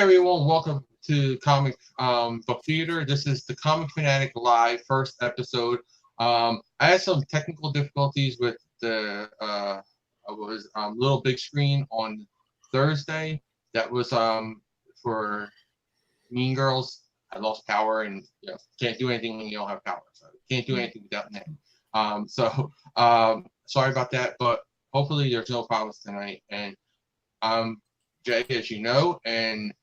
everyone, welcome to Comic Book Theater. This is the Comic Fanatic Live first episode. I had some technical difficulties with the little big screen on Thursday. That was for Mean Girls. I lost power and can't do anything when you don't have power. So can't do anything without net. Sorry about that, but hopefully there's no problems tonight. And Jay, as you know, and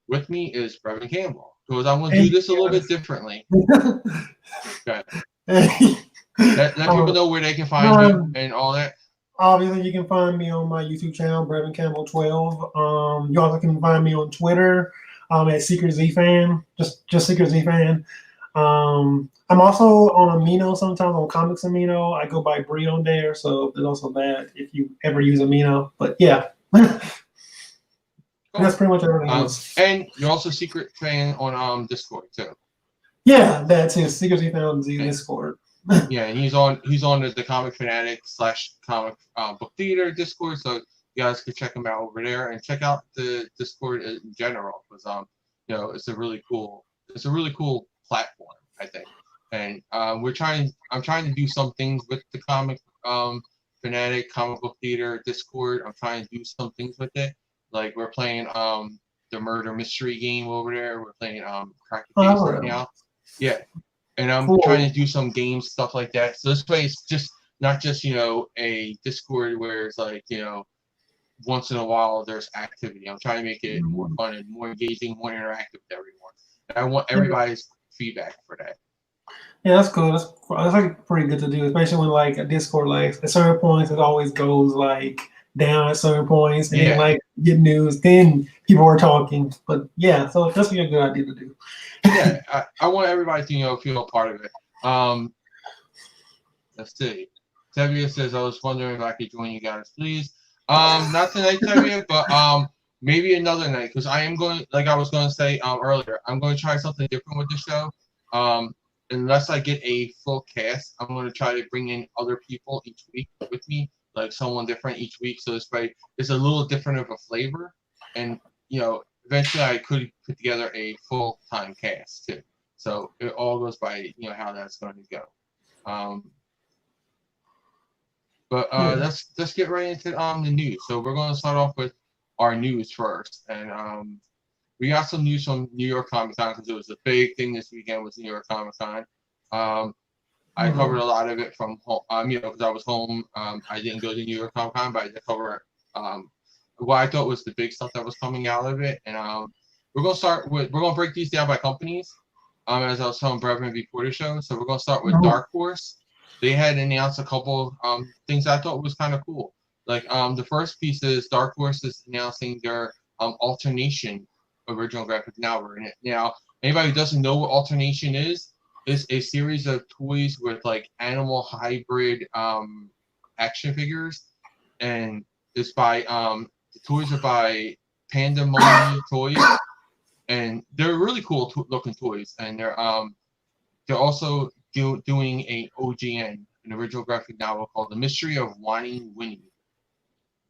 with me is Reverend Campbell, because I'm going to do this a little bit differently. Okay. Let people know where they can find you and all that. Obviously, you can find me on my YouTube channel, Reverend Campbell 12. You also can find me on Twitter at Secret Z Fan, just Secret Z Fan. I'm also on Amino sometimes on Comics Amino. I go by Bree on there, so there's also that if you ever use Amino. But yeah. Cool. That's pretty much everything else. And you're also a Secret Fan on Discord too. Yeah, that's his Secret Z Fan on Discord. Yeah, and he's on the Comic Fanatic / Comic Book Theater Discord, so you guys can check him out over there and check out the Discord in general, because it's a really cool platform, I think. And I'm trying to do some things with the Comic Fanatic Comic Book Theater Discord. I'm trying to do some things with it. Like we're playing the murder mystery game over there. We're playing Crack the Case right now. Yeah. And I'm trying to do some games, stuff like that. So this way it's just not just, a Discord where it's like, once in a while there's activity. I'm trying to make it more fun and more engaging, more interactive with everyone. And I want everybody's feedback for that. Yeah, that's cool. That's like pretty good to do, especially when like a Discord, like at certain points it always goes like down at certain points, and like get news, then people are talking. But yeah, so that's a good idea to do. Yeah, I want everybody to feel a part of it. Let's see. Tevia says, I was wondering if I could join you guys, please. Not tonight, Tevia, but maybe another night, because I am going, like I was going to say earlier, I'm going to try something different with the show. Unless I get a full cast, I'm going to try to bring in other people each week with me, like someone different each week. So this way, it's a little different of a flavor. And, eventually I could put together a full-time cast, too. So it all goes by, how that's going to go. Let's get right into the news. So we're going to start off with our news first. And we got some news from New York Comic Con, because it was a big thing this weekend with New York Comic Con. I covered a lot of it from home, because I was home. I didn't go to New York Comic Con, but I did cover what I thought was the big stuff that was coming out of it. And we're going to break these down by companies, as I was telling Brevin before the show. So we're going to start with Dark Horse. They had announced a couple things I thought was kind of cool. Like the first piece is Dark Horse is announcing their Alternation original graphic novel in it. Now, anybody who doesn't know what Alternation is a series of toys with like animal hybrid action figures, and it's by the toys are by Pandemonium Toys, and they're really cool looking toys, and they're also doing a OGN, an original graphic novel called The Mystery of Whining Winnie.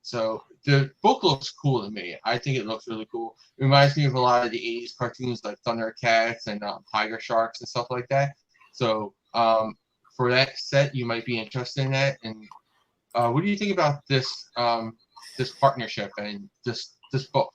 So the book looks cool to me. I think it looks really cool. It reminds me of a lot of the 80s cartoons like Thundercats and Tiger Sharks and stuff like that. So for that set, you might be interested in that. And what do you think about this this partnership and this book?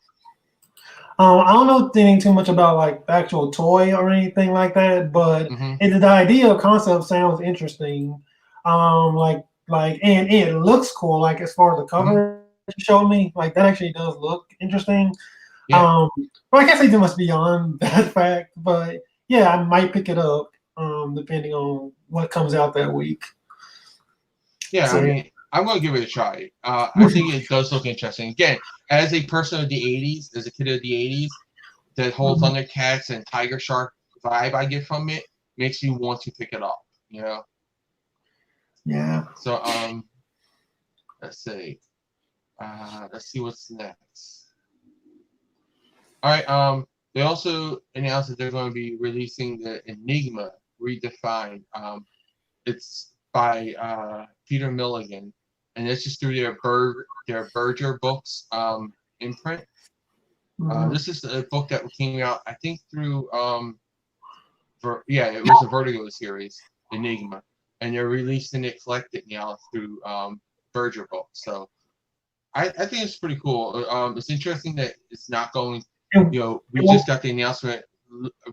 I don't know anything too much about like the actual toy or anything like that, but the idea of concept sounds interesting. And it looks cool. Like as far as the cover you showed me, like that actually does look interesting. Yeah. But I can't say too much beyond that fact. But yeah, I might pick it up depending on what comes out that week. Yeah, so, I mean, I'm going to give it a try. I think it does look interesting. Again, as a person of the 80s, as a kid of the 80s, that whole Thundercats and Tiger Shark vibe I get from it makes you want to pick it up, Yeah. So, let's see. Let's see what's next. All right. They also announced that they're going to be releasing the Enigma Redefined. It's by Peter Milligan, and it's just through their Berger Books imprint. This is a book that came out, I think, through it was a Vertigo series, Enigma, and they're releasing it collected now through Berger Books. So I think it's pretty cool. It's interesting that it's not going. We just got the announcement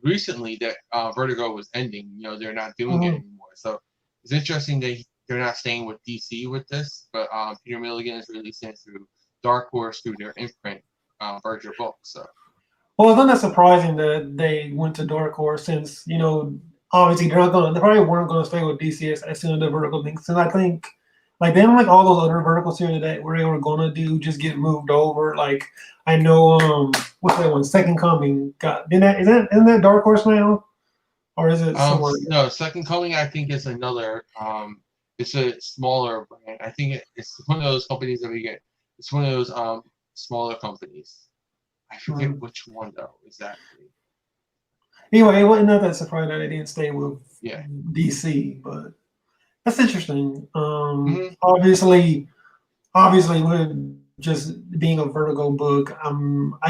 recently that Vertigo was ending. They're not doing it anymore. So it's interesting that they're not staying with DC with this, but Peter Milligan is releasing it through Dark Horse through their imprint, Berger Books. So. Well, it's not surprising that they went to Dark Horse since, obviously they probably weren't going to stay with DC as soon as the Vertigo thing. Since I think, like, then like all those other Vertical series that they were going to do just get moved over. Like, I know, what's that one? Second Coming isn't that Dark Horse now? Or is it somewhere? No, Second Coming, I think, is another, it's a smaller brand. I think it's one of those companies that we get. It's one of those smaller companies. I forget which one though exactly. Anyway, it wasn't that surprising that they didn't stay with DC, but that's interesting. Obviously, with just being a Vertigo book, I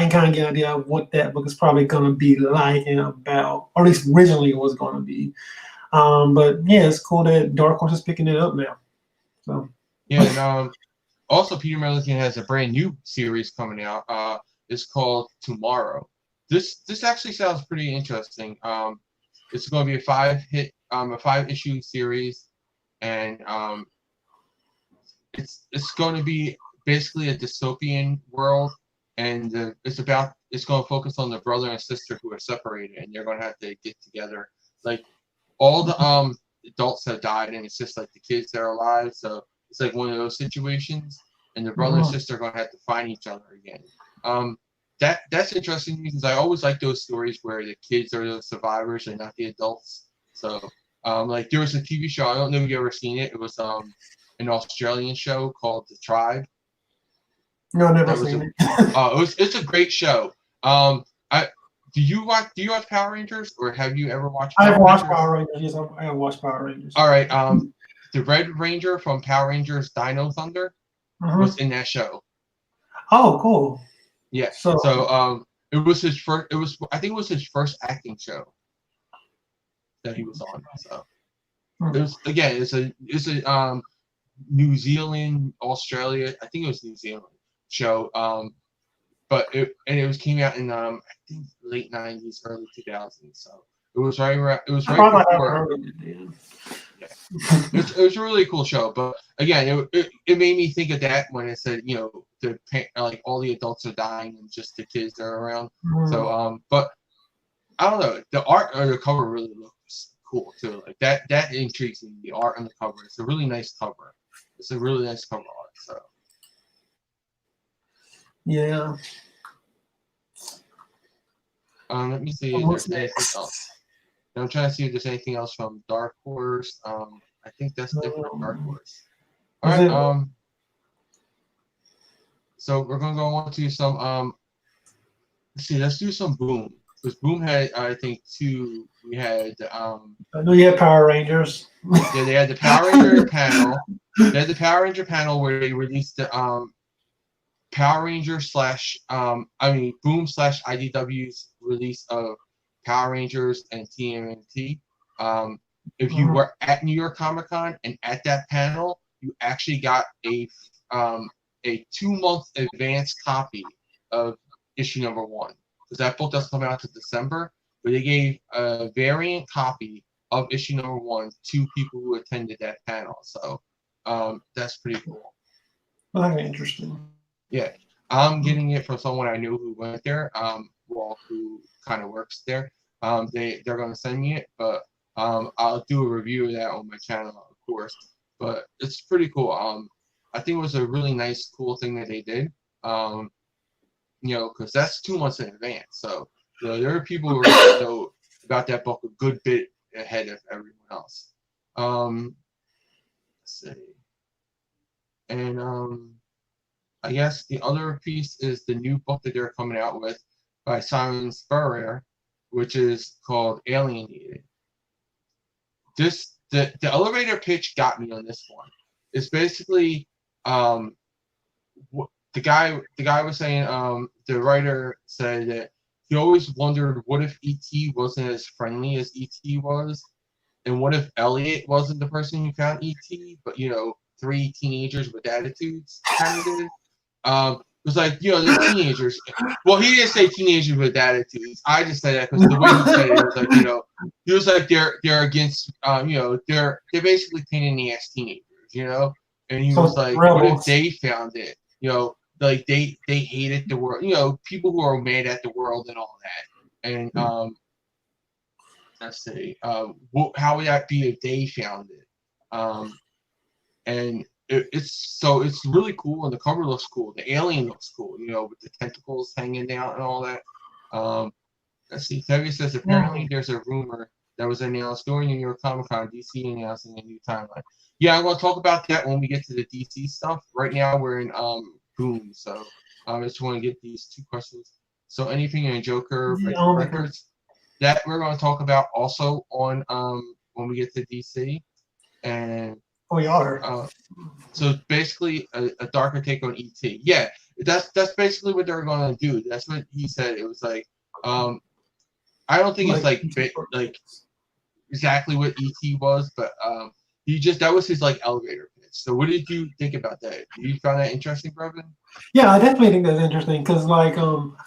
can kind of get an idea of what that book is probably going to be like and about, or at least originally it was going to be. But yeah, it's cool that Dark Horse is picking it up now. So yeah, and also Peter Milligan has a brand new series coming out. It's called Tomorrow. This actually sounds pretty interesting. It's going to be a 5-issue series, and it's going to be basically a dystopian world, and it's going to focus on the brother and sister who are separated, and they're going to have to get together. Like all the adults have died, and it's just like the kids that are alive. So it's like one of those situations, and the brother and sister are going to have to find each other again. That's interesting because I always like those stories where the kids are the survivors and not the adults. So like there was a TV show, I don't know if you ever seen it. It was an Australian show called The Tribe. No, never seen it. It's a great show. Do you watch Power Rangers, or have you ever watched I've watched Power Rangers. Yes, I have watched Power Rangers. All right. The Red Ranger from Power Rangers Dino Thunder was in that show. Oh, cool. Yeah. So it was his first. I think it was his first acting show that he was on. So it was It's a New Zealand, Australia. I think it was New Zealand show. But it came out in I think late '90s, early 2000s. So it was right around. It was right before. Yeah. It was a really cool show, but again, it made me think of that when it said, like all the adults are dying and just the kids are around. So but I don't know, the art or the cover really looks cool too. Like that intrigues me. The art on the cover, it's a really nice cover. It's a really nice cover art. So yeah. Let me see if there's anything else. I'm trying to see if there's anything else from Dark Horse. I think that's different. Dark Horse. All right. So we're gonna go on to some. Let's see. Let's do some Boom, because Boom had, I think, two. We had. I know you had Power Rangers. Yeah, they had the Power Ranger panel. They had the Power Ranger panel where they released the Power Ranger Boom / IDW's release of Power Rangers and TMNT. If you were at New York Comic Con and at that panel, you actually got a 2-month advance copy of issue number 1, because that book doesn't come out to December. But they gave a variant copy of issue number 1 to people who attended that panel. So that's pretty cool. Very interesting. Yeah, I'm getting it from someone I knew who went there. Who kind of works there. They're going to send me it, but I'll do a review of that on my channel, of course. But it's pretty cool. I think it was a really nice, cool thing that they did. Because that's 2 months in advance. So there are people who are going to know about that book a good bit ahead of everyone else. Let's see. And I guess the other piece is the new book that they're coming out with by Simon Spurrier, which is called Alienated. The elevator pitch got me on this one. It's basically the guy was saying the writer said that he always wondered what if E.T. wasn't as friendly as E.T. was, and what if Elliot wasn't the person who found E.T., but three teenagers with attitudes kind of did. It was like, the teenagers. Well, he didn't say teenagers with attitudes. I just said that because the way he said it was like, he was like they're against, they're basically pain in the ass teenagers, and he was like, what if they found it, like they hated the world, people who are mad at the world and all that, and let's see, how would that be if they found it, and it's really cool, and the cover looks cool. The alien looks cool, with the tentacles hanging down and all that. Let's see. Tevye says apparently there's a rumor that was announced during New York Comic Con, DC announcing a new timeline. Yeah, I'm going to talk about that when we get to the DC stuff. Right now we're in Boom, so I just want to get these two questions. So anything in Joker records that we're going to talk about also on when we get to DC, and. We are. So basically, a darker take on ET. Yeah, that's basically what they're going to do. That's what he said. It was like, I don't think it's like exactly what ET was, but that was his like elevator pitch. So what did you think about that? Did you find that interesting, Brevin? Yeah, I definitely think that's interesting because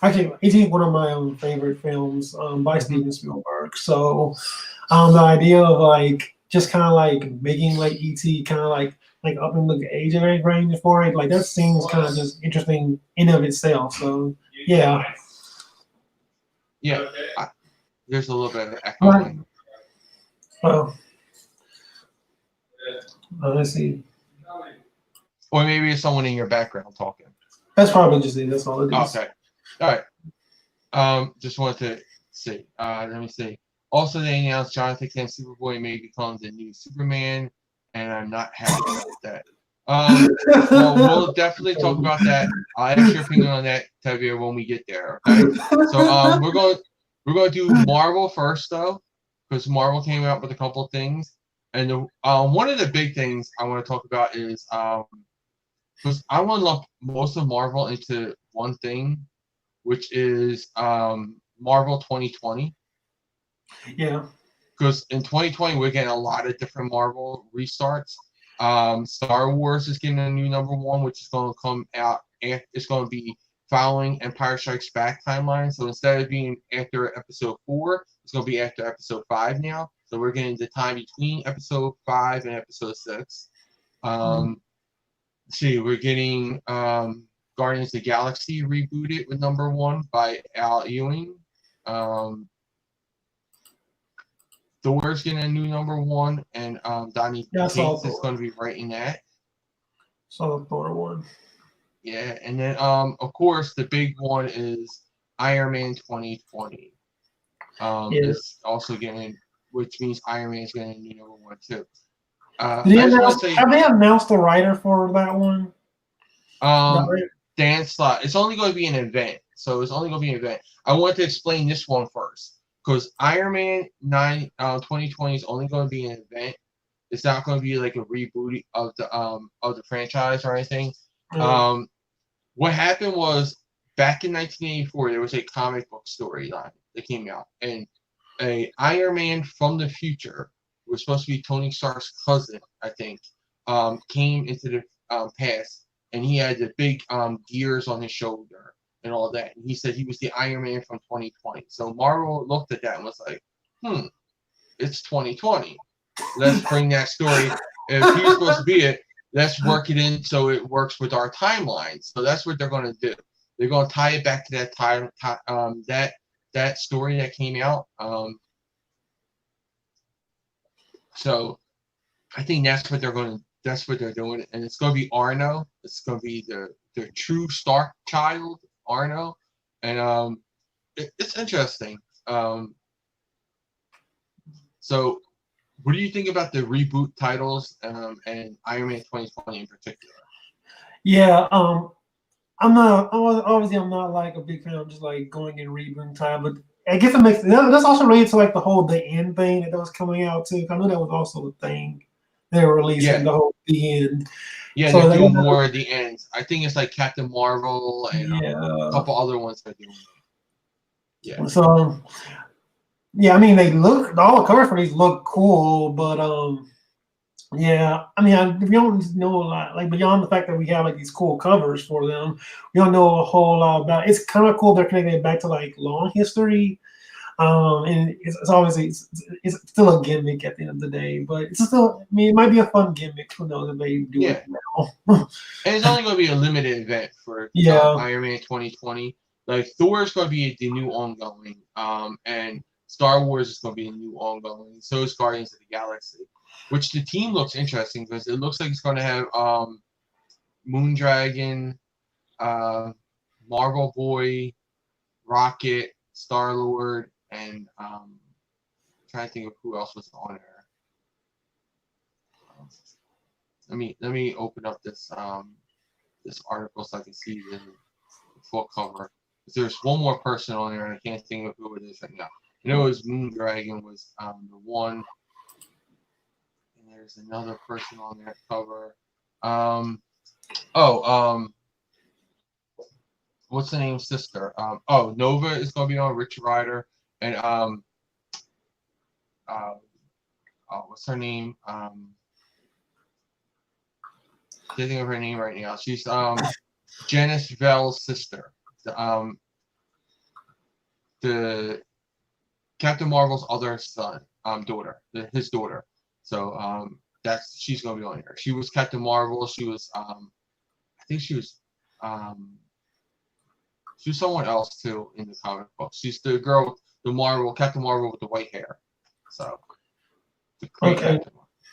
actually ET is one of my favorite films by Steven Spielberg. So the idea of just kind of making ET kind of up in the age range for it, that seems kind of just interesting in of itself. So yeah. Yeah, there's a little bit of echo. Well, let's see. Or maybe it's someone in your background talking. That's probably just it. That's all it is. Okay. All right. Just wanted to see. Let me see. Also, they announced Jonathan Kent Superboy may become the new Superman, and I'm not happy about that. Well, we'll definitely talk about that. I'll ask your opinion on that, Tevye, when we get there. Okay. So we're going to do Marvel first, though, because Marvel came out with a couple of things, and one of the big things I want to talk about is because I want to lump most of Marvel into one thing, which is Marvel 2020. Yeah. Because in 2020 we're getting a lot of different Marvel restarts. Star Wars is getting a new #1, which is going to come out. It's going to be following Empire Strikes Back timeline. So instead of being after Episode 4, it's going to be after Episode 5 now. So we're getting the time between Episode 5 and Episode 6. Let's see, we're getting Guardians of the Galaxy rebooted with #1 by Al Ewing. Thor's getting a new #1, and Donnie Cates is going to be writing that. So Thor 1. Yeah, and then of course the big one is Iron Man 2020. It's also getting, which means Iron Man is getting a new #1 too. Have they announced the writer for that one? Dan Slott. It's only going to be an event, so it's only going to be an event. I want to explain this one first. Because Iron Man 2020 is only going to be an event. It's not going to be like a reboot of the franchise or anything. What happened was back in 1984 there was a comic book storyline that came out, and a Iron Man from the future, who was supposed to be Tony Stark's cousin, I think, came into the past, and he had the big gears on his shoulder and all that. And he said he was the Iron Man from 2020. So Marvel looked at that and was like, it's 2020. Let's bring that story. If he's supposed to be it, let's work it in so it works with our timeline. So that's what they're going to do. They're going to tie it back to that time, that story that came out. So I think that's what they're doing, and it's going to be Arno. It's going to be the true Stark child, Arno, and it's interesting. So what do you think about the reboot titles and Iron Man 2020 in particular? Yeah, I'm not like a big fan of just going in reboot time, but I guess it makes that's also related to the whole the end thing that was coming out too. I know that was also a thing they were releasing the whole the end. Yeah, So they're they doing more at the end. I think it's like Captain Marvel and a yeah. couple other ones they're doing. Yeah. So yeah, I mean they look all the covers for these look cool, but yeah, I mean we don't know a lot. Like beyond the fact that we have like these cool covers for them, we don't know a whole lot about. It's kind of cool they're connecting it back to like long history. And it's obviously it's still a gimmick at the end of the day, but it's still. I mean, it might be a fun gimmick. Who knows if they do it now? And it's only going to be a limited event for Yeah. Iron Man 2020. Like Thor is going to be the new ongoing, and Star Wars is going to be a new ongoing. So is Guardians of the Galaxy, which the team looks interesting because it looks like it's going to have Moondragon, Marvel Boy, Rocket, Star-Lord, and I'm trying to think of who else was on there. Let me open up this this article so I can see the full cover. There's one more person on there, and I can't think of who it is right now. I know it was Moondragon was the one, and there's another person on that cover. What's the name? Sister. Nova is gonna be on Rich Rider, and what's her name? Can't think of her name right now. She's Janice Vell's sister. The Captain Marvel's other son, daughter, his daughter. So she's gonna be on here. She was Captain Marvel. She was I think she was someone else too in the comic book. She's the girl, Captain Marvel with the white hair. So the Okay.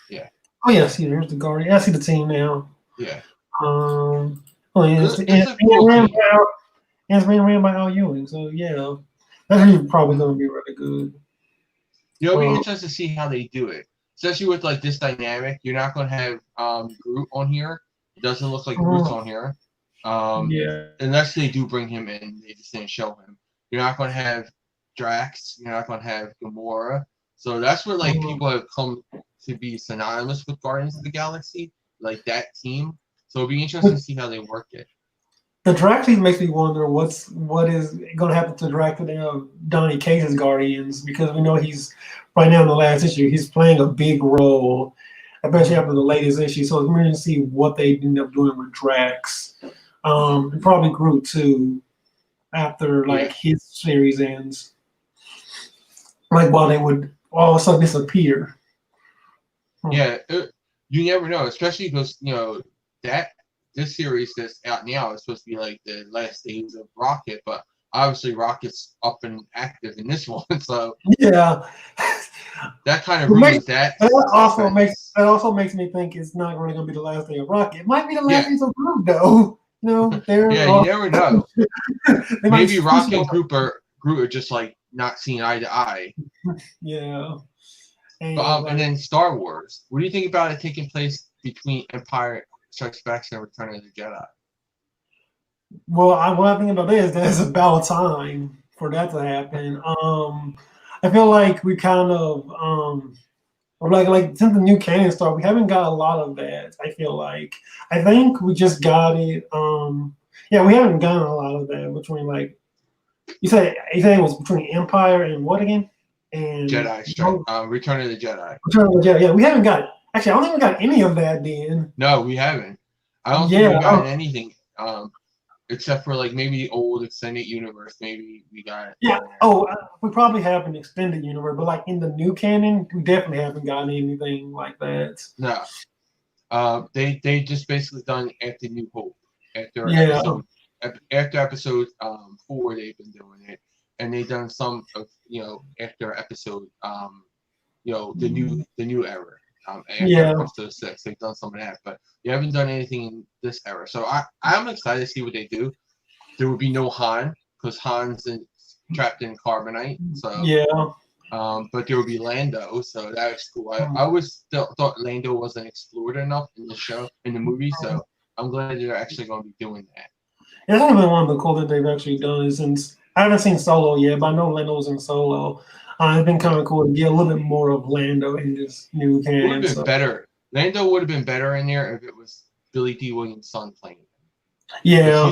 Yeah. Oh yeah, see there's the Guardian. I see the team now. Yeah. Oh yeah, it's being ran by Al Ewing. So yeah, that's probably gonna be really good. It'll be interesting to see how they do it, especially with like this dynamic. You're not gonna have Groot on here. It doesn't look like Groot's on here. Yeah. Unless they do bring him in, they just didn't show him. You're not gonna have Drax. You're not gonna have Gamora. So that's where like people have come to be synonymous with Guardians of the Galaxy, like that team. So it'll be interesting to see how they work it. The Drax team makes me wonder what is going to happen to Drax and Donny Cage's Guardians, because we know he's right now in the last issue he's playing a big role, especially after the latest issue. So it's interesting to see what they end up doing with Drax, and probably Groot too, after like his series ends. Like while they would all of a sudden disappear. Yeah, you never know, especially because this series that's out now is supposed to be like the last days of Rocket, but obviously Rocket's up and active in this one, so yeah, that kind of ruins that. That also makes me think it's not really going to be the last day of Rocket. It might be the last days of Groot, though. You never know. Maybe Rocket and Groot are just like not seeing eye to eye. Yeah. And then Star Wars. What do you think about it taking place between Empire Strikes Back and Return of the Jedi? Well, what I think about that is that it's about time for that to happen. I feel like we kind of or like since the new canon started, we haven't got a lot of that. I feel like I think we just got it. We haven't gotten a lot of that between like you said it was between Empire and what again? And Jedi Return of the Jedi. Return of the Jedi. Yeah, we haven't got. Actually, I don't think we got any of that then. No, we haven't. I don't think we got anything. Except for like maybe the old extended universe, maybe we got. Yeah. We probably have an extended universe, but like in the new canon, we definitely haven't gotten anything like that. No. They just basically done after New Hope, after episode 4 they've been doing it, and they've done some of after episode the new era. After episode 6, they've done some of that, but you haven't done anything in this era. So I'm excited to see what they do. There will be no Han because Han's trapped in carbonite. So but there will be Lando, so that was cool. I always thought Lando wasn't explored enough in the movie. So I'm glad they're actually going to be doing that. It's only been one of the cool that they've actually done since I haven't seen Solo yet, but I know Lando's in Solo. It's been kind of cool to get a little bit more of Lando in this new canon. It would have been better Lando would have been better in there if it was Billy D. Williams' son playing him. Yeah.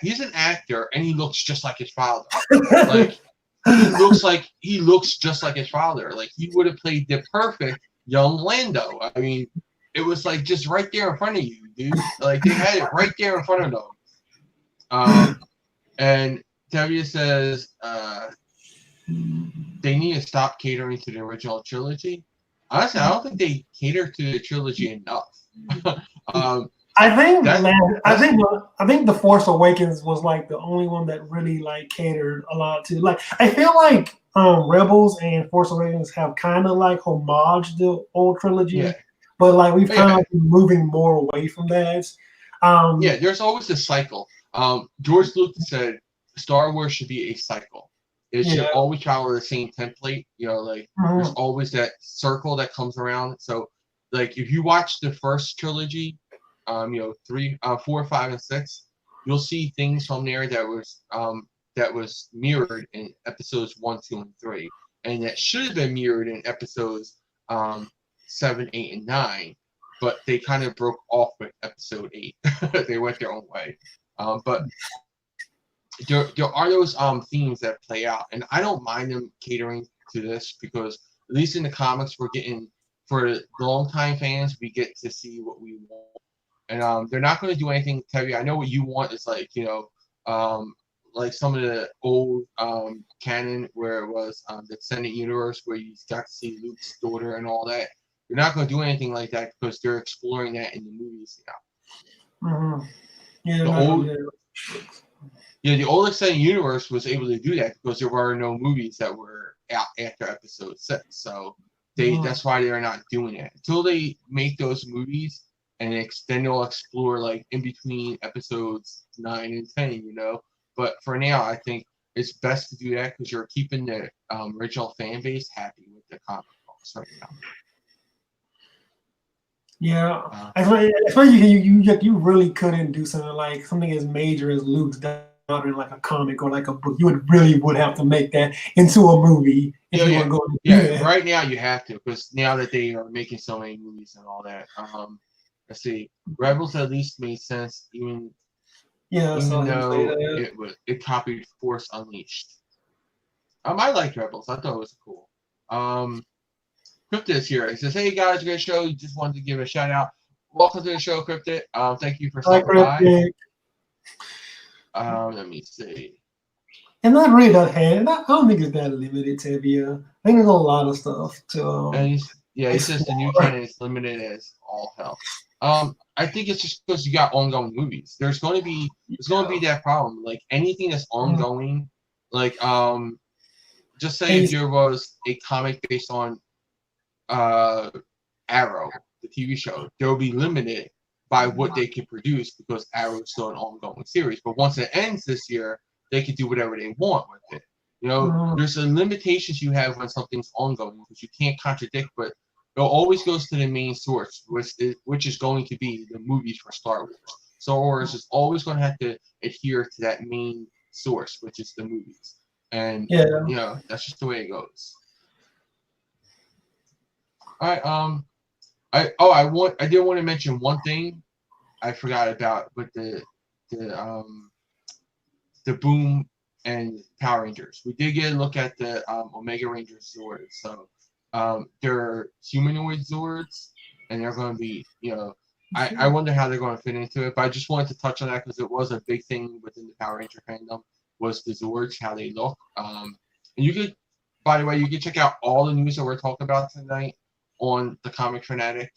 He's an actor, and he looks just like his father. Like he looks just like his father. Like he would have played the perfect young Lando. I mean, it was like just right there in front of you, dude. Like they had it right there in front of them. And Tevye says they need to stop catering to the original trilogy. Honestly, I don't think they cater to the trilogy enough. I think The Force Awakens was like the only one that really like catered a lot to. Like I feel like Rebels and Force Awakens have kind of like homaged the old trilogy, but like we've kind of been moving more away from that. There's always a cycle. George Lucas said Star Wars should be a cycle. It should always follow the same template. You know, like there's always that circle that comes around. So, like if you watch the first trilogy, 3, 4, 5, and 6, you'll see things from there that was mirrored in episodes 1, 2, and 3, and that should have been mirrored in episodes 7, 8, and 9. But they kind of broke off with episode 8. They went their own way. But there are those themes that play out, and I don't mind them catering to this because at least in the comics we're getting, for the long-time fans, we get to see what we want. And they're not going to do anything, Tevye. I know what you want is like, like some of the old canon where it was the extended universe where you got to see Luke's daughter and all that. They're not going to do anything like that because they're exploring that in the movies now. The old extended universe was able to do that because there were no movies that were out after episode 6. So that's why they're not doing it until they make those movies, and then they'll explore like in between episodes 9 and 10. But for now, I think it's best to do that because you're keeping the original fan base happy with the comic books right now. Yeah, especially you really couldn't do something as major as Luke's daughter in like a comic or like a book. You would have to make that into a movie if you were going to do that. Right now you have to, because now that they are making so many movies and all that. Let's see, Rebels at least made sense, even though it copied Force Unleashed. I liked Rebels. I thought it was cool. Cryptid is here. He says, "Hey guys, great show. Just wanted to give a shout out. Welcome to the show, Cryptid. Thank you for stopping by." Let me see. And not really that hand. I don't think it's that limited, Tevye. I think there's a lot of stuff to. He says the new canon is limited as all hell. I think it's just because you got ongoing movies. There's going to be that problem. Like anything that's ongoing, like just say if there was a comic based on Arrow, the TV show, they'll be limited by what they can produce because Arrow is still an ongoing series. But once it ends this year, they can do whatever they want with it. There's the limitations you have when something's ongoing because you can't contradict, but it always goes to the main source, which is going to be the movies for Star Wars. Star Wars is always going to have to adhere to that main source, which is the movies. And that's just the way it goes. All right. I did want to mention one thing I forgot about with the Boom and Power Rangers. We did get a look at the Omega Rangers Zords. So they're humanoid Zords, and they're going to be, I wonder how they're going to fit into it. But I just wanted to touch on that because it was a big thing within the Power Ranger fandom was the Zords, how they look. And you could, by the way, you can check out all the news that we're talking about tonight on the Comic Phanatic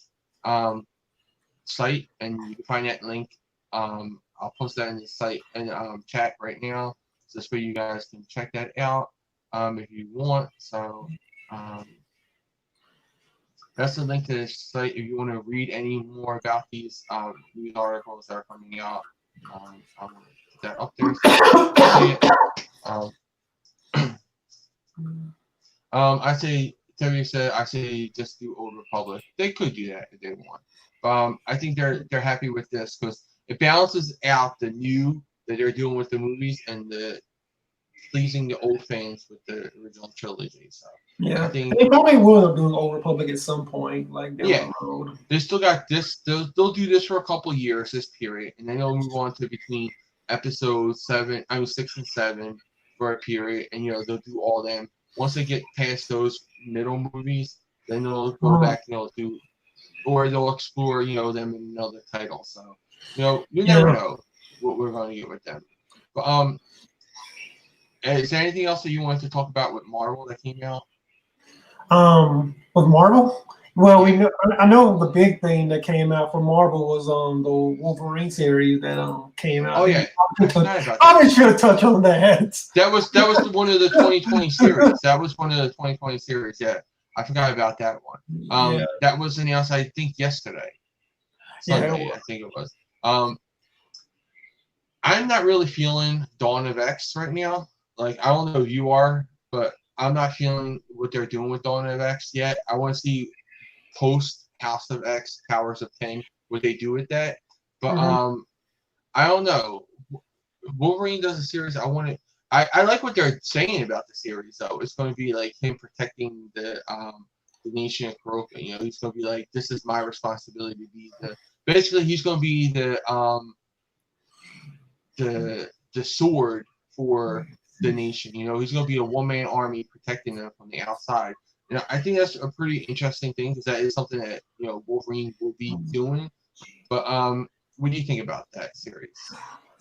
site, and you can find that link. I'll post that in the site and chat right now, so this way you guys can check that out if you want. So that's the link to the site if you want to read any more about these news articles that are coming out. I'll put that up there. I say, Terry said, I say just do Old Republic. They could do that if they want. I think they're happy with this because it balances out the new that they're doing with the movies and the pleasing the old fans with the original trilogy. So I Yeah, think, they probably will end up doing Old Republic at some point, like down yeah, the road. they still got this. They'll do this for a couple years, this period, and then they'll move on to between episode 6 and 7 for a period, and they'll do all them. Once they get past those middle movies, then they'll go Mhm. back and they'll do, or they'll explore, them in another title. So, you never Yeah. know what we're going to get with them. But is there anything else that you wanted to talk about with Marvel that came out? With Marvel, well, Yeah. I know the big thing that came out for Marvel was the Wolverine series that came out. Oh I think yeah, I forgot about that. probably should have touched on that. That was one of the 2020 series. That was one of the 2020 series. Yeah, I forgot about that one. Yeah, That was announced, I think, yesterday, yeah, Sunday, I think it was. I'm not really feeling Dawn of X right now. Like, I don't know if you are, but I'm not feeling what they're doing with Dawn of X yet. I want to see post House of X, Powers of 10, what they do with that. But mhm. I don't know. Wolverine does a series. I like what they're saying about the series though. It's going to be like him protecting the nation of Kuroka. He's going to be like, this is my responsibility to be the. Basically, he's going to be the sword for the nation. He's going to be a one-man army protecting them from the outside. I think that's a pretty interesting thing because that is something that Wolverine will be doing. But what do you think about that series?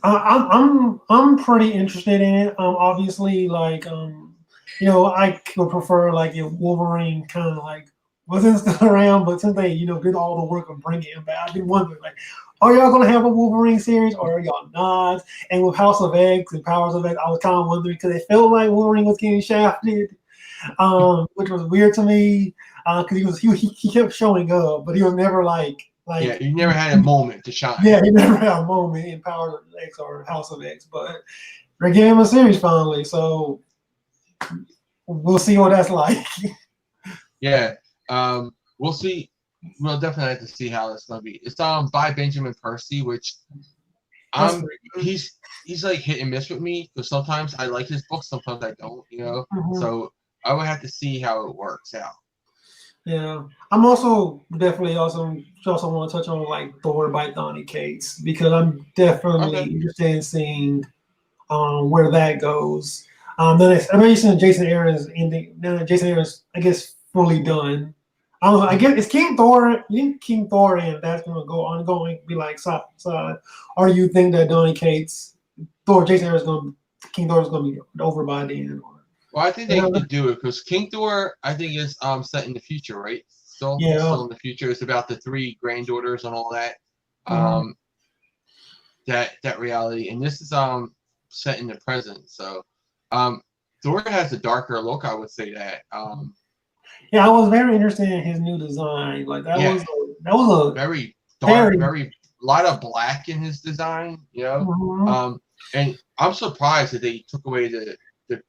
I'm pretty interested in it. Obviously, like I would prefer like if Wolverine kind of like wasn't still around, but since they did all the work of bringing him back, I've been wondering like, are y'all gonna have a Wolverine series or are y'all not? And with House of X and Powers of X, I was kind of wondering because it felt like Wolverine was getting shafted, which was weird to me because he kept showing up, but he was never Yeah, like you never had a moment to shine. yeah, he never had a moment in Power of X or House of X, but they're giving him a series finally, so we'll see what that's like. Yeah, we'll see. We'll definitely have to see how it's going to be. It's by Benjamin Percy, which That's um pretty good. he's like hit and miss with me because sometimes I like his books, sometimes I don't. Mhm. So I would have to see how it works out. Yeah, I'm also definitely also want to touch on like Thor by Donny Cates because I'm definitely Okay. interested in seeing where that goes. Then I mentioned Jason Aaron's ending. Now Jason Aaron's I guess fully done. I don't know. I guess it's King Thor. You think King Thor and that's gonna go ongoing, be like side by side, or do you think that Donny Cates, Jason Aaron's gonna King Thor is gonna be over by the end? Well, I think they could do it because King Thor, I think, is set in the future, right? Still Yeah. in the future. It's about the three granddaughters and all that. Mhm. Um, that reality, and this is set in the present. So, Thor has a darker look. I would say that. Yeah, I was very interested in his new design. Like Yeah, that was a very dark, very very a lot of black in his design. mhm. And I'm surprised that they took away the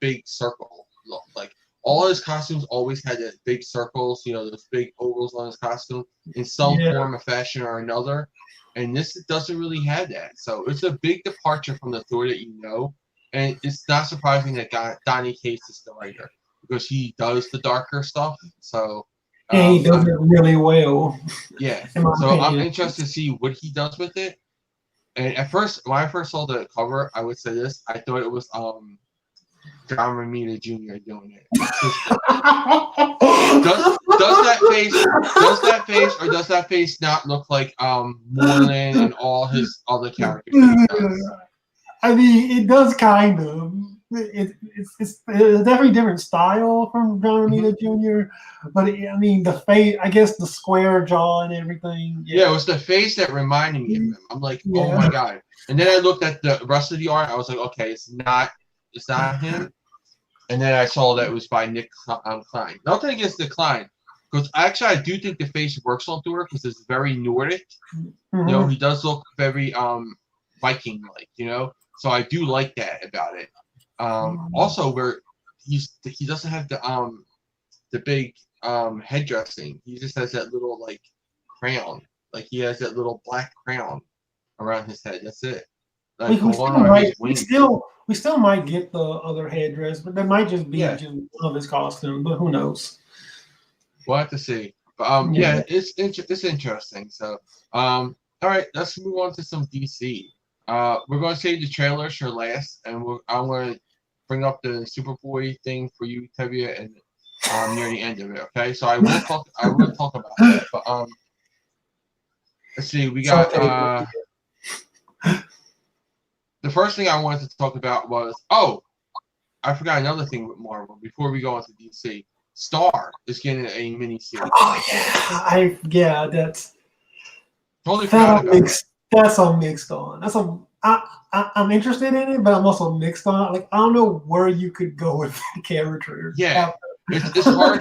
big circle look. Like all his costumes always had that big circles. Those big ovals on his costume in some Yeah. form or fashion or another. And this doesn't really have that. So it's a big departure from the Thor that you know. And it's not surprising that Donny Cates is the writer because he does the darker stuff. So And he does it really well, yeah. in my So I'm opinion. interested to see what he does with it. And at first, when I first saw the cover, I would say this: I thought it was John Romita Jr. doing it. Does that face not look like Moreland and all his other characters that he does? I mean, it does kind of. It's a definitely different style from John Mm-hmm. Romita Jr. But I mean, the face, I guess, the square jaw and everything. Yeah, it Yeah, was the face that reminded me of him. I'm like, oh yeah, my god! And then I looked at the rest of the art. I was like, okay, it's not him. And then I saw that it was by Nick Klein. Nothing against Nick Klein, because actually I do think the face works on Thor because it's very Nordic. Mhm. He does look very Viking like. So I do like that about it. Also, where he doesn't have the big head dressing. He just has that little crown. Like he has that little black crown around his head. That's it. like we going still on might his wings. we still might get the other headdress, but that might just be Yeah. just one of his costumes. But who knows? We'll have to see. But yeah, it's interesting. So all right, let's move on to some DC. We're going to save the trailers for last, and I'm going to bring up the Superboy thing for you, Tevia, and near the end of it. Okay, so I will talk about that. But let's see. We got the first thing I wanted to talk about was I forgot another thing with Marvel before we go into DC. Star is getting a mini series. Oh yeah, that's totally forgot about that. That's I'm mixed on. I'm interested in it, but I'm also mixed on. Like I don't know where you could go with the character. Yeah, it's hard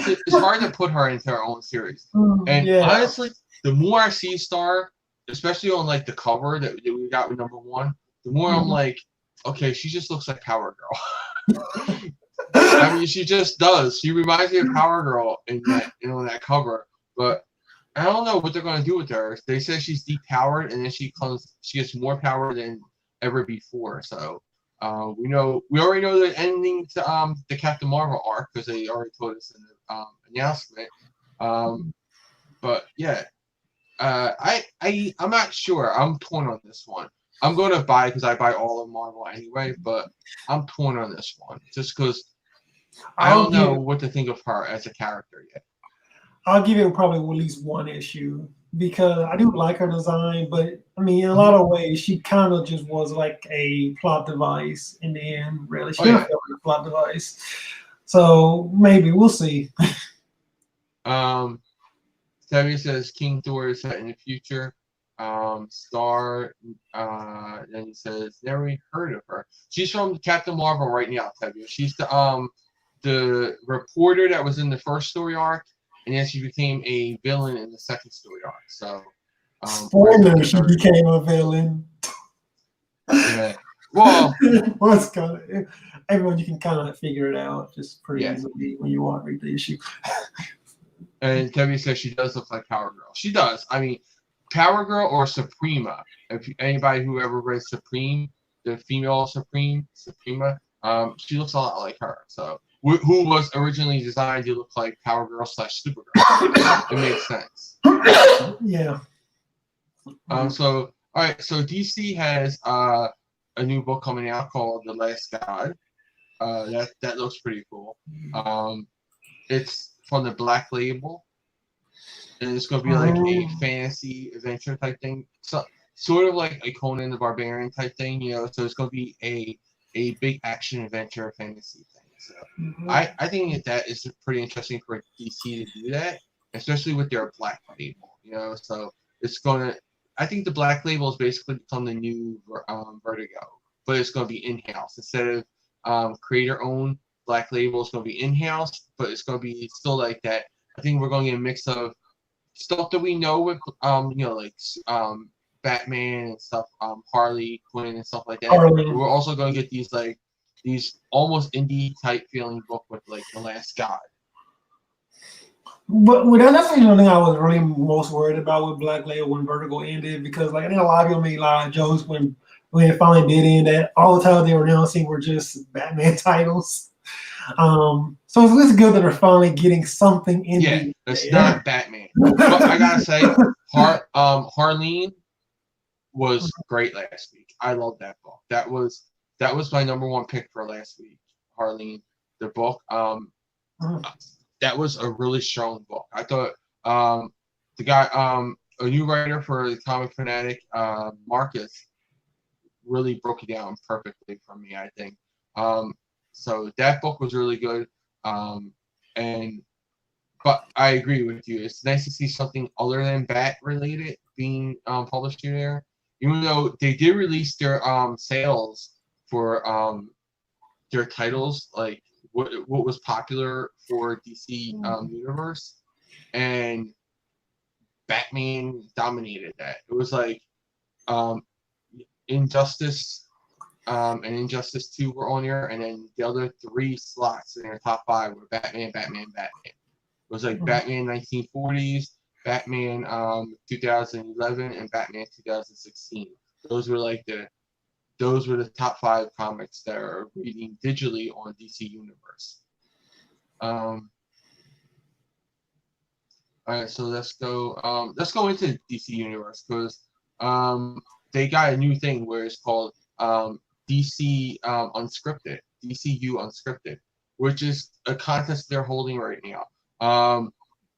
to put her into her own series. And honestly, the more I see Star, especially on like the cover that we got with #1, the more I'm like, okay, she just looks like Power Girl. I mean, she just does. She reminds me of Power Girl in that cover. But I don't know what they're going to do with her. They said she's depowered, and then she gets more power than ever before. So we already know the ending to the Captain Marvel arc because they already told us in the announcement. But yeah, I'm not sure. I'm torn on this one. I'm going to buy because I buy all of Marvel anyway, but I'm torn on this one just because I don't know what to think of her as a character yet. I'll give it probably at least one issue because I do like her design, but I mean, in a lot of ways, she kind of just was like a plot device in the end, really. She felt like a plot device. So maybe we'll see. Debbie says King Thor is set in the future. Star, then he says, never even heard of her. She's from Captain Marvel right now, Debbie. She's the reporter that was in the first story arc, and then she became a villain in the second story arc. So, spoiler, she became a villain. Yeah. Well, what's kind of everyone you can kind of figure it out just pretty easily when you read the issue. And Debbie says she does look like Power Girl. She does. I mean, Power Girl or Suprema. If anybody who ever read Supreme, the female Suprema, she looks a lot like her. So, who was originally designed to look like Power Girl / Supergirl? It makes sense. Yeah. So, all right. So DC has a new book coming out called The Last God. That looks pretty cool. It's from the Black Label, and it's going to be like a fantasy adventure type thing, so sort of like a Conan the Barbarian type thing, So it's going to be a big action adventure fantasy thing. So I think that is pretty interesting for DC to do that, especially with their Black Label, So it's going to. I think the Black Label has basically become the new Vertigo, but it's going to be in-house instead of creator-owned. Black Label is going to be in-house, but it's going to be still like that. I think we're going to get a mix of stuff that we know with, like Batman and stuff, Harley Quinn and stuff like that. We're also going to get these almost indie type feeling book with like The Last God. But that's the thing I was really most worried about with Black Label when Vertigo ended, because like I think a lot of people made a lot of jokes when it finally did end that all the titles they were announcing were just Batman titles. So it's good that they're finally getting something in. Yeah, it's not Batman. But I gotta say, Harleen was great last week. I love that book. That was my #1 pick for last week. Harleen, the book. That was a really strong book. I thought the guy, a new writer for the comic Phanatic, Marcus, really broke it down perfectly for me, I think. So that book was really good. But I agree with you. It's nice to see something other than Bat related being published there. Even though they did release their sales for their titles, like what was popular for DC Universe, and Batman dominated that. It was like Injustice and Injustice 2 were on there, and then the other 3 slots in their top 5 were Batman. It was like Batman 1940s, Batman 2011, and Batman 2016. Those were like the those were the top 5 comics that are reading digitally on DC Universe. All right, so let's go into DC Universe because they got a new thing where it's called DC Unscripted, DCU Unscripted, which is a contest they're holding right now.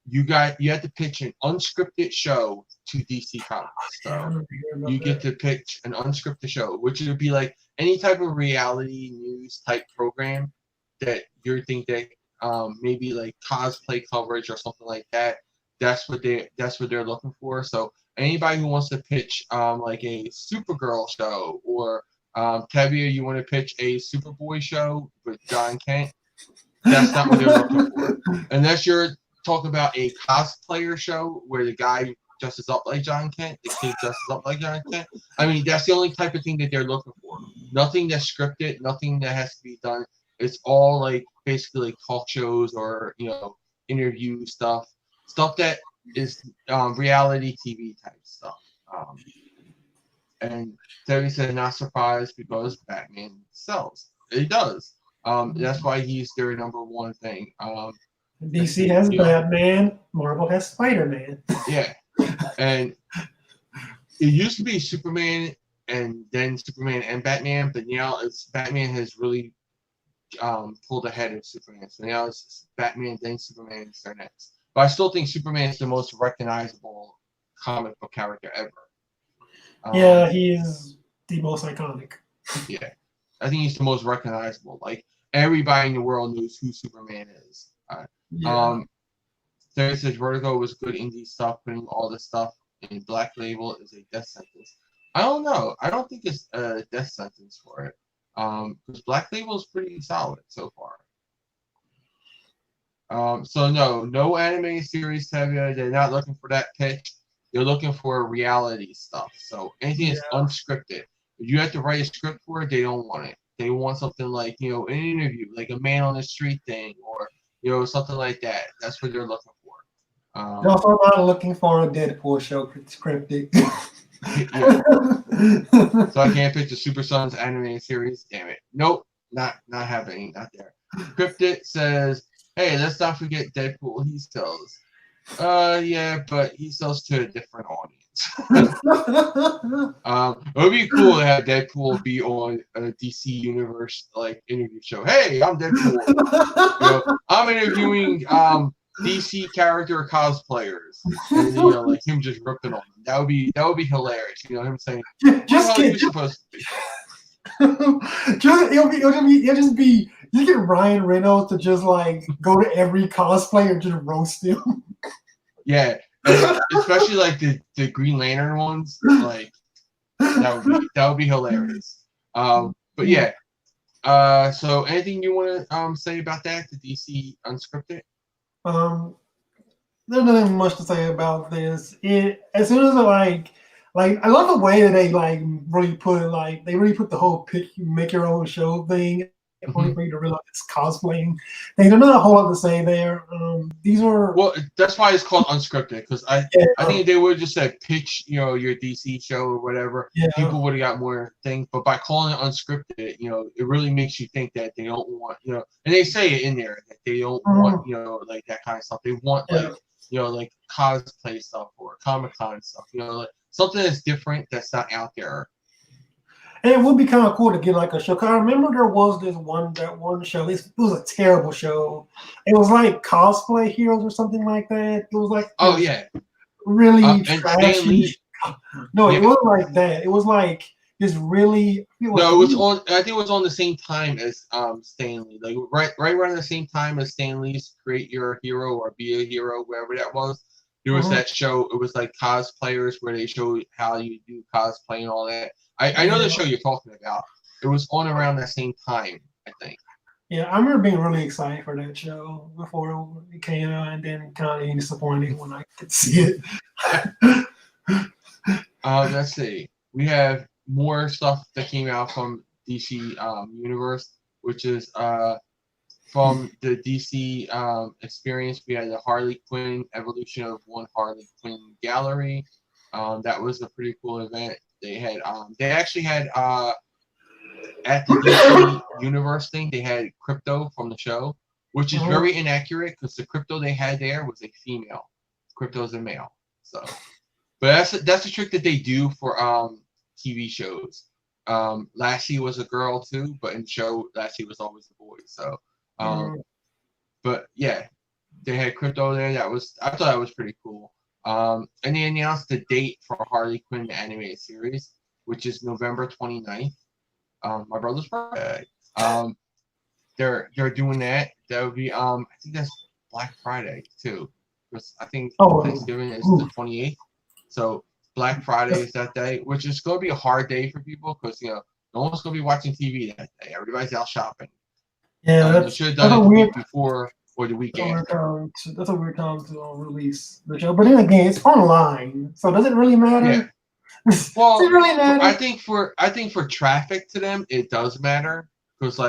You have to pitch an unscripted show to DC Comics. So you get to pitch an unscripted show, which would be like any type of reality news type program that you think that maybe like cosplay coverage or something like that. That's what they're looking for. So anybody who wants to pitch like a Supergirl show or Tevia, you want to pitch a Superboy show with John Kent, that's not what they're looking for. Unless you're talking about a cosplayer show where the guy dresses up like John Kent, the kid dresses up like John Kent. I mean, that's the only type of thing that they're looking for. Nothing that's scripted, nothing that has to be done. It's all like basically like talk shows or interview stuff that is reality TV type stuff. And Terry said not surprised because Batman sells. It does. That's why he's their number one thing. DC has Batman, Marvel has Spider-Man. Yeah. And it used to be Superman and then Superman and Batman, but now it's Batman has really pulled ahead of Superman. So now it's Batman, then Superman is their next. But I still think Superman is the most recognizable comic book character ever. Yeah, he is the most iconic. Yeah. I think he's the most recognizable. Like, everybody in the world knows who Superman is. Terry says Vertigo was good indie stuff, putting all this stuff in Black Label is a death sentence. I don't know. I don't think it's a death sentence for it. Because Black Label is pretty solid so far. So no anime series, Tevia. They're not looking for that pitch. They're looking for reality stuff. So anything that's unscripted. If you have to write a script for it, they don't want it. They want something like, an interview, like a man on the street thing, or something like that. That's what they're looking for. They're also not looking for a Deadpool show scripted. Yeah. So I can't pitch a Super Sons anime series. Damn it. Nope. Not happening. Not there. Scripted says, hey, let's not forget Deadpool. He sells. Yeah, but he sells to a different audience. It would be cool to have Deadpool be on a DC Universe like interview show. Hey, I'm Deadpool. I'm interviewing DC character cosplayers, and like him just ripping on them. That would be hilarious. Him saying, "Just you're supposed to be." It'll just be you get Ryan Reynolds to just like go to every cosplayer and just roast him. Yeah, especially like the Green Lantern ones. Like that would be hilarious. But yeah. So anything you want to say about that? The DC Unscripted. There's nothing much to say about this. As soon as I love the way that they really put the whole pick make your own show thing. For you to realize it's cosplaying. There's not a whole lot to say there. These are that's why it's called unscripted because I think if they would just said pitch your DC show or whatever, people would have got more things. But by calling it unscripted, it really makes you think that they don't want and they say it in there that they don't want like that kind of stuff. They want like cosplay stuff or Comic-Con stuff. Like something that's different that's not out there. And it would be kind of cool to get like a show. Cause I remember there was that one show. It was a terrible show. It was like Cosplay Heroes or something like that. It was like really trashy. No, it wasn't like that. It was like this really. It was on. I think it was on the same time as Stan Lee. Like right around the same time as Stan Lee's Create Your Hero or Be a Hero, wherever that was. There was that show. It was like cosplayers where they show how you do cosplay and all that. I know the show you're talking about. It was on around that same time, I think. Yeah, I remember being really excited for that show before it came out, and then kind of disappointed when I could see it. Let's see. We have more stuff that came out from DC Universe, which is from the DC experience. We had the Harley Quinn Evolution of One Harley Quinn Gallery. That was a pretty cool event. They had they actually had at the DC Universe thing, they had Crypto from the show, which is very inaccurate because the Crypto they had there was a female. Crypto's a male. So, but that's a trick that they do for TV shows. Lassie was a girl too, but in the show Lassie was always a boy. So, but yeah, they had Crypto there. I thought that was pretty cool. And they announced the date for Harley Quinn the animated series, which is November 29th. My brother's birthday. They're doing that. That would be I think that's Black Friday too. Because I think Thanksgiving is the 28th. So Black Friday is that day, which is going to be a hard day for people because no one's going to be watching TV that day. Everybody's out shopping. Yeah, they should have done it the week before or the week after. That's a weird time to release the show. But then again, it's online, so does it really matter? Yeah. Well, does it really matter? I think for traffic to them, it does matter because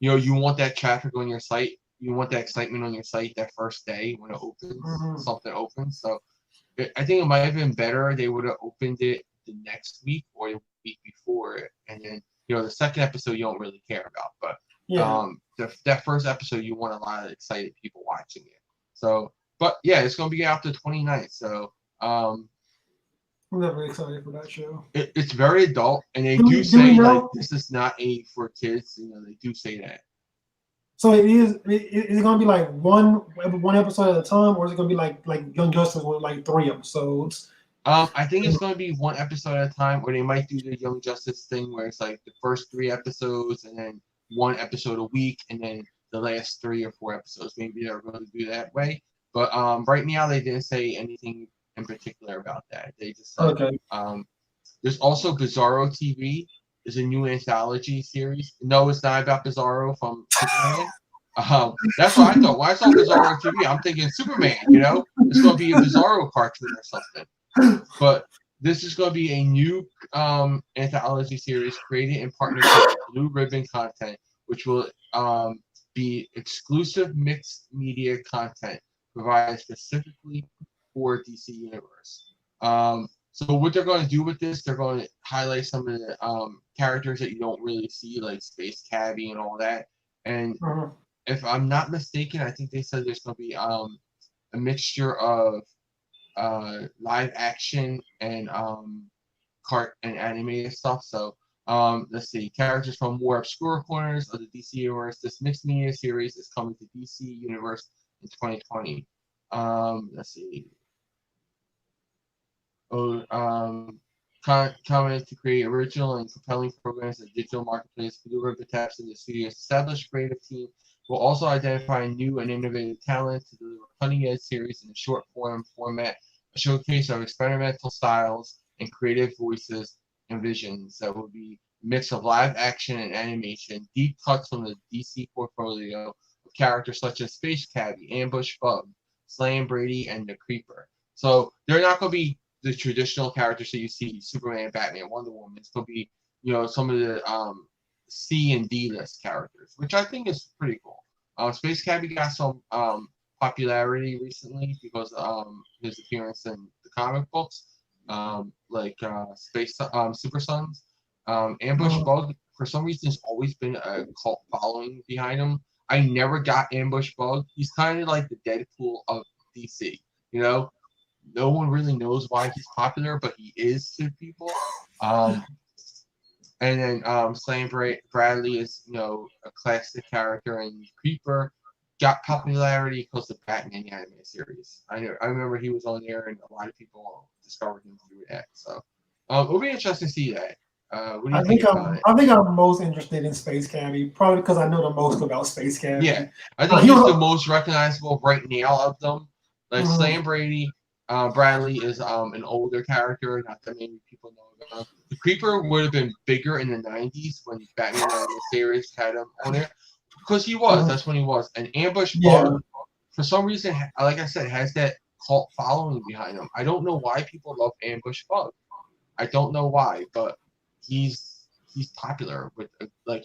you want that traffic on your site. You want that excitement on your site that first day when it opens, something opens. So I think it might have been better they would have opened it the next week or the week before it, and then the second episode you don't really care about, but that first episode you want a lot of excited people watching it. So, but yeah, it's gonna be out the 29th. So I'm not very excited for that show. It's very adult, and they do say like this is not for kids. They do say that. So is it going to be like one episode at a time, or is it going to be like Young Justice with like 3 episodes? I think it's going to be one episode at a time, or they might do the Young Justice thing where it's like the first 3 episodes and then 1 episode a week, and then the last 3 or 4 episodes. Maybe they're going to do that way. But right now they didn't say anything in particular about that. They just said, there's also Bizarro TV. Is a new anthology series. No, it's not about Bizarro from Superman. That's what I thought. When I saw Bizarro TV, I'm thinking Superman. It's going to be a Bizarro cartoon or something. But this is going to be a new anthology series created in partnership with Blue Ribbon Content, which will be exclusive mixed media content provided specifically for DC Universe. So what they're going to do with this, they're going to highlight some of the characters that you don't really see, like Space Cabbie and all that. And if I'm not mistaken, I think they said there's going to be a mixture of live action and and animated stuff. So let's see, characters from more obscure corners of the DC universe. This mixed media series is coming to DC Universe in 2020. Let's see. Commented to create original and compelling programs at digital marketplace. Blue Ribbon taps into the studio's established creative team will also identify new and innovative talent to deliver cutting-edge series in a short-form format, a showcase of experimental styles and creative voices and visions that will be a mix of live action and animation, deep cuts from the DC portfolio of characters such as Space Cabbie, Ambush Bug, Slam Brady, and the Creeper. So they're not going to be the traditional characters that you see, Superman, Batman, Wonder Woman. It's going to be, some of the C and D list characters, which I think is pretty cool. Space Cabbie got some popularity recently because his appearance in the comic books, like Space Super Sons. Ambush Bug, for some reason, has always been a cult following behind him. I never got Ambush Bug. He's kind of like the Deadpool of DC, No one really knows why he's popular, but he is to people. And then Slam Bradley is, a classic character, and Creeper got popularity because of Batman the animated series. I remember he was on there, and a lot of people discovered him through that. So it'll be interesting to see that. What do you think about it? I think I'm most interested in Space Cabbie, probably because I know the most about Space Cabbie. Yeah, I think he's the most recognizable right now of them. Like Slam Bradley is an older character, not that many people know about. The Creeper would have been bigger in the 90s when Batman the series had him on there. Because he was, that's when he was. And Ambush Bug, for some reason, like I said, has that cult following behind him. I don't know why people love Ambush Bug. I don't know why, but he's popular. With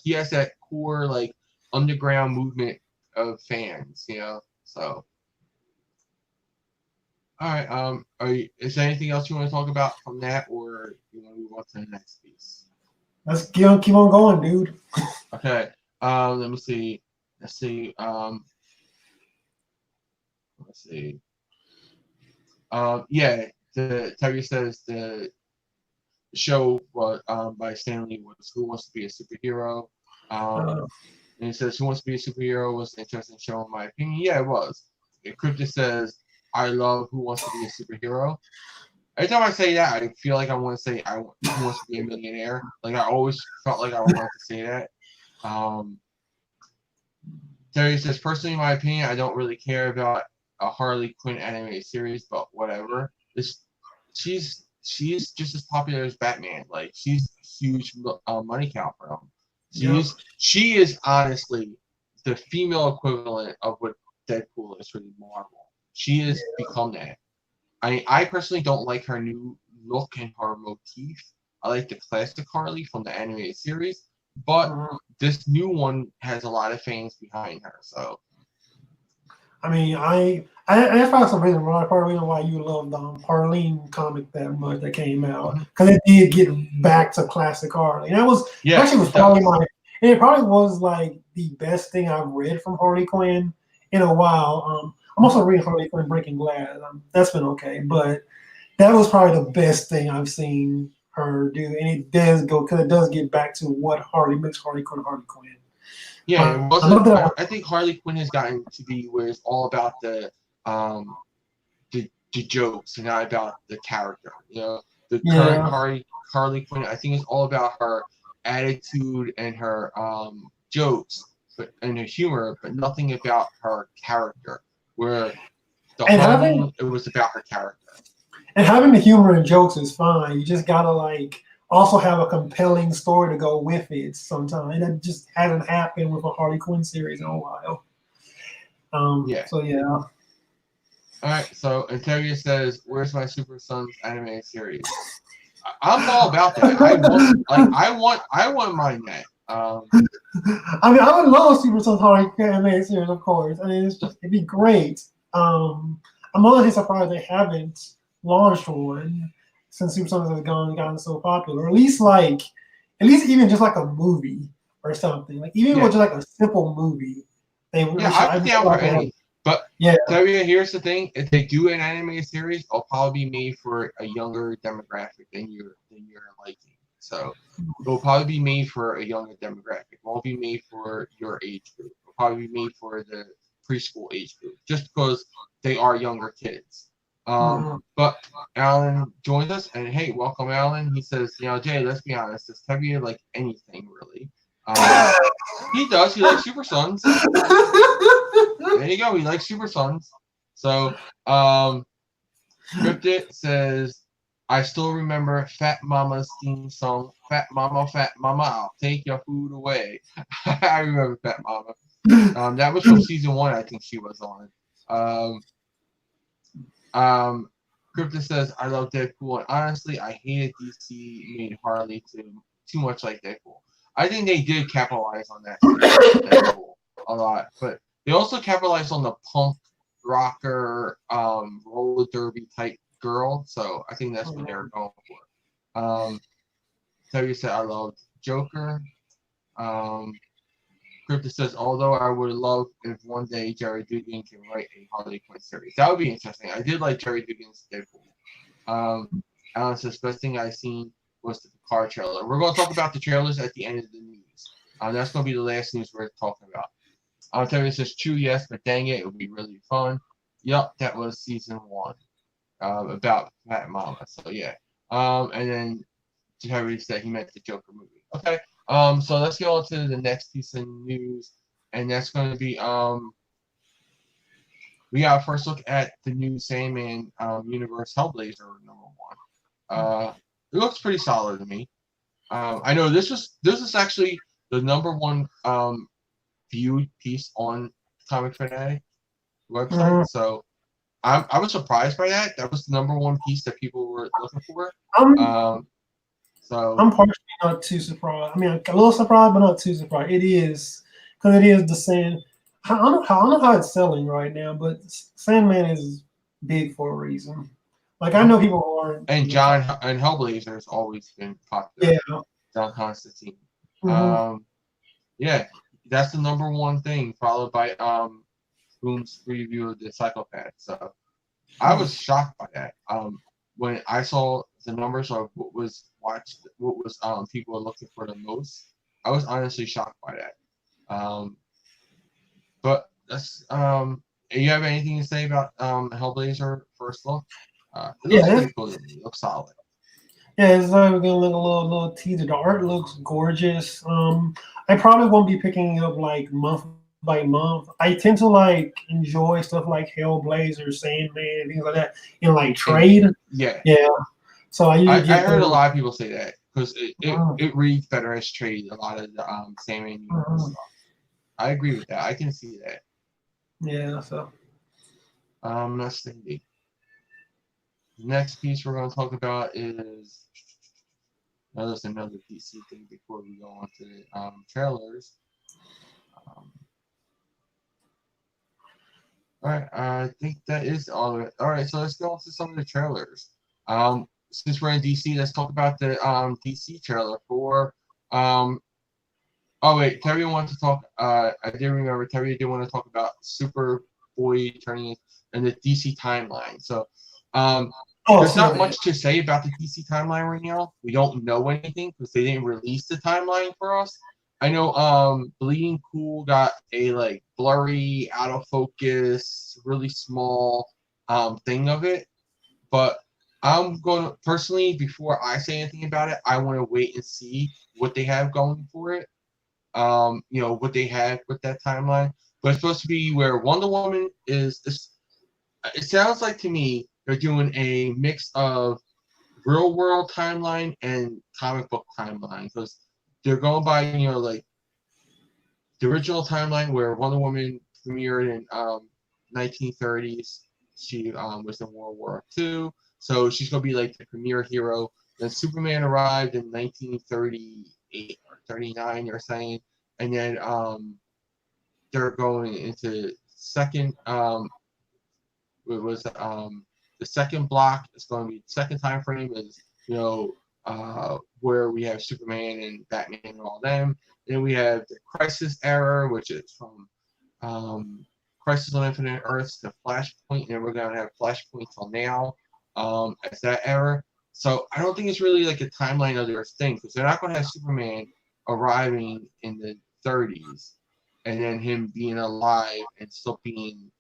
he has that core underground movement of fans, So. All right. Is there anything else you want to talk about from that, or you want to move on to the next piece? Let's keep on going, dude. Okay. Let me see. Let's see. Let's see. Yeah. The Terry says the show was by Stanley was Who Wants to Be a Superhero. Uh, And it says Who Wants to Be a Superhero was an interesting show in my opinion. Yeah, it was. Crypto says I love Who Wants to Be a Superhero. Every time I say that, I feel like I want to say Who Wants to Be a Millionaire. Like I always felt like I wanted to say that. Terry says, personally, in my opinion, I don't really care about a Harley Quinn animated series, but whatever. She's just as popular as Batman. Like she's a huge money cow for him. yep. She is honestly the female equivalent of what Deadpool is for Marvel. She has become that. I personally don't like her new look and her motif. I like the classic Harley from the animated series, but this new one has a lot of fans behind her. So, I mean, I found some reason why part of the reason why you love the Harleen comic that much that came out because it did get back to classic Harley. And that was actually was probably and it probably was like the best thing I've read from Harley Quinn in a while. I'm also reading Harley Quinn Breaking Glass. That's been okay, but that was probably the best thing I've seen her do, and it does go because it does get back to what Harley makes Harley Quinn Harley Quinn. Yeah, it I wasn't. love that. I think Harley Quinn has gotten to be where it's all about the jokes and not about the character. You know, the current Harley Quinn, I think, is all about her attitude and her jokes, and her humor, but nothing about her character. Where the Harley, it was about her character. And having the humor and jokes is fine. You just gotta like also have a compelling story to go with it sometimes. And that just hasn't happened with a Harley Quinn series in a while. So yeah. All right. So Interia says, "Where's my Super Sons animated series?" I'm all about that. I want mine that. I mean, I would love Super Sons Harley animated series, of course. I mean, it'd be great. I'm honestly surprised they haven't launched one since Super Sons has gotten so popular. Or at least even just like a movie or something. Like even with just like a simple movie, I'm down for any. But here's the thing: if they do an animated series, it'll probably be made for a younger demographic than you're liking. So it'll probably be made for a younger demographic. It won't be made for your age group. It'll probably be made for the preschool age group, just because they are younger kids. But Alan joins us, and hey, welcome, Alan. He says, Jay, let's be honest, does Tebuya like anything really? He does. He likes Super Sons. There you go. He likes Super Sons. So, Cryptid says, I still remember Fat Mama's theme song. Fat Mama, I'll take your food away. I remember Fat Mama. That was from season 1. I think she was on. Cryptid says, I love Deadpool, and honestly, I hated DC made Harley too much like Deadpool. I think they did capitalize on that Deadpool a lot, but they also capitalized on the punk rocker roller derby type girl, so I think that's what they were going for. Terry said I loved Joker. Crypto says, although I would love if one day Jerry Dugan can write a Harley Quinn series. That would be interesting. I did like Jerry Dugan's Deadpool. Alan says, best thing I've seen was the car trailer. We're going to talk about the trailers at the end of the news. That's going to be the last news we're talking about. Terry says, true, yes, but dang it would be really fun. Yup, that was season 1 about Fat Mama. So, yeah. And then Terry said he meant the Joker movie. Okay. So let's go on to the next piece of news, and that's going to be we got a first look at the new Sandman Universe Hellblazer #1. It looks pretty solid to me. I know this is actually the #1 viewed piece on Comic Fanatic website, so I was surprised by that. That was the #1 piece that people were looking for. So I'm partially not too surprised. I mean, a little surprised, but not too surprised. It is because it is the Sand. I don't know how it's selling right now, but Sandman is big for a reason. Like I know people who aren't. And Hellblazer has always been popular. Yeah. John Constantine. Mm-hmm. Yeah, that's the number one thing, followed by Boom's review of the Psychopath. So I was shocked by that. When I saw the numbers of what was watched, what was people were looking for the most, I was honestly shocked by that. But that's you have anything to say about Hellblazer first look? It looks Yeah, pretty cool to me. It looks solid. yeah, it's like we're gonna look a little teaser. The art looks gorgeous. I probably won't be picking up like month by month. I tend to like enjoy stuff like Hellblazer, Sandman, things like that in like And trade. yeah, Yeah, so I usually I get heard a those. lot of people say that because uh, it reads better as trade. A lot of the Sandman universe uh, stuff. I agree with that. I can see that. yeah, so Let's see. The next piece we're going to talk about is another DC thing before we go on to the trailers. Um, all right, I think that is all of it. All right, so let's go on to some of the trailers. Since we're in DC, let's talk about the DC trailer for. Oh wait, Terry wanted to talk. I did remember Terry did want to talk about Superboy turning in the DC timeline. So, oh, there's see not that. much to say about the DC timeline right now. We don't know anything because they didn't release the timeline for us. I know Bleeding Cool got a like blurry, out of focus, really small thing of it. But I'm going to personally, before I say anything about it, I want to wait and see what they have going for it. What they have with that timeline. But it's supposed to be where Wonder Woman is. It sounds like to me they're doing a mix of real world timeline and comic book timeline because they're going by like the original timeline where Wonder Woman premiered in 1930s. She was in World War II, so she's gonna be like the premier hero. Then Superman arrived in 1938 or 39 or saying, and then they're going into second it was the second block is going to be second time frame is where we have Superman and Batman and all them. Then we have the Crisis era, which is from Crisis on Infinite Earths to Flashpoint, and we're gonna have Flashpoint till now as that era. So I don't think it's really like a timeline of their thing because they're not going to have Superman arriving in the 30s and then him being alive and still being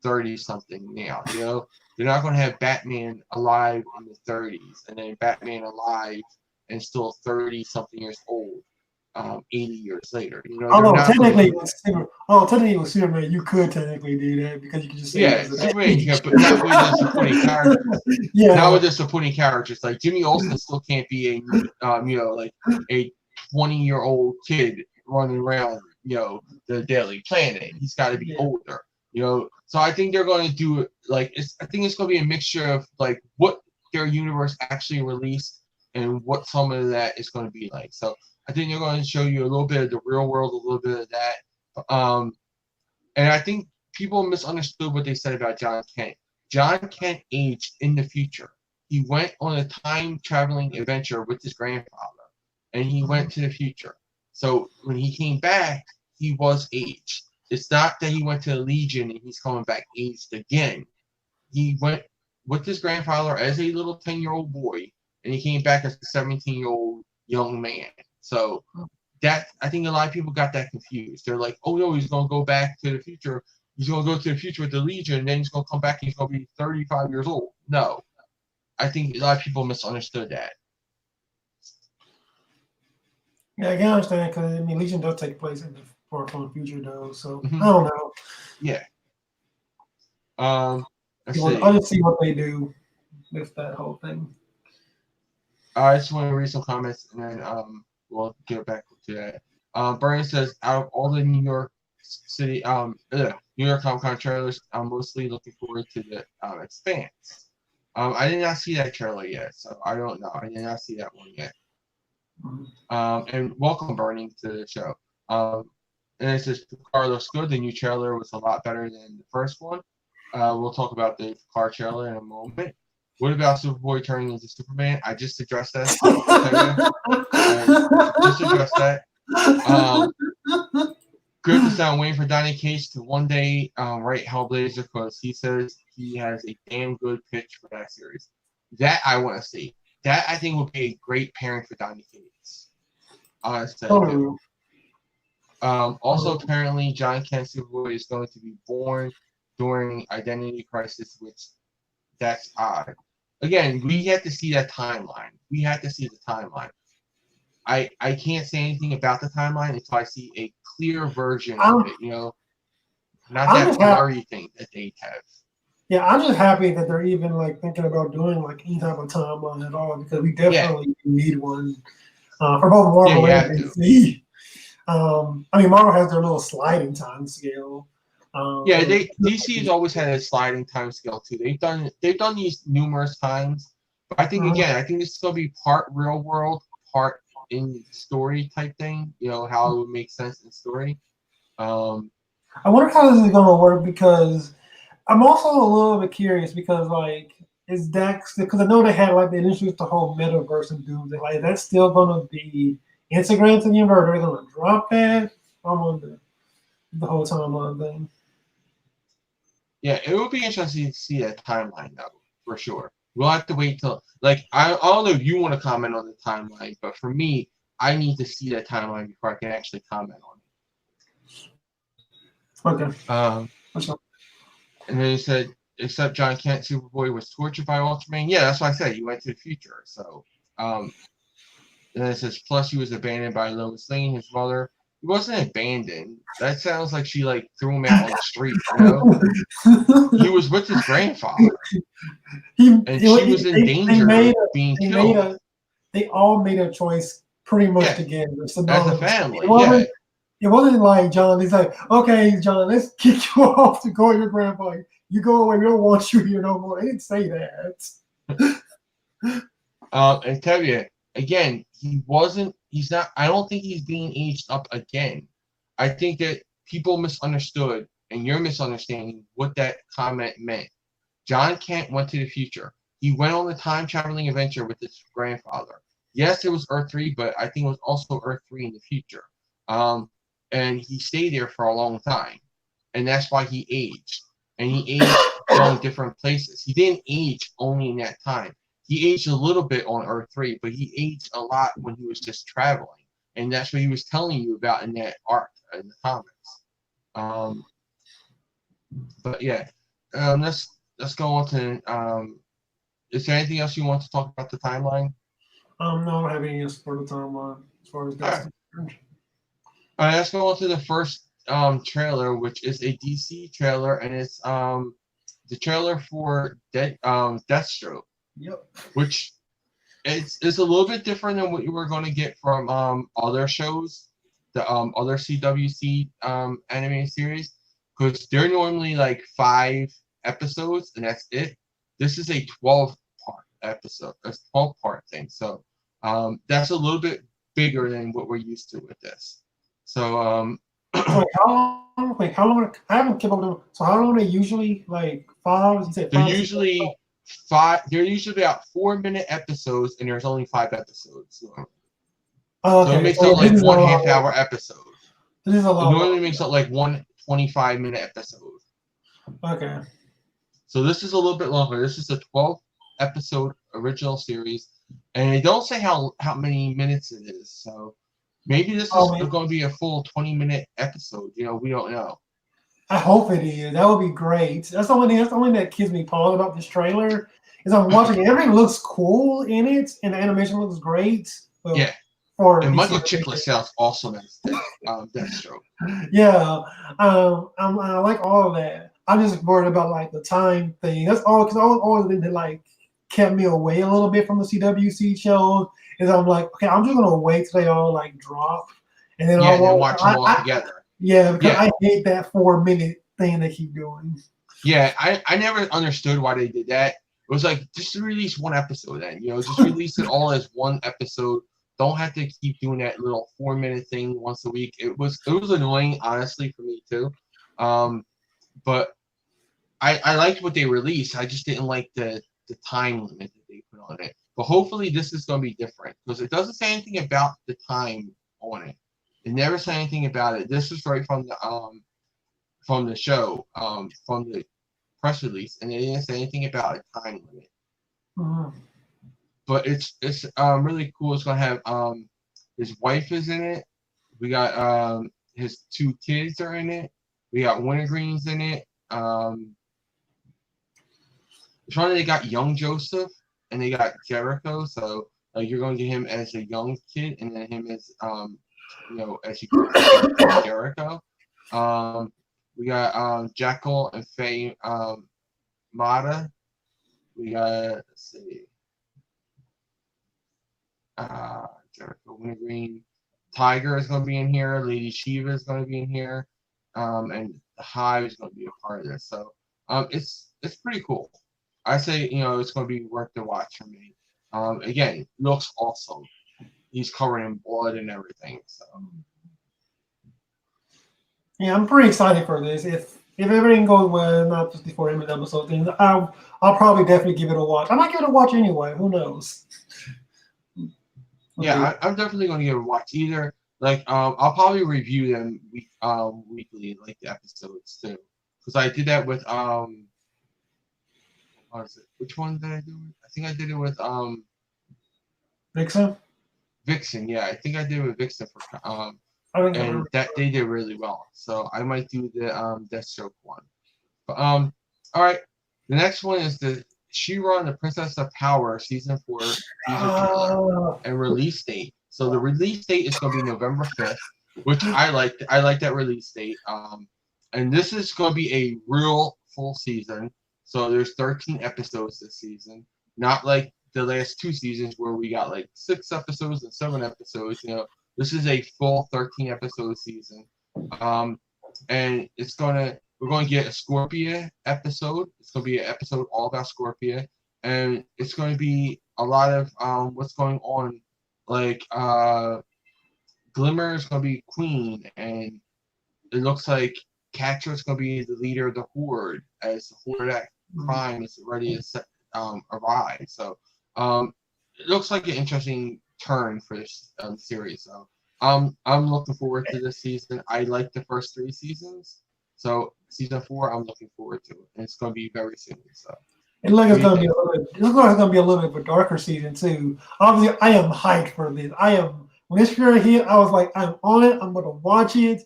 30 something now. They're not going to have Batman alive in the 30s and then Batman alive and still 30 something years old 80 years later. They're Although not going to technically, do that. technically with Superman, you could technically do that because you could just say he Yeah, was an Superman, you age. can, but not with the supporting characters. Not Yeah, with the supporting characters. Like Jimmy Olsen still can't be like a 20-year-old kid running around, the Daily Planet. He's got to be yeah. older. So I think they're going to do it like I think it's going to be a mixture of like what their universe actually released and what some of that is going to be like. So I think they're going to show you a little bit of the real world, a little bit of that. And I think people misunderstood what they said about John Kent. John Kent aged in the future. He went on a time traveling adventure with his grandfather, and he went to the future. So when he came back, he was aged. It's not that he went to the Legion and he's coming back aged again. He went with his grandfather as a little 10-year-old boy, and he came back as a 17-year-old young man. So that I think a lot of people got that confused. They're like, oh no, he's gonna go back to the future. He's gonna go to the future with the Legion, and then he's gonna come back and he's gonna be 35 years old. No. I think a lot of people misunderstood that. Yeah, I can understand because Legion does take place in the far from the future, though. So I Mm-hmm. don't know. Yeah. Let's I'll see. just see what they do with that whole thing. I just want to read some comments and then we'll get back to that. Bernie says, out of all the New York City, New York Comic Con trailers, I'm mostly looking forward to the Expanse. I did not see that trailer yet, so I don't know. I did not see that one yet. And welcome, Bernie, to the show. And it says, Picard looks good. The new trailer was a lot better than the first one. We'll talk about the Picard trailer in a moment. What about Superboy turning into Superman? I just addressed that. Just addressed that. Griff is now waiting for Donny Cates to one day write Hellblazer because he says he has a damn good pitch for that series. That I want to see. That I think would be a great pairing for Donny Cates. Honestly, I do. Also, apparently, John Kent's Superboy is going to be born during Identity Crisis, which that's odd. Again, we have to see that timeline. We have to see the timeline. I can't say anything about the timeline until I see a clear version of it, not that blurry thing that they have. Yeah, I'm just happy that they're even like thinking about doing like any type of timeline at all because we definitely need one for both Marvel and DC. I mean, Marvel has their little sliding time scale. DC's always had a sliding time scale too. They've done these numerous times, but I think I think this is gonna be part real world, part in story type thing. How it would make sense in story. I wonder how this is gonna work because I'm also a little bit curious because like is Dex because I know they had like they introduced the whole metaverse and Doomsday. Like that's still gonna be integrated to the universe. Are they gonna drop that? I wonder the whole timeline thing. Yeah, it would be interesting to see that timeline though, for sure. We'll have to wait till I don't know if you want to comment on the timeline, but for me, I need to see that timeline before I can actually comment on it. Okay. And then he said, except John Kent, Superboy was tortured by Ultraman. Yeah, that's what I said. He went to the future. So, and then it says, plus he was abandoned by Lois Lane, his mother. He wasn't abandoned. That sounds like she threw him out on the street. He was with his grandfather, and she was in danger of being killed. They all made a choice pretty much together. So as a family, it wasn't like John. He's like, okay, John, let's kick you off to go to your grandpa. You go away. We don't want you here no more. They didn't say that. And tell you again, he's not. I don't think he's being aged up again. I think that people misunderstood, and you're misunderstanding what that comment meant. John Kent went to the future. He went on a time traveling adventure with his grandfather. Yes, it was Earth 3, but I think it was also Earth 3 in the future. And he stayed there for a long time, and that's why he aged. And he aged going different places. He didn't age only in that time. He aged a little bit on Earth 3, but he aged a lot when he was just traveling, and that's what he was telling you about in that arc in the comics. But yeah, let's go on to. Is there anything else you want to talk about the timeline? No, I don't have anything else for the timeline as far as that's concerned. All right, let's go on to the first trailer, which is a DC trailer, and it's the trailer for Deathstroke. Yep. Which is a little bit different than what you were going to get from other shows, the other CWC animated series, because they're normally 5 episodes and that's it. This is a 12-part episode, a 12-part thing. So that's a little bit bigger than what we're used to with this. So Wait, how long? I haven't kept up with them. So how long are they usually 5? You said 5? They're usually 5. They're usually about 4-minute episodes, and there's only 5 episodes. Oh, okay. So it makes up one half-hour episode. This is a lot. It normally makes up one 25-minute episode. Okay. So this is a little bit longer. This is a 12-episode original series, and they don't say how many minutes it is. So maybe this is going to be a full 20-minute episode. We don't know. I hope it is. That would be great. That's the only thing that gives me pause about this trailer. Is I'm watching it. Everything looks cool in it, and the animation looks great. Well, yeah. And Michael Chiklis sounds awesome as Deathstroke. Yeah. I like all of that. I'm just worried about the time thing. That's all because all of them that kept me away a little bit from the CWC shows. Is I'm like, okay, I'm just gonna wait till they all drop, and then I'll watch them all together. Yeah, because I hate that 4-minute thing they keep doing. Yeah, I never understood why they did that. It was just release one episode then, just release it all as one episode. Don't have to keep doing that little 4-minute thing once a week. It was annoying, honestly, for me too. But I liked what they released. I just didn't like the the time limit that they put on it. But hopefully this is going to be different because it doesn't say anything about the time on it. It never said anything about it. This is right from the show, from the press release, and they didn't say anything about a time limit. Mm-hmm. But it's really cool. It's gonna have his wife is in it. We got his 2 kids are in it. We got Wintergreen's in it. It's funny they got young Joseph and they got Jericho. So like you're going to get him as a young kid and then him as as you grow up Jericho. We got Jekyll and Faye Mata. We got let's see. Jericho Wintergreen. Tiger is going to be in here. Lady Shiva is going to be in here. And the Hive is going to be a part of this. So it's pretty cool. I say, it's going to be worth the watch for me. Again, looks awesome. He's covered in blood and everything. So yeah, I'm pretty excited for this. If everything goes well, not just before every episode thing, I'll probably definitely give it a watch. I might give it a watch anyway. Who knows? Yeah, I'm definitely going to give it a watch. Either like I'll probably review them weekly, like the episodes too, because I did that with what is it? Which one did I do? I think I did it with Vixen. Vixen, yeah, I think I did it with Vixen for and that they did really well. So I might do the Deathstroke one. But all right, the next one is the She-Ra and the Princess of Power season 4 teaser trailer and release date. So the release date is going to be November 5th, which I like. I like that release date. And this is going to be a real full season. So there's 13 episodes this season, not like the last 2 seasons where we got like 6 episodes and 7 episodes. This is a full 13 episode season. And we're going to get a Scorpia episode. It's going to be an episode all about Scorpia, and it's going to be a lot of what's going on. Like Glimmer is going to be queen, and it looks like Catcher is going to be the leader of the Horde as the Horde at Prime is ready to arrive. So it looks like an interesting turn for this series. So I'm looking forward to this season. I like the first 3 seasons. So season 4, I'm looking forward to it, and it's going to be very soon. So it looks like it's going to be a little bit of a darker season too. Obviously, I am hyped for this. When this trailer hit, I was like, I'm on it. I'm going to watch it.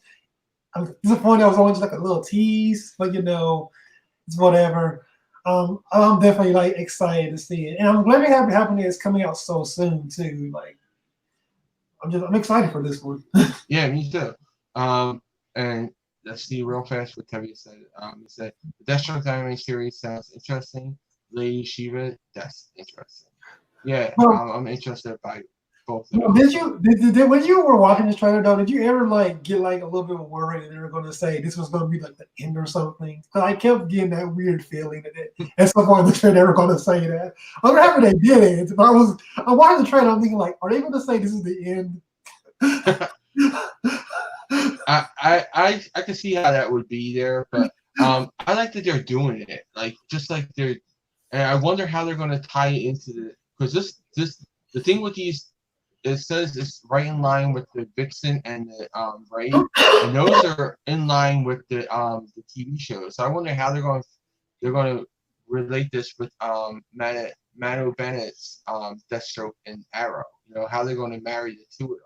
I'm disappointed. I was only just like a little tease, but it's whatever. I'm definitely like excited to see it, and I'm glad it happened. It's coming out so soon too. Like, I'm excited for this one. Yeah, me too. And let's see real fast what Tevye said. He said the Deathstroke anime series sounds interesting. Lady Shiva, that's interesting. Yeah, I'm interested by both. Did you when you were watching this trailer though? Did you ever like get like a little bit worried that they were going to say this was going to be like the end or something? Because I kept getting that weird feeling that at some point in the trailer they were going to say that. I'm happy they did it, but I watching the trailer. I'm thinking like, are they going to say this is the end? I can see how that would be there, but I like that they're doing it. Like just like they're, and I wonder how they're going to tie it into because the thing with these. It says it's right in line with the Vixen and the Raid, and those are in line with the TV shows. So I wonder how they're going to relate this with Manu Bennett's Deathstroke and Arrow. How they're going to marry the 2 of them.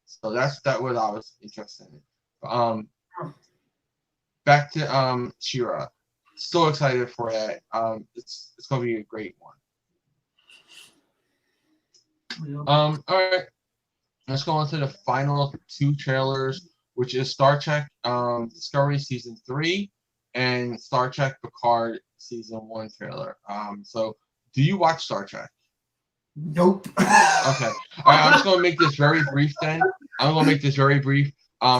So that's what I was interested in. Back to She-Ra. So excited for that. It's going to be a great one. All right, let's go on to the final 2 trailers, which is Star Trek Discovery Season 3 and Star Trek Picard Season 1 trailer. So do you watch Star Trek? Nope. Okay. All right, I'm just going to make this very brief then.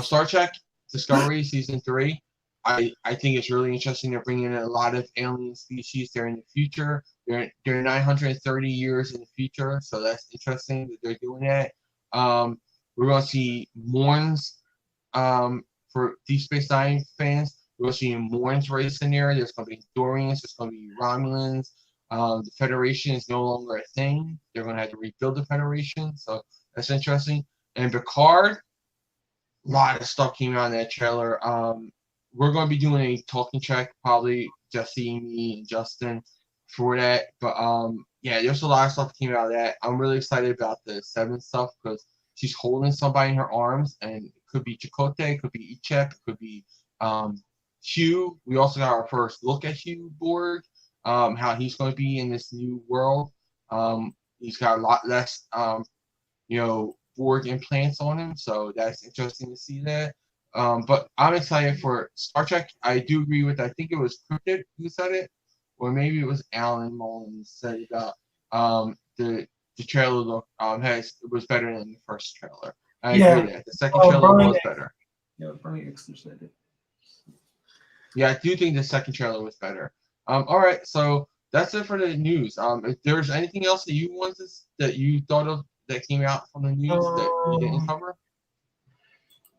Star Trek Discovery Season 3, I think it's really interesting. They're bringing in a lot of alien species. They're in the future. They're 930 years in the future, so that's interesting that they're doing that. We're going to see Morns for Deep Space Nine fans. We're going to see Morns race in there. There's going to be Dorians. There's going to be Romulans. The Federation is no longer a thing. They're going to have to rebuild the Federation, so that's interesting. And Picard, a lot of stuff came out in that trailer. We're going to be doing a talking track, probably Jesse, me, and Justin for that. But yeah, there's a lot of stuff that came out of that. I'm really excited about the Seven stuff because she's holding somebody in her arms, and it could be Chakotay, it could be Ichep, it could be Hugh. We also got our first look at Hugh Borg, how he's going to be in this new world. He's got a lot less, Borg implants on him, so that's interesting to see that. But I'm excited for Star Trek. I do agree with, I think it was Cryptid who said it, or maybe it was Alan Mullins said about the trailer look was better than the first trailer. I agree with that. The second trailer was better. Yeah, Bernie Exner said it. Yeah, I do think the second trailer was better. All right, so that's it for the news. If there's anything else that you wanted that you thought of that came out from the news that you didn't cover?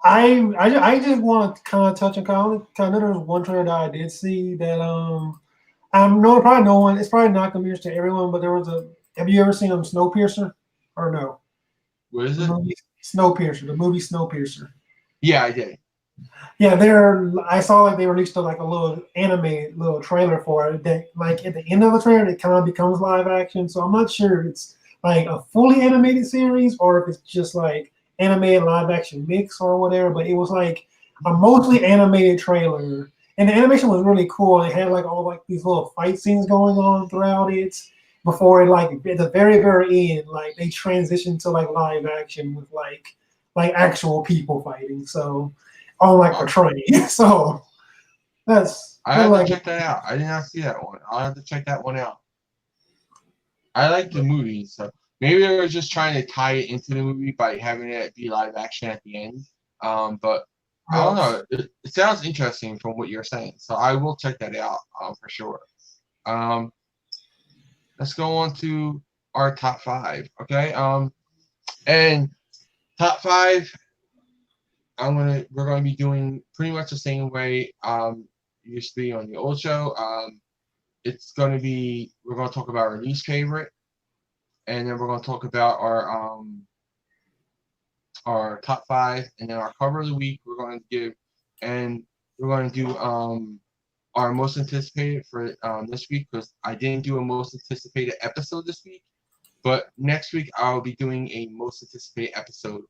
I just want to kind of touch on kind of there was one trailer that I did see that I know probably no one. It's probably not gonna be interesting to everyone, but there was a. Have you ever seen Snowpiercer or no? What is it? Snowpiercer, the movie Snowpiercer. Yeah, I did. Yeah, I saw like they released a little animated little trailer for it. That like at the end of the trailer, it kind of becomes live action. So I'm not sure if it's like a fully animated series or if it's just like animated live action mix or whatever. But it was like a mostly animated trailer, and the animation was really cool. It had like all like these little fight scenes going on throughout it. Before it, like at the very end, like they transitioned to like live action with like actual people fighting. So on like a train. So that's I have to check that out. I did not see that one. I'll have to check that one out. I like the movie, so maybe they were just trying to tie it into the movie by having it be live action at the end. But I don't know. It sounds interesting from what you're saying, so I will check that out for sure. Let's go on to our top 5. Okay. And top 5. We're gonna be doing pretty much the same way used to be on the old show. It's gonna be, we're gonna talk about our least favorite, and then we're gonna talk about our top 5, and then our cover of the week we're going to give, and we're going to do our most anticipated for this week, because I didn't do a most anticipated episode this week, but next week I'll be doing a most anticipated episode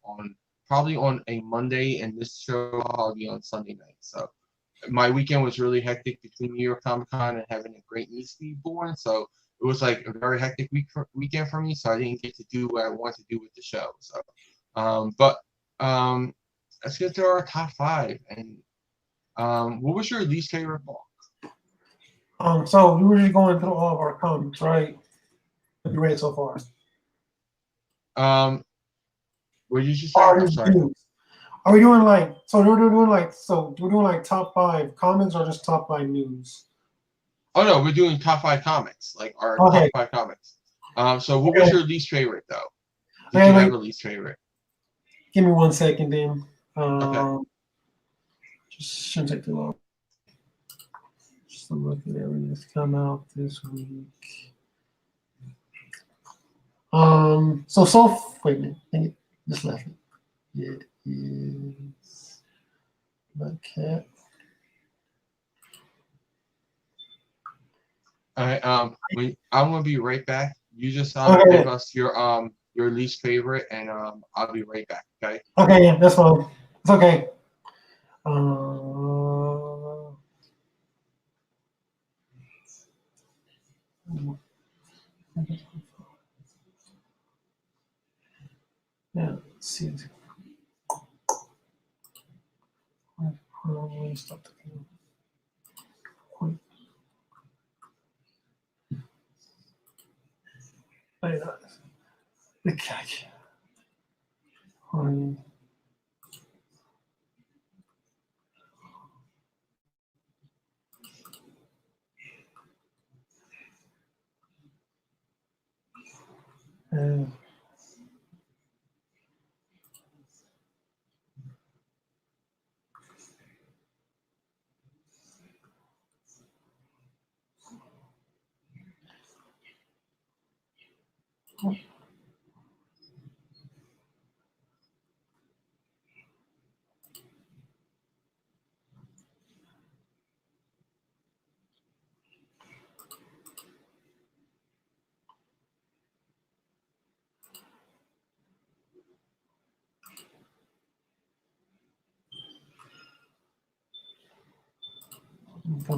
probably on a Monday, and this show will probably be on Sunday night. So my weekend was really hectic between New York Comic Con and having a great niece be born, so it was like a very hectic weekend for me, so I didn't get to do what I wanted to do with the show. So but let's get to our top 5. And what was your least favorite book? So we were just going through all of our comments, right? That you read so far. What did you say? I'm sorry. Are we doing like we're doing like top 5 comments or just top 5 news? Oh no, we're doing top 5 comics, like our top 5 comics. So what was your least favorite though? Did you have a least favorite? Give me 1 second then. Okay. Just shouldn't take too long. Just look at everything that's come out this week. Wait a minute. I think it just left me. It is the cat. All right. I'm gonna be right back. You just give us your least favorite, and I'll be right back. Okay. Okay. Yeah, that's fine. It's okay. Yeah. Let's see. Stop the the cat. Come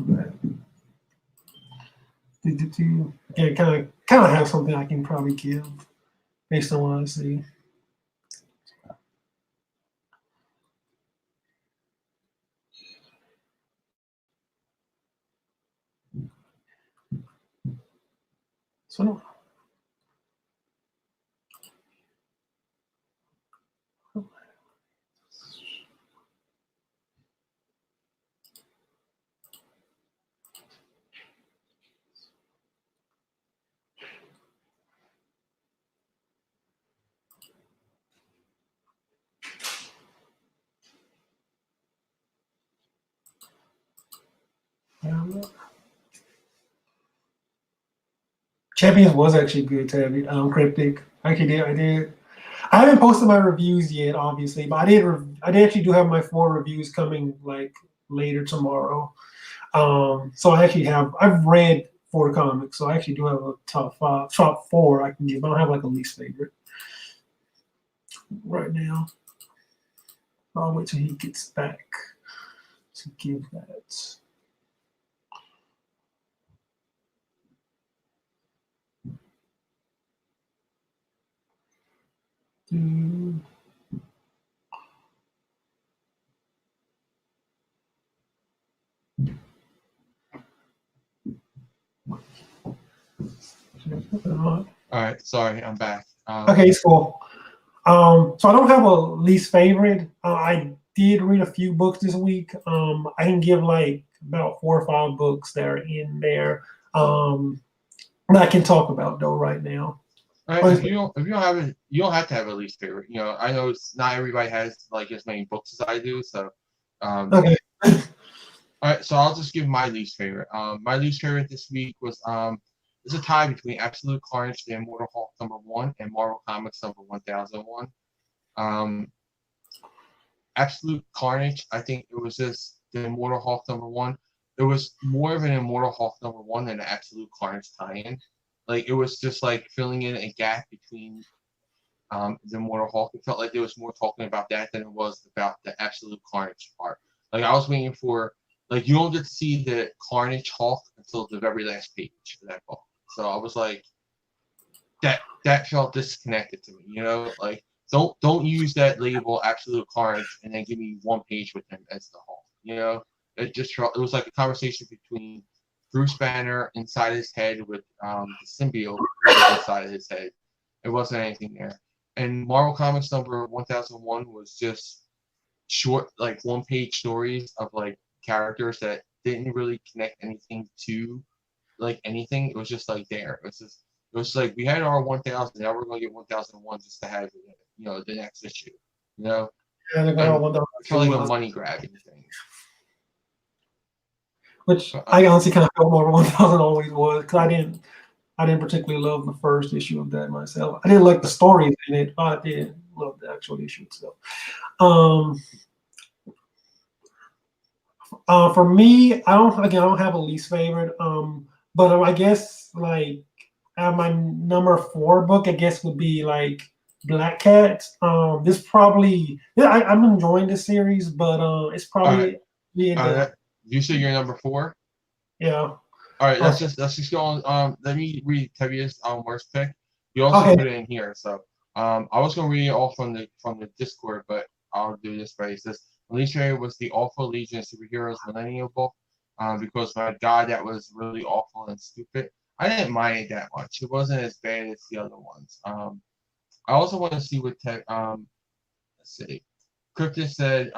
back. Yeah, kind of have something I can probably give based on what I see. So yeah, Champions was actually good, Tabby. Cryptic. I did. I haven't posted my reviews yet, obviously, but I did actually do have my 4 reviews coming like later tomorrow. So I've read 4 comics, so I actually do have a top 4 I can give. I don't have like a least favorite right now. I'll wait till he gets back to give that. All right, sorry, I'm back. Okay, it's cool. So I don't have a least favorite. I did read a few books this week. I can give like about 4 or 5 books that are in there that I can talk about though right now. All right, if you don't have it, you don't have to have a least favorite. You know, I know it's not everybody has like as many books as I do, so. Okay. All right, so I'll just give my least favorite. My least favorite this week was it's a tie between Absolute Carnage, the Immortal Hulk #1, and Marvel Comics #1001. Absolute Carnage, I think it was just the Immortal Hulk #1. It was more of an Immortal Hulk #1 than an Absolute Carnage tie-in. Like it was just like filling in a gap between the Immortal Hulk. It felt like there was more talking about that than it was about the Absolute Carnage part. Like I was waiting for, like you don't get to see the Carnage Hulk until the very last page of that book. So I was like, that felt disconnected to me. You know, like don't use that label Absolute Carnage and then give me 1 page with him as the Hulk. You know, it just felt, it was like a conversation between Bruce Banner inside his head with the symbiote inside of his head. It wasn't anything there. And Marvel Comics #1001 was just short, like 1-page stories of like characters that didn't really connect anything to like anything. It was just like there. It was like we had our 1000, now we're gonna get 1001 just to have you know the next issue. You know, Yeah, they're gonna have it felt like a money grabbing thing. Which I honestly kind of felt more 1000 always was because I didn't particularly love the first issue of that myself. I didn't like the stories in it, but I did love the actual issue itself. For me, I don't have a least favorite. But I guess like my number 4 book, I guess would be like Black Cat. This probably I'm enjoying this series, but it's probably you say you're number 4. Yeah. All right, let's just go on. Let me read Tevia's worst pick. You also put it in here, so I was gonna read it all from the Discord, but I'll do this by this. Alicia was the Awful Legion of Superheroes Millennial book, because my God, that was really awful and stupid. I didn't mind it that much. It wasn't as bad as the other ones. I also want to see what let's see. Cryptus said,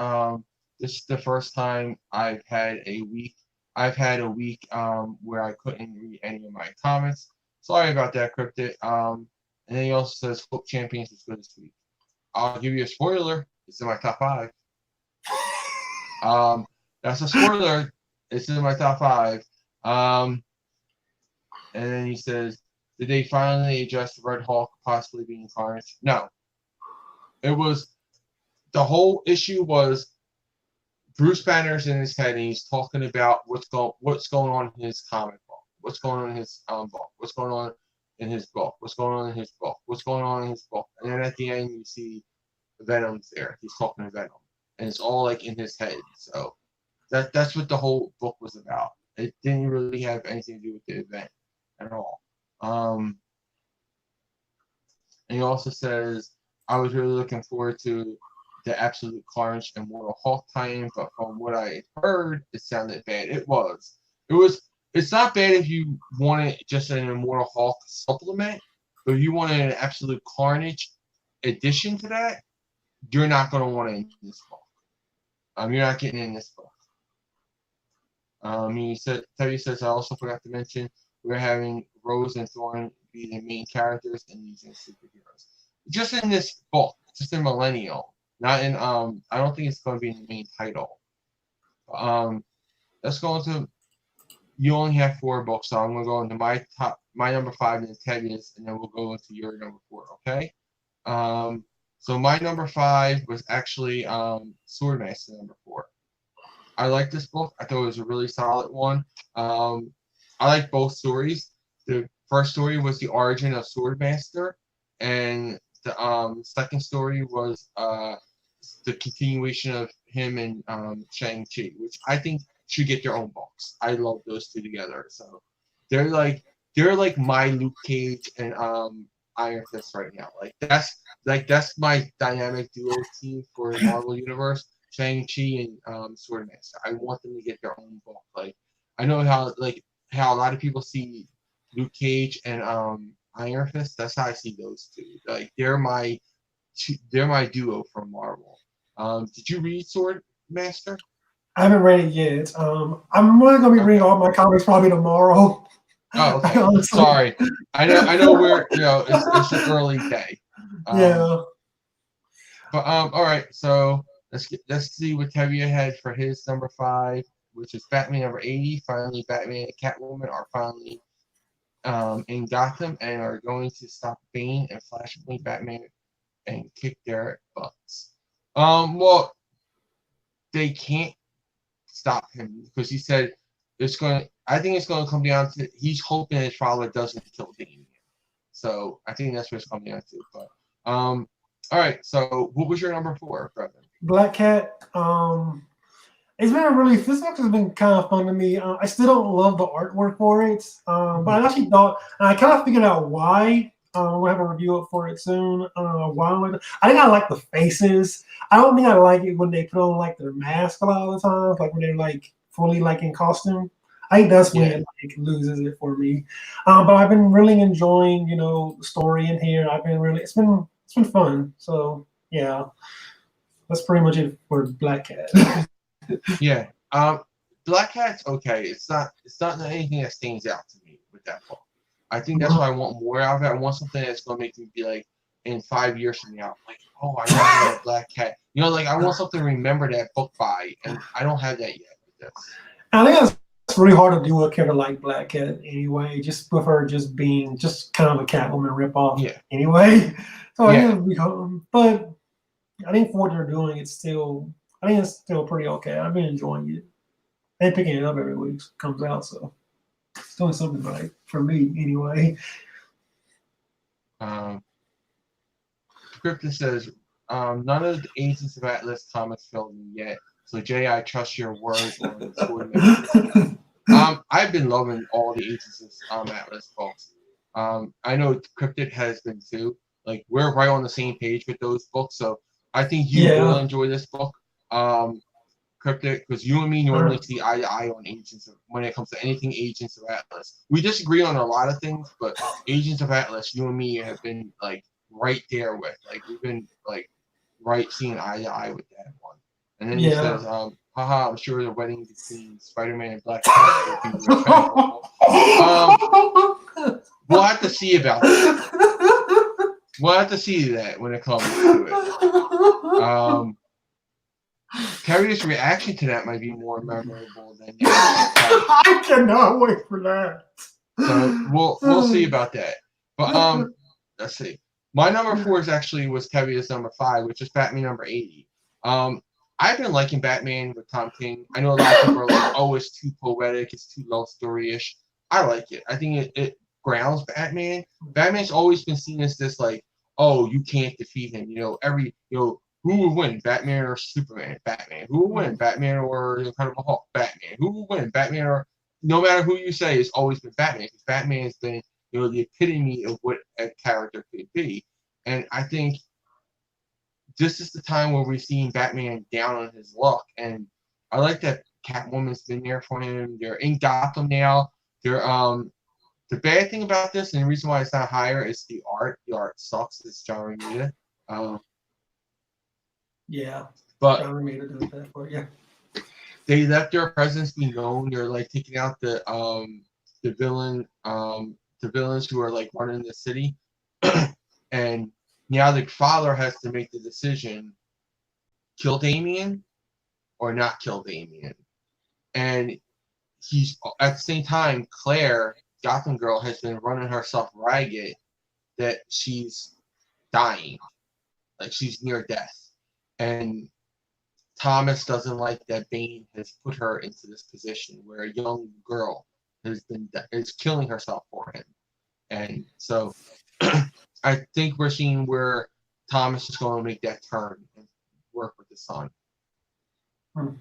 this is the first time I've had a week where I couldn't read any of my comments. Sorry about that, Cryptic. And then he also says Hope Champions is good this week. I'll give you a spoiler. It's in my top 5. That's a spoiler. It's in my top 5. And then he says Did they finally address the Red Hulk possibly being Carnage? No. It was the whole issue was Bruce Banner's in his head and he's talking about what's going on in his comic book, what's going on in his book, what's going on in his book, what's going on in his book, what's going on in his book, and then at the end you see Venom's there. He's talking to Venom, and it's all like in his head. So that's what the whole book was about. It didn't really have anything to do with the event at all. And he also says, I was really looking forward to the Absolute Carnage and Immortal Hulk tie-in, but from what I heard, it sounded bad. It was. It's not bad if you wanted just an Immortal Hulk supplement, but if you wanted an Absolute Carnage addition to that, you're not going to want it in this book. You're not getting it in this book. Terry says, I also forgot to mention, we're having Rose and Thorn be the main characters in these superheroes. Just in this book, just in Millennial, not in, I don't think it's going to be in the main title. Let's go into, you only have 4 books, so I'm going to go into my number 5 and Terry's, and then we'll go into your number 4, okay? So my number 5 was actually Swordmaster number 4. I like this book. I thought it was a really solid one. I like both stories. The first story was the origin of Swordmaster, and the second story was the continuation of him and Shang-Chi, which I think should get their own books. I love those two together. So they're like my Luke Cage and Iron Fist right now. That's my dynamic duo team for the Marvel Universe. Shang-Chi and Swordmaster. I want them to get their own book. Like, I know how a lot of people see Luke Cage and Iron Fist. That's how I see those two. Like, they're my duo from Marvel. Did you read Swordmaster? I haven't read it yet. I'm only gonna be reading all my comics probably tomorrow. Oh, okay. Sorry. I know we're it's an early day. Yeah. But all right, so let's see what Tevye had for his number 5, which is Batman number 80. Finally, Batman and Catwoman are finally in Gotham and are going to stop Bane and Flashpoint Batman and kick their butts. Well, they can't stop him because he said I think it's going to come down to he's hoping his father doesn't kill Damien. So I think that's what it's coming down to. But all right. So what was your number 4, brother? Black Cat. It's been this book has been kind of fun to me. I still don't love the artwork for it, but I actually thought, and I kind of figured out why. We'll have a review for it soon. Why? I think I like the faces. I don't think I like it when they put on like their mask a lot of the times, like when they're like fully like in costume. I think that's when it loses it for me. But I've been really enjoying, the story in here. It's been fun. So yeah, that's pretty much it for Black Cat. Yeah. Black Cat's okay. It's not anything that stands out to me with that book. I think that's why I want more out of it. I want something that's gonna make me be like in 5 years from now, like, oh, I remember that Black Cat. Like I want something to remember that book by, and I don't have that yet with this. I think it's really hard to do a character like Black Cat anyway, just with her just being just kind of a Catwoman ripoff. Yeah. Anyway. So I think but I think for what they're doing, it's still pretty okay. I've been enjoying it and picking it up every week. It comes out, so it's doing something right for me anyway. Crypto says, none of the Agents of Atlas comics filled me yet. So Jay, I trust your words on the Swordmaster. I've been loving all the Agents of Atlas books. I know Cryptid has been too. Like, we're right on the same page with those books, so I think you will enjoy this book. Cryptic, because you and me normally see eye to eye on when it comes to anything Agents of Atlas. We disagree on a lot of things, but Agents of Atlas, you and me have been like right there with. Like, we've been like right seeing eye to eye with that one. And then he says, haha, I'm sure the wedding between Spider-Man and Black Cat will be respectful. We'll have to see about that. We'll have to see that when it comes to it. Terry's reaction to that might be more memorable than I cannot wait for that. So we'll see about that. But let's see. My number 4 is actually was Kevin's number 5, which is Batman number 80. I've been liking Batman with Tom King. I know a lot of people are like, oh, it's too poetic, it's too love story-ish. I like it. I think it grounds Batman. Batman's always been seen as this like, oh, you can't defeat him. Who will win, Batman or Superman? Batman. Who will win, Batman or the Incredible Hulk? Batman. Who will win, Batman or no matter who you say, it's always been Batman because Batman has been the epitome of what a character could be. And I think this is the time where we're seeing Batman down on his luck. And I like that Catwoman's been there for him. They're in Gotham now. They're the bad thing about this, and the reason why it's not higher, is the art. The art sucks. It's John Romita. Yeah. But John Romita does that for yeah. They let their presence be known. They're like taking out the villains who are like running the city, and now the father has to make the decision: kill Damian or not kill Damian. And he's at the same time, Claire, Gotham Girl, has been running herself ragged that she's dying, like she's near death, and Thomas doesn't like that Bane has put her into this position where a young girl is killing herself for him. And so I think we're seeing where Thomas is going to make that turn and work with his son. All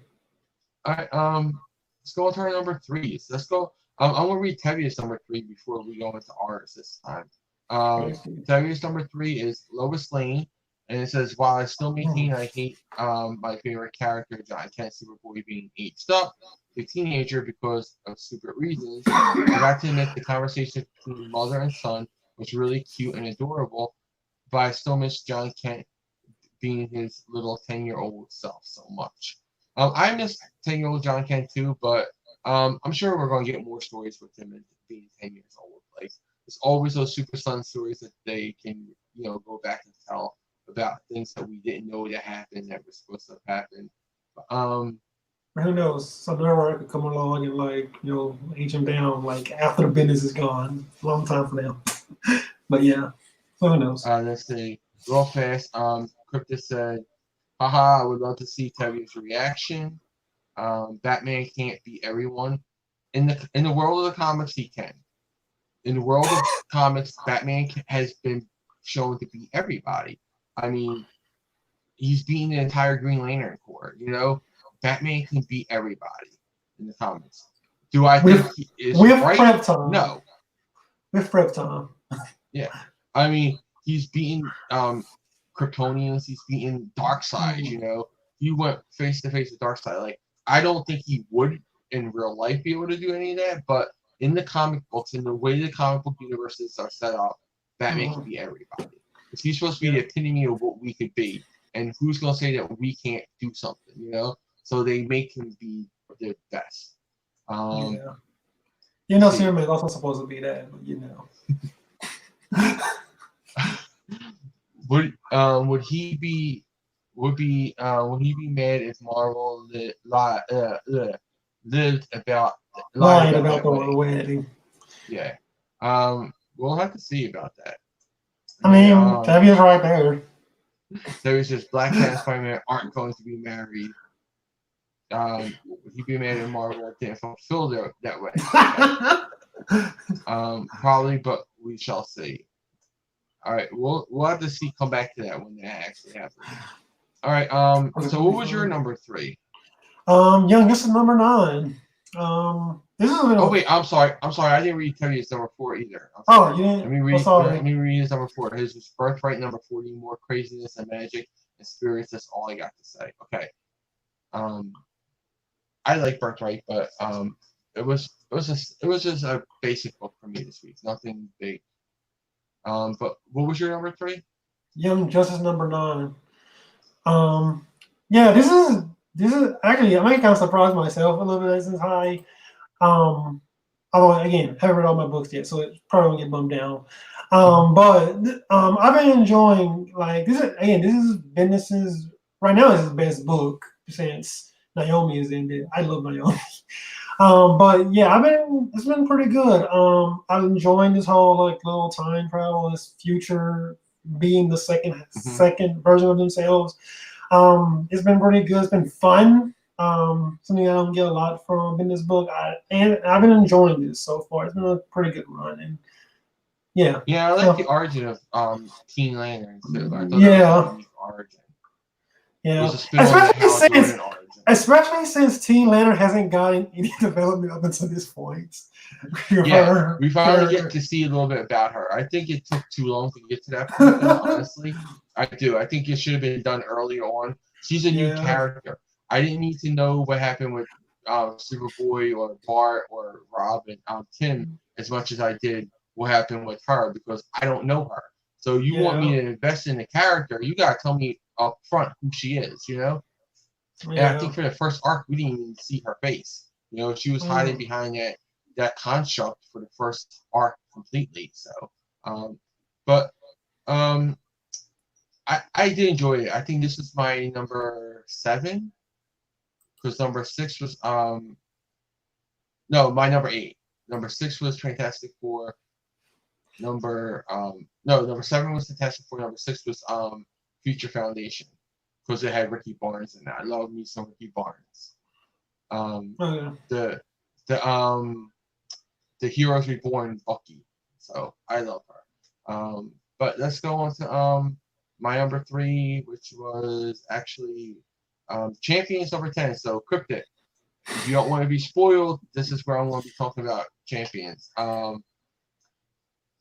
right, let's go on to our number 3. So let's go. I'm gonna read Tevia's number 3 before we go into ours this time. Tevia's number 3 is Lois Lane. And it says, while I still maintain I hate my favorite character, John Kent Superboy, being aged up, the teenager, because of stupid reasons, I got to admit the conversation between mother and son was really cute and adorable, but I still miss John Kent being his little 10-year-old self so much. I miss 10-year-old John Kent too, but I'm sure we're going to get more stories with him being 10 years old. Like, there's always those Super Son stories that they can, go back and tell about things that we didn't know that happened that were supposed to happen. Who knows? Some network could come along and age him down after the business is gone. Long time from now. But yeah, so who knows? Let's see. Real fast. Crypto said, haha, I would love to see Tevia's reaction. Batman can't be everyone. In the world of the comics, he can. In the world of comics, Batman has been shown to be everybody. I mean, he's beating the entire Green Lantern Corps. Batman can beat everybody in the comics. Do I think he is right? Prep time. No. With prep time. Yeah. I mean, he's beating Kryptonians. He's beating Darkseid. He went face to face with Darkseid. I don't think he would in real life be able to do any of that, but in the comic books, in the way the comic book universes are set up, Batman can be everybody. He's supposed to be the epitome of what we could be, and who's gonna say that we can't do something? So they make him be the best. Superman's also supposed to be that, but would he be mad if Marvel lied about the wedding? Yeah. We'll have to see about that. I mean, Tevia's right there. There was just Black Cat and Spider-Man aren't going to be married. He'd be mad at Marvel didn't fulfill that way. Probably, but we shall see. All right, we'll have to see. Come back to that when that actually happens. All right. So what was your number 3? Young, this is number 9. Oh wait, I'm sorry. I didn't read Tevia's number 4 either. You didn't? Let me read his number 4. His was Birthright number 40. More craziness and magic and spirits. That's all I got to say. Okay. I like Birthright, but it was just a basic book for me this week. Nothing big. But what was your number 3? Young Justice number 9. Yeah, this is actually, I might kind of surprise myself a little bit. This is high. Although again, haven't read all my books yet, so it's probably gonna get bumped down. But I've been enjoying this is Bendis's right now is his best book since Naomi is in it. I love Naomi. But yeah, it's been pretty good. I'm enjoying this whole like little time travel, this future being the Hmm. second version of themselves. It's been pretty good. It's been fun. Something I don't get a lot from in this book. And I've been enjoying this so far. It's been a pretty good run, and yeah, Yeah, I like the so origin of Teen Lantern too. I thought that was a yeah, unique origin. It was yeah. a spin on the Hal Jordan origin. Especially since Teen Lantern hasn't gotten any development up until this point. Yeah, her, we finally get her, to see a little bit about her. I think it took too long to get to that point, though. Honestly, I do. I think it should have been done earlier on. She's a new yeah. character. I didn't need to know what happened with Superboy or Bart or Robin, Tim, as much as I did what happened with her because I don't know her. So you want me Yeah, to invest in the character? You gotta tell me up front who she is, you know. And I yeah. think for the first arc, we didn't even see her face. You know, she was hiding Mm. behind that construct for the first arc completely. So, um, but um, I did enjoy it. I think this is my number 7 because number 6 was no, my number 8. Number 6 was Fantastic Four. Number 7 was Fantastic Four. Number 6 was Future Foundation because it had Ricky Barnes in it. I love me some Ricky Barnes. Um, Okay. the the um the Heroes Reborn Bucky. So I love her. But let's go on to my number 3, which was actually Champions number 10. So Cryptic. If you don't want to be spoiled, this is where I'm going to be talking about Champions.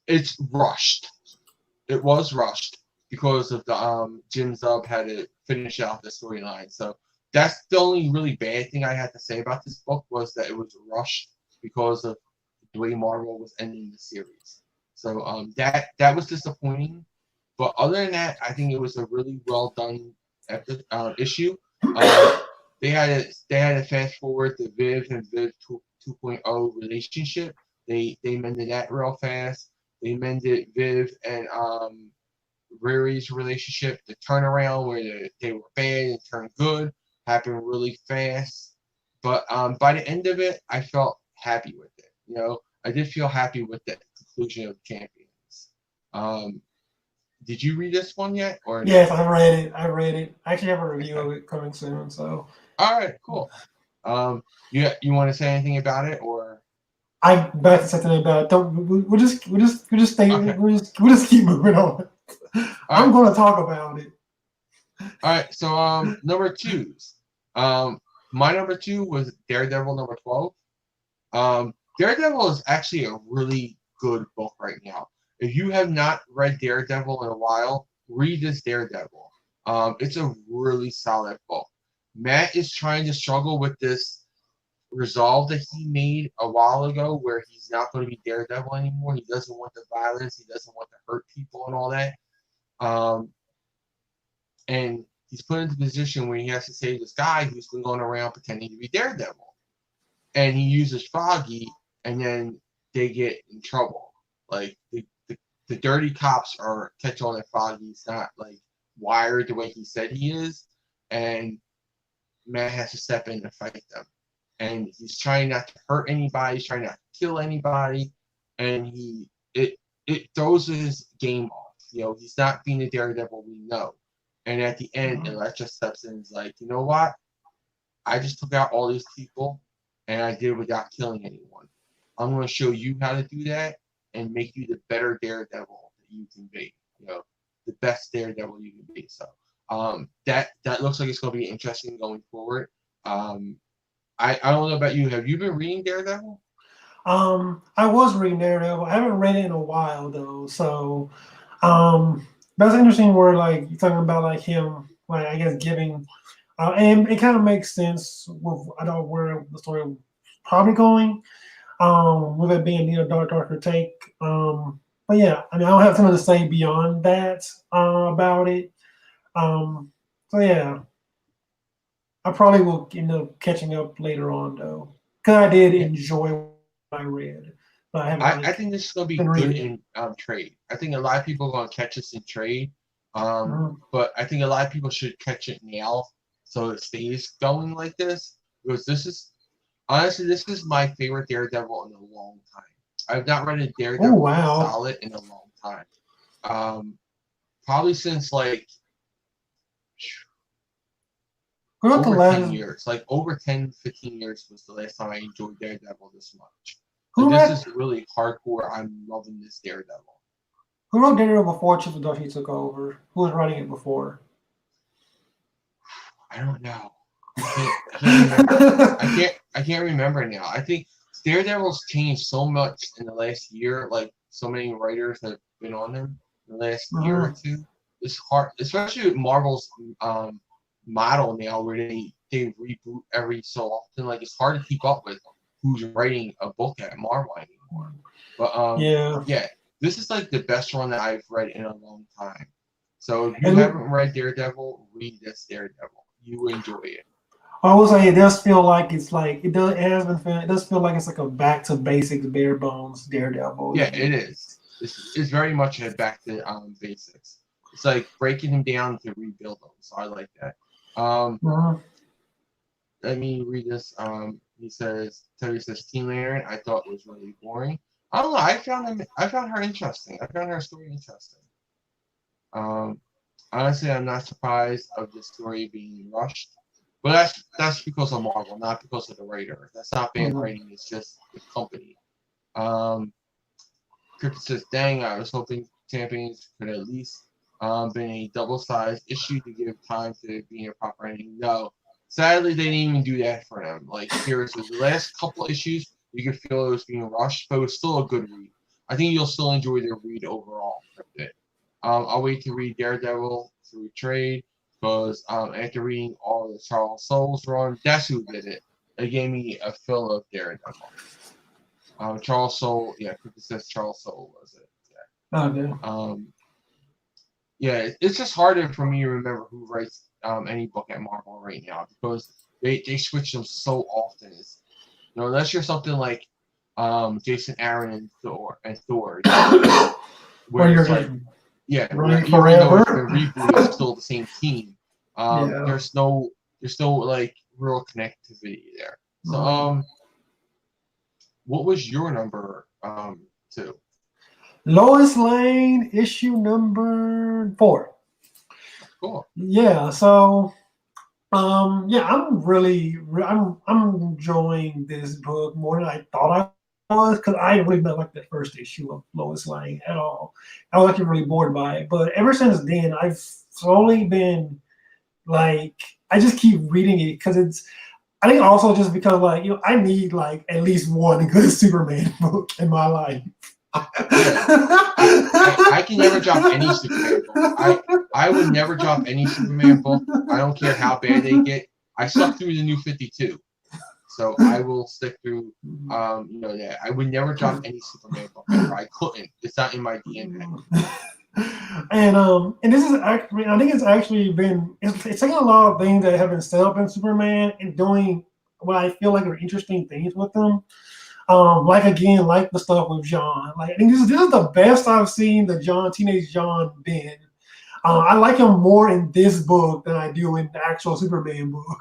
It's rushed. It was rushed because of the Jim Zub had to finish out the storyline. So that's the only really bad thing I had to say about this book was that it was rushed because of the way Marvel was ending the series. So that was disappointing. But other than that, I think it was a really well done issue. They had to fast forward the Viv and Viv 2.0 relationship. They mended that real fast. They mended Viv and Riri's relationship. The turnaround where they were bad and turned good happened really fast. But by the end of it, I felt happy with it. You know, I did feel happy with the conclusion of Champions. Um, did you read this one yet or Yes, no? I read it. I read it. I actually have a review Okay. of it coming soon. So All right. Cool. You want to say anything about it or? I back to something about it. Don't Okay. we'll just keep moving on. All I'm right. going to talk about it. All right. So number twos. Um, my number 2 was Daredevil number 12. Daredevil is actually a really good book right now. If you have not read Daredevil in a while, read this Daredevil. It's a really solid book. Matt is trying to struggle with this resolve that he made a while ago where he's not going to be Daredevil anymore. He doesn't want the violence. He doesn't want to hurt people and all that. Um, and he's put into a position where he has to save this guy who's been going around pretending to be Daredevil. And he uses Foggy, and then they get in trouble. Like the dirty cops are catch on that Foggy's not like wired the way he said he is, and Matt has to step in to fight them. And he's trying not to hurt anybody, he's trying not to kill anybody, and it throws his game off. You know, he's not being the Daredevil we know. And at the end, Mhm. Elektra steps in and is like, you know what? I just took out all these people and I did it without killing anyone. I'm going to show you how to do that and make you the better Daredevil that you can be. You know, the best Daredevil you can be. So that looks like it's going to be interesting going forward. I don't know about you. Have you been reading Daredevil? I was reading Daredevil. I haven't read it in a while though. So that's interesting. Where like you're talking about like him, like I guess giving, and it kind of makes sense with I know where the story was probably going. With it being darker take. But yeah, I mean I don't have something to say beyond that about it. Um, so yeah, I probably will end up catching up later on though, because I did Yeah. enjoy what I read, but I haven't I like think this is going to be been good reading it. in trade. I think a lot of people are going to catch this in trade. Mhm. But I think a lot of people should catch it now so it stays going like this because this is Honestly, this is my favorite Daredevil in a long time. I've not read a Oh Daredevil that's wow. solid in a long time. Probably since like What about the over 10 last? years. Like over 10, 15 years was the last time I enjoyed Daredevil this much. Like Who this read? is really hardcore. I'm loving this Daredevil. Who wrote Daredevil before Chip Zdarsky took over? Who was writing it before? I don't know. I can't remember. I can't remember now. I think Daredevil's changed so much in the last year. Like so many writers have been on him in the last year or Mhm. two. It's hard, especially with Marvel's model now, where they reboot every so often. Like it's hard to keep up with who's writing a book at Marvel anymore. But Yeah. yeah, this is like the best one that I've read in a long time. So if you And haven't read Daredevil, read this Daredevil. You will enjoy it. I will say it does feel like it's like it does. It has been. It does feel like it's like a back to basics, bare bones Daredevil. Yeah, it is. It's very much a back to basics. It's like breaking him down to rebuild them. So I like that. Mhm. Let me read this. He says, Terry says, Teen Lantern, I thought was really boring. I don't know. I found her interesting. I found her story interesting. Um, honestly, I'm not surprised of the story being rushed, but that's because of Marvel, not because of the writer. That's not bad Mhm. writing. It's just the company. Um, Cricket says, "Dang, I was hoping Champions could at least been a double-sized issue to give time to being a proper ending." No, sadly, they didn't even do that for them. Like here's the last couple issues, you could feel it was being rushed, but it was still a good read. I think you'll still enjoy the read overall. Cryptid. I'll wait to read Daredevil through trade because after reading all the Charles Soule's run, that's who did it. It gave me a feel of Daredevil. Charles Soule, yeah, Cricket says Charles Soule was it. Okay. Yeah. Yeah, it's just harder for me to remember who writes any book at Marvel right now because they switch them so often. Unless you're something like Jason Aaron and Thor, Or where you're it's just like, yeah, where running even though it's forever. been rebooted, it's still the same team. Yeah. There's no like real connectivity there. So Mhm. what was your number two? Lois Lane issue number 4. Cool. Yeah. So yeah, I'm enjoying this book more than I thought I was because I really not like the first issue of Lois Lane at all. I was actually really bored by it, but ever since then, I've slowly been like I just keep reading it because it's. I think also just because I need like at least one good Superman book in my life. Yeah, I can never drop any Superman book. I would never drop any Superman book. I don't care how bad they get. I stuck through the New 52, so I will stick through. Yeah, I would never drop any Superman book ever. I couldn't. It's not in my DNA. And this is actually I think it's actually been it's taking a lot of things that have been set up in Superman and doing what I feel like are interesting things with them. Like again, like the stuff with John. Like I think this is the best I've seen the teenage John been. I like him more in this book than I do in the actual Superman book.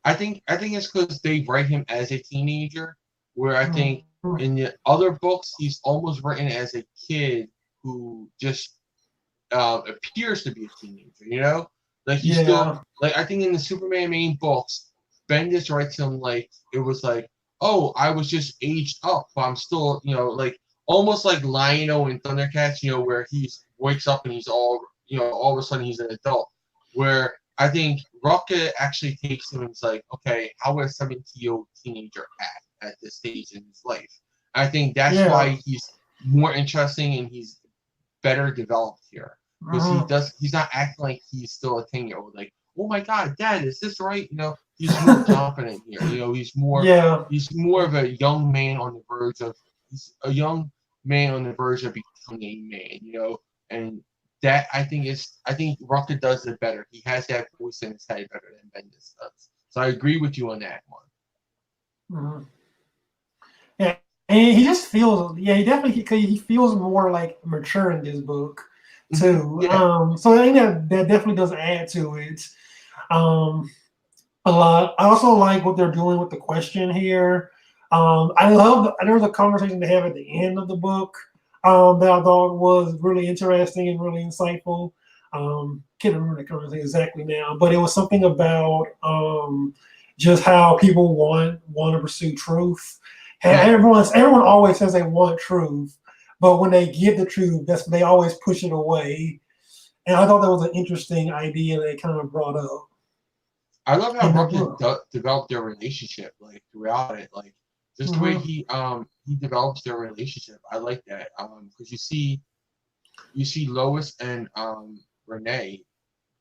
I think it's because they write him as a teenager, where I think Mhm. in the other books he's almost written as a kid who just appears to be a teenager. Like he's still Yeah, like I think in the Superman main books, Bendis writes him like it was like, oh, I was just aged up, but I'm still like almost like Lion-O in Thundercats, where he wakes up and he's all of a sudden he's an adult. Where I think Rocket actually takes him and it's like, okay, how would a 17-year-old teenager act at this stage in his life? I think that's yeah. why he's more interesting and he's better developed here because Mhm. he's not acting like he's still a 10-year-old like, oh my god, dad, is this right? He's more confident here. Yeah. He's more of a young man on the verge of he's a young man on the verge of becoming a man. And that I think Rocket does it better. He has that voice in his head better than Bendis does. So I agree with you on that one. Mhm. Yeah, and he just feels. Yeah, he definitely he feels more like mature in this book too. Yeah. So I think that definitely does add to it. Um, a lot. I also like what they're doing with the question here. There was a conversation they have at the end of the book that I thought was really interesting and really insightful. Can't remember the conversation exactly now, but it was something about just how people want to pursue truth. And Yeah, everyone always says they want truth, but when they get the truth, they always push it away. And I thought that was an interesting idea they kind of brought up I love how in the Ruckus book. developed their relationship like throughout it, like just the way Mhm. he develops their relationship. I like that because you see Lois and Renee,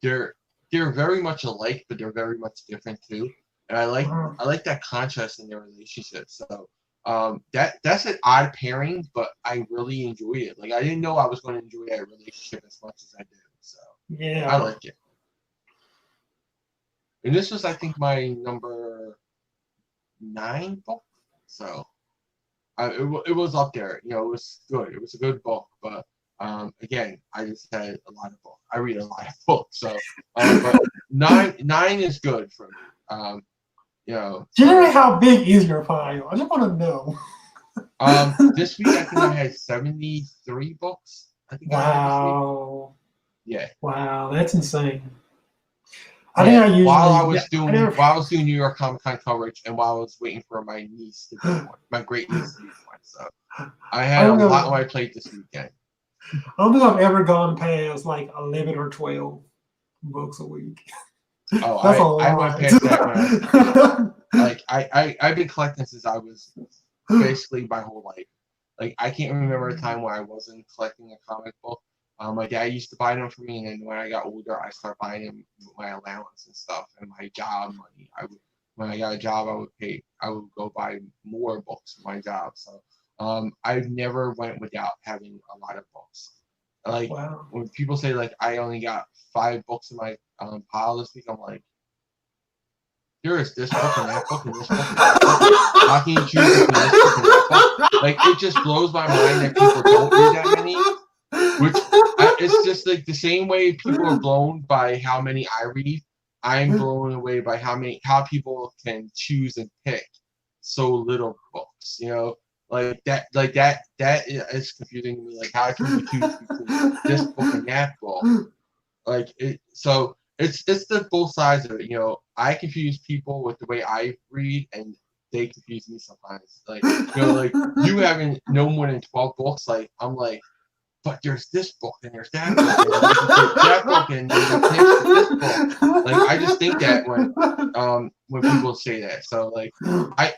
they're they're very much alike, but they're very much different too. And Mhm. I like that contrast in their relationship. So that's an odd pairing, but I really enjoy it. Like I didn't know I was going to enjoy that relationship as much as I did. So I Yeah. like it. And this was, I think, my number 9 book. So it was up there. You know, it was good. It was a good book, but again, I just had a lot of books. I read a lot of books, so but nine is good for me. You know, Generally, so how big is your pile? I just want to know. this week I think I had 73 books. I think I had this week. Wow. Yeah, Wow, that's insane. I think yeah. I usually, yeah, I never, While I was doing New York Comic Con coverage, and while I was waiting for my niece to be born, my great niece to be born, so I I had a don't lot on know. my plate this weekend. I don't think I've ever gone past like 11 or 12 books a week. Oh, That's a I went lot. past that when I was a kid. Like I've been collecting since I was basically my whole life. Like I can't remember a time where I wasn't collecting a comic book. My dad used to buy them for me, and then when I got older, I started buying them with my allowance and stuff and my job money. I would when I got a job, I would go buy more books for my job. So I've never went without having a lot of books. Like Wow. when people say like I only got 5 books in my pile this week, I'm like, there is this book and that book and this book and that book. How can you choose between this book and that book? Like it just blows my mind that people don't read that many. Which it's just like the same way people are blown by how many I read. I'm blown away by how people can choose and pick so little books. You know, that is confusing to me. Like how can you choose between this book and that book? Like it, so it's the both sides of it. You know, I confuse people with the way I read, and they confuse me sometimes. Like like you having no more than 12 books. Like I'm like, but there's this book and there's that book and you can get that book and there's a pinch with this book. Like I just think that when people say that. So like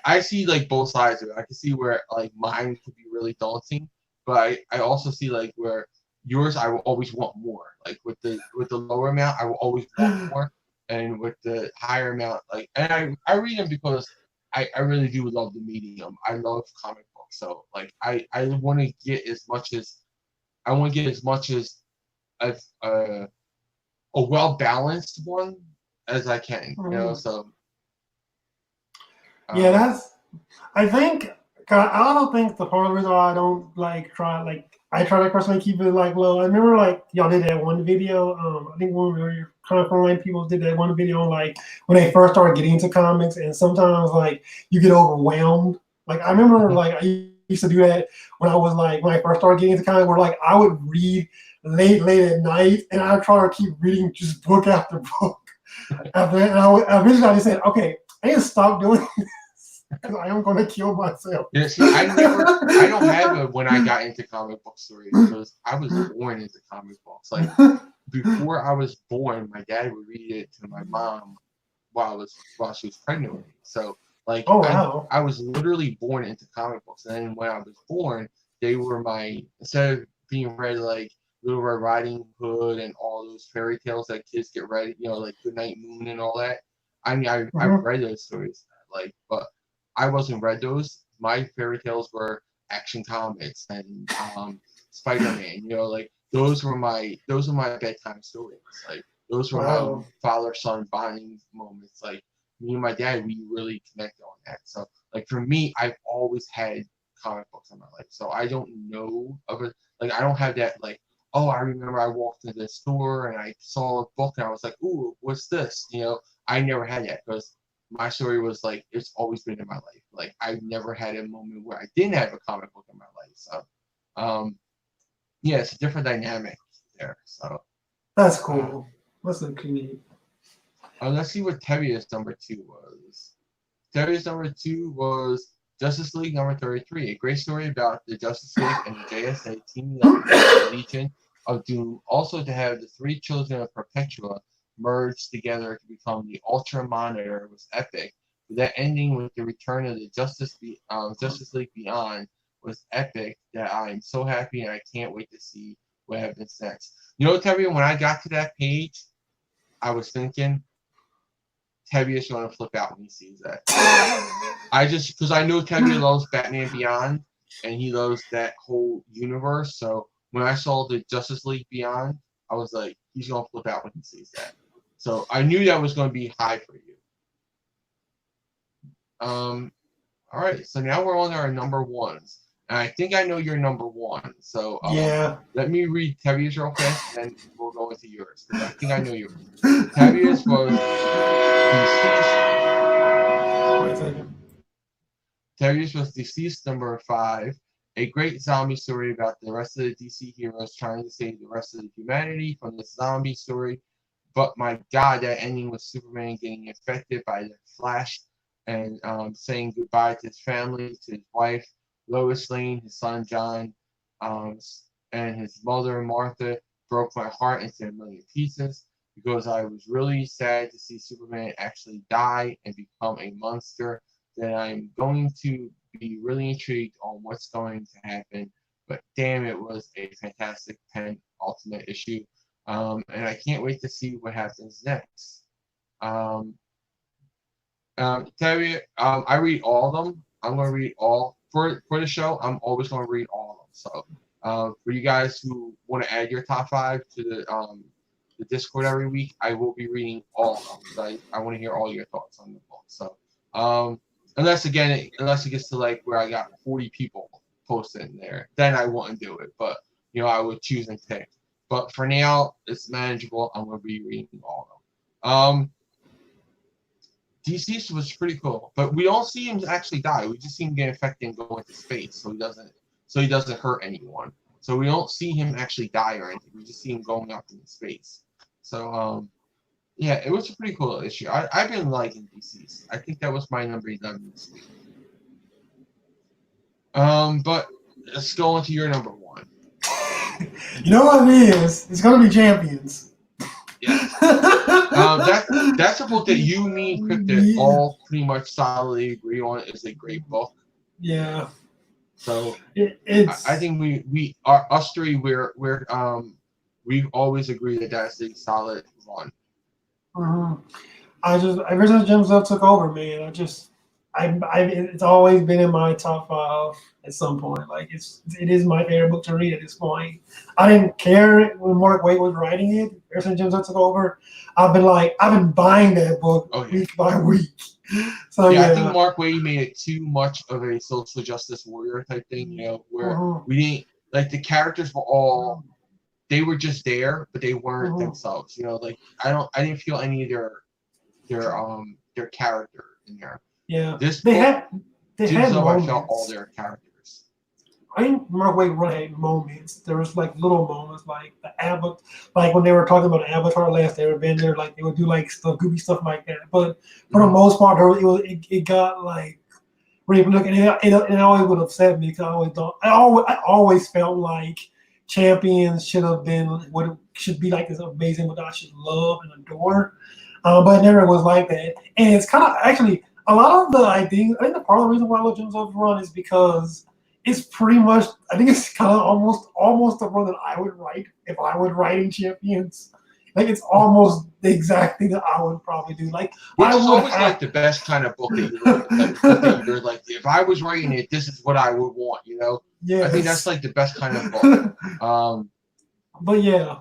I see like both sides of it. I can see where like mine could be really daunting, but I also see like where yours I will always want more. Like with the lower amount I will always want more. And with the higher amount, like and I read them because I really do love the medium. I love comic books. So like I want to get as much as I want to get as much as a, a, a well balanced one as I can. You know, so Yeah, um, that's. I think. I don't think the part of the reason why I don't I try to personally keep it like low. I remember like y'all did that one video. I think one of your kind of online people did that one video on like when they first started getting into comics, and sometimes like you get overwhelmed. Like I remember like I used to do that when I first started getting into comics, where like I would read late at night, and I try to keep reading just book after book. After that, and eventually I just said, okay, I need to stop doing because I am going to kill myself. yeah, see, I don't have a when I got into comic book stories because I was born into comic books. Like before I was born, my dad would read it to my mom while she was pregnant with me. So like Oh wow. I was literally born into comic books, and then when I was born, they were my instead of being read like Little Red Riding Hood and all those fairy tales that kids get read, you know, like Goodnight Moon and all that. I mean, I've Mhm. read those stories, like, but I wasn't read those. My fairy tales were Action Comics and Spider Man. You know, like those were my bedtime stories. Like those were my Wow. father son bonding moments. Like me and my dad, we really connected on that. So like for me, I've always had comic books in my life. So I don't know of it. Like I don't have that like, oh, I remember I walked into the store and I saw a book and I was like, ooh, what's this? You know, I never had that because my story was like it's always been in my life. Like I've never had a moment where I didn't have a comic book in my life. So, yeah, it's a different dynamic there. So That's cool. That's a neat. let's see what Terry's number 2 was. Terry's number 2 was Justice League number 33, a great story about the Justice League and the JSA teaming up with the Legion of Doom. Also, to have the 3 children of Perpetua merged together to become the Ultra Monitor was epic. That ending with the return of the Justice League Beyond was epic. That I'm so happy and I can't wait to see what happens next. You know, Terry, when I got to that page, I was thinking, Tevye is going to flip out when he sees that. Because I know Tevye loves Batman Beyond, and he loves that whole universe. So when I saw the Justice League Beyond, I was like, he's going to flip out when he sees that. So I knew that was going to be high for you. All right, so now we're on our number 1s. And I think I know your number 1. So yeah. Let me read Tevye's real fast, and then we'll go into yours. Because I think I know yours. Tevye's was Deceased. Was Deceased number 5. A great zombie story about the rest of the DC heroes trying to save the rest of the humanity from the zombie story. But my God, that ending with Superman getting infected by the Flash and saying goodbye to his family, to his wife, Lois Lane, his son John, and his mother Martha broke my heart into a million pieces because I was really sad to see Superman actually die and become a monster. That I'm going to be really intrigued on what's going to happen. But damn, it was a fantastic penultimate issue. And I can't wait to see what happens next. Terry, I read all of them. I'm going to read all for the show. I'm always going to read all of them. So for you guys who want to add your top 5 to the Discord every week, I will be reading all of them because I want to hear all your thoughts on the book. So unless it gets to like where I got 40 people posted in there, then I wouldn't do it. But I would choose and pick. But for now, it's manageable. I'm going to be reading all of them. Deceased was pretty cool, but we don't see him actually die. We just see him get infected and go into space, so he doesn't hurt anyone. So we don't see him actually die or anything. We just see him going up into space. So yeah, it was a pretty cool issue. I've been liking Deceased. I think that was my number 11 this week. But let's go on to your number 1. You know what it is? It's gonna be Champions. Yes. That's a book that you, me, and Cryptic all pretty much solidly agree on. It's a great book. Yeah. So it's. I think we are us three. We've always agreed that that's a solid one. Ever since Jim Zub took over, man, it's always been in my top 5 at some point. Like it is my favorite book to read at this point. I didn't care when Mark Waid was writing it. Ever since Jim Zub took over, I've been buying that book week by week. So yeah, I think Mark Waid made it too much of a social justice warrior type thing. Where we didn't like the characters were all. They were just there, but they weren't themselves. Like I didn't feel any of their character in there. Yeah, this they had moments. I felt all their characters. I think Mark Waid had moments. There was like little moments, like the Avatar, like when they were talking about Avatar last they were been there, like they would do like stuff, goofy stuff like that. But for the most part, it got like really look, and it always would upset me because I always felt like Champions should have been what it should be like this amazing, what I should love and adore. But it never was like that, and it's kind of actually. A lot of I think the part of the reason why I love Jim Zub's run is because it's pretty much, I think it's kind of almost the run that I would write if I were writing Champions. Like it's almost the exact thing that I would probably do. Like which is always like the best kind of book that you're like, if I was writing it, this is what I would want. Yeah. I think that's like the best kind of book. But yeah.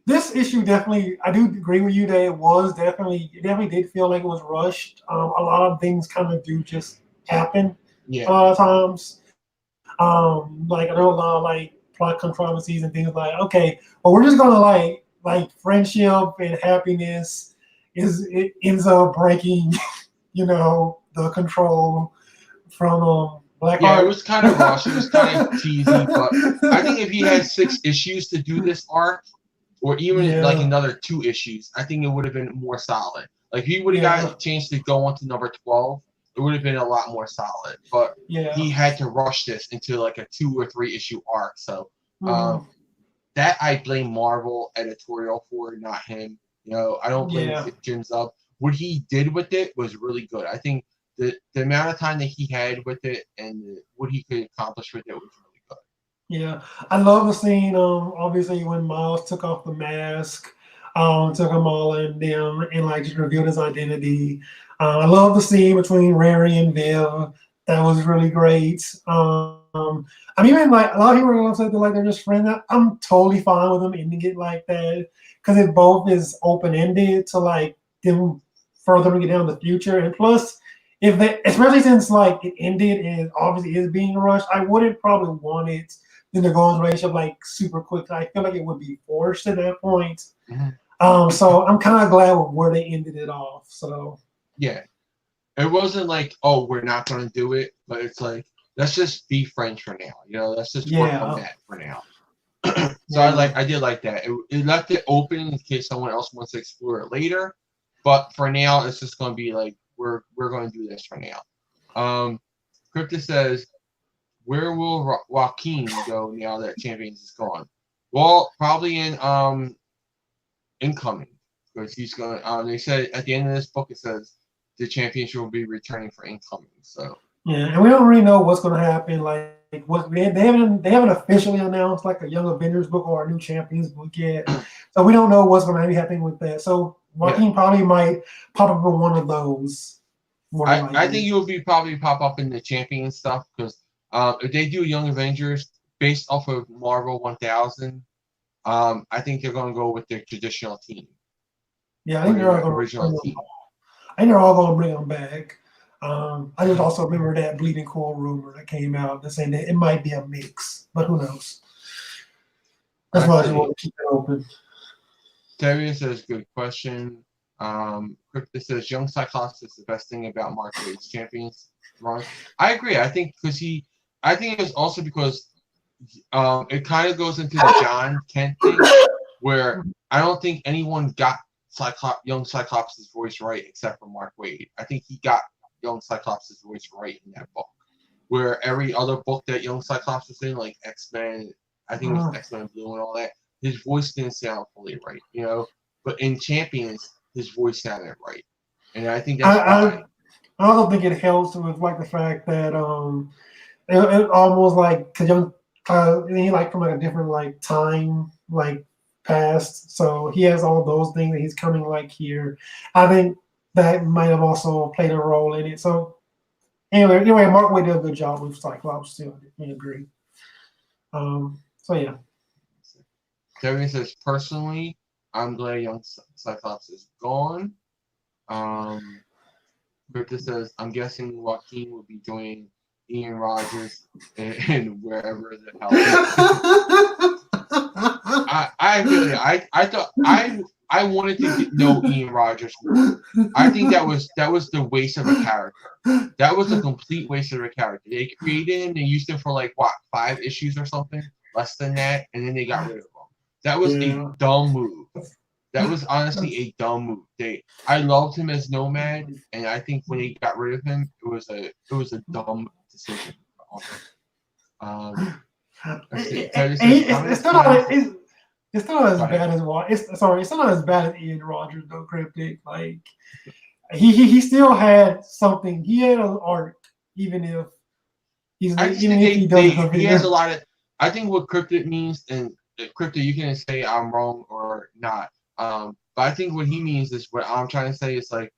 This issue definitely, I do agree with you that it definitely did feel like it was rushed. A lot of things kind of do just happen a lot of times. Like I know a lot of like plot controversies and things like, okay, well we're just gonna like friendship and happiness it ends up breaking, the control from Yeah, it Blackheart. was kind of rushed. It was kind of cheesy, but I think if he had 6 issues to do this arc, or even like Yeah, another 2 issues, I think it would have been more solid. Like if he would have got yeah, a chance to go on to number 12, it would have been a lot more solid. But yeah. he had to rush this into like a 2 or 3 issue arc. So Mhm. that I blame Marvel editorial for, not him. I don't blame Yeah, Jim Zub. What he did with it was really good. I think the amount of time that he had with it and what he could accomplish with it was really good. yeah. I love the scene. Obviously when Miles took off the mask, took them all in them, and like just revealed his identity. I love the scene between Rary and Viv. That was really great. I mean, even like a lot of people are upset that like they're just friends. I'm totally fine with them ending it like that because it both is open ended to like them further get down the future, and plus if they, especially since like it ended and obviously is being rushed, I wouldn't probably want it then to go into a relationship like super quick. I feel like it would be forced at that point. Mm-hmm. So I'm kind of glad with where they ended it off. So Yeah, it wasn't like, oh, we're not going to do it, but it's like, let's just be friends for now. Let's just work on yeah, that for now. So yeah, I did like that. It left it open in case someone else wants to explore it later, but for now, it's just going to be like we're going to do this for now. Crypto says, where will Joaquin go now that Champions is gone? Well, probably in incoming, because he's going. They said at the end of this book it says the championship will be returning for incoming. So yeah, and we don't really know what's going to happen. Like what they haven't officially announced like a Young Avengers book or a new Champions book yet, so we don't know what's going to be happening with that. So yeah, Joaquin probably might pop up in one of those more than I think likely. you'll be probably pop up in the champion stuff because if they do Young Avengers based off of Marvel 1000, I think they're going to go with their traditional team Yeah, I or think they're all their going to original bring them. team. I think they're all going to bring them back. I just also remember that Bleeding Cool rumor that came out that saying that it might be a mix, but who knows? That's Let's why I just see. want to keep it open. Terry says, good question. Crypto says, Young Cyclops is the best thing about Mark Waid's Champions run. I agree. I think it was also because it kind of goes into the John Kent thing where I don't think anyone got Young Cyclops' voice right except for Mark Waid. I think he got Young Cyclops' voice right in that book. Where every other book that Young Cyclops was in, like X-Men, I think it was X-Men Blue and all that, his voice didn't sound fully right. But in Champions, his voice sounded right. And I think I, that's I why. I also think it helps with like the fact that it almost like because young he like from like a different like time like past, so he has all those things that he's coming like here. I think that might have also played a role in it. So anyway, Mark Waid did a good job with Cyclops too. I agree. So yeah. Kevin says, personally, I'm glad Young Cyclops is gone. Crypto says, I'm guessing Joaquin will be joining Ian Rogers and wherever the hell. I thought I wanted to know Ian Rogers more. I think that was the waste of a character. That was a complete waste of a character. They created him, they used him for like what 5 issues or something, less than that, and then they got rid of him. That was a Yeah. dumb move. That was honestly a dumb move. I loved him as Nomad, and I think when they got rid of him, it was a dumb decision. Let's see. Teddy says, how many It's still times? not it's still not Go as ahead. bad as it's still not as bad as Ian Rogers though. Cryptic like he still had something. He had an arc even if I just even think if he doesn't have he has a it. lot of. I think what cryptid means, and cryptid, you can say I'm wrong or not. But I think what he means is what I'm trying to say is like,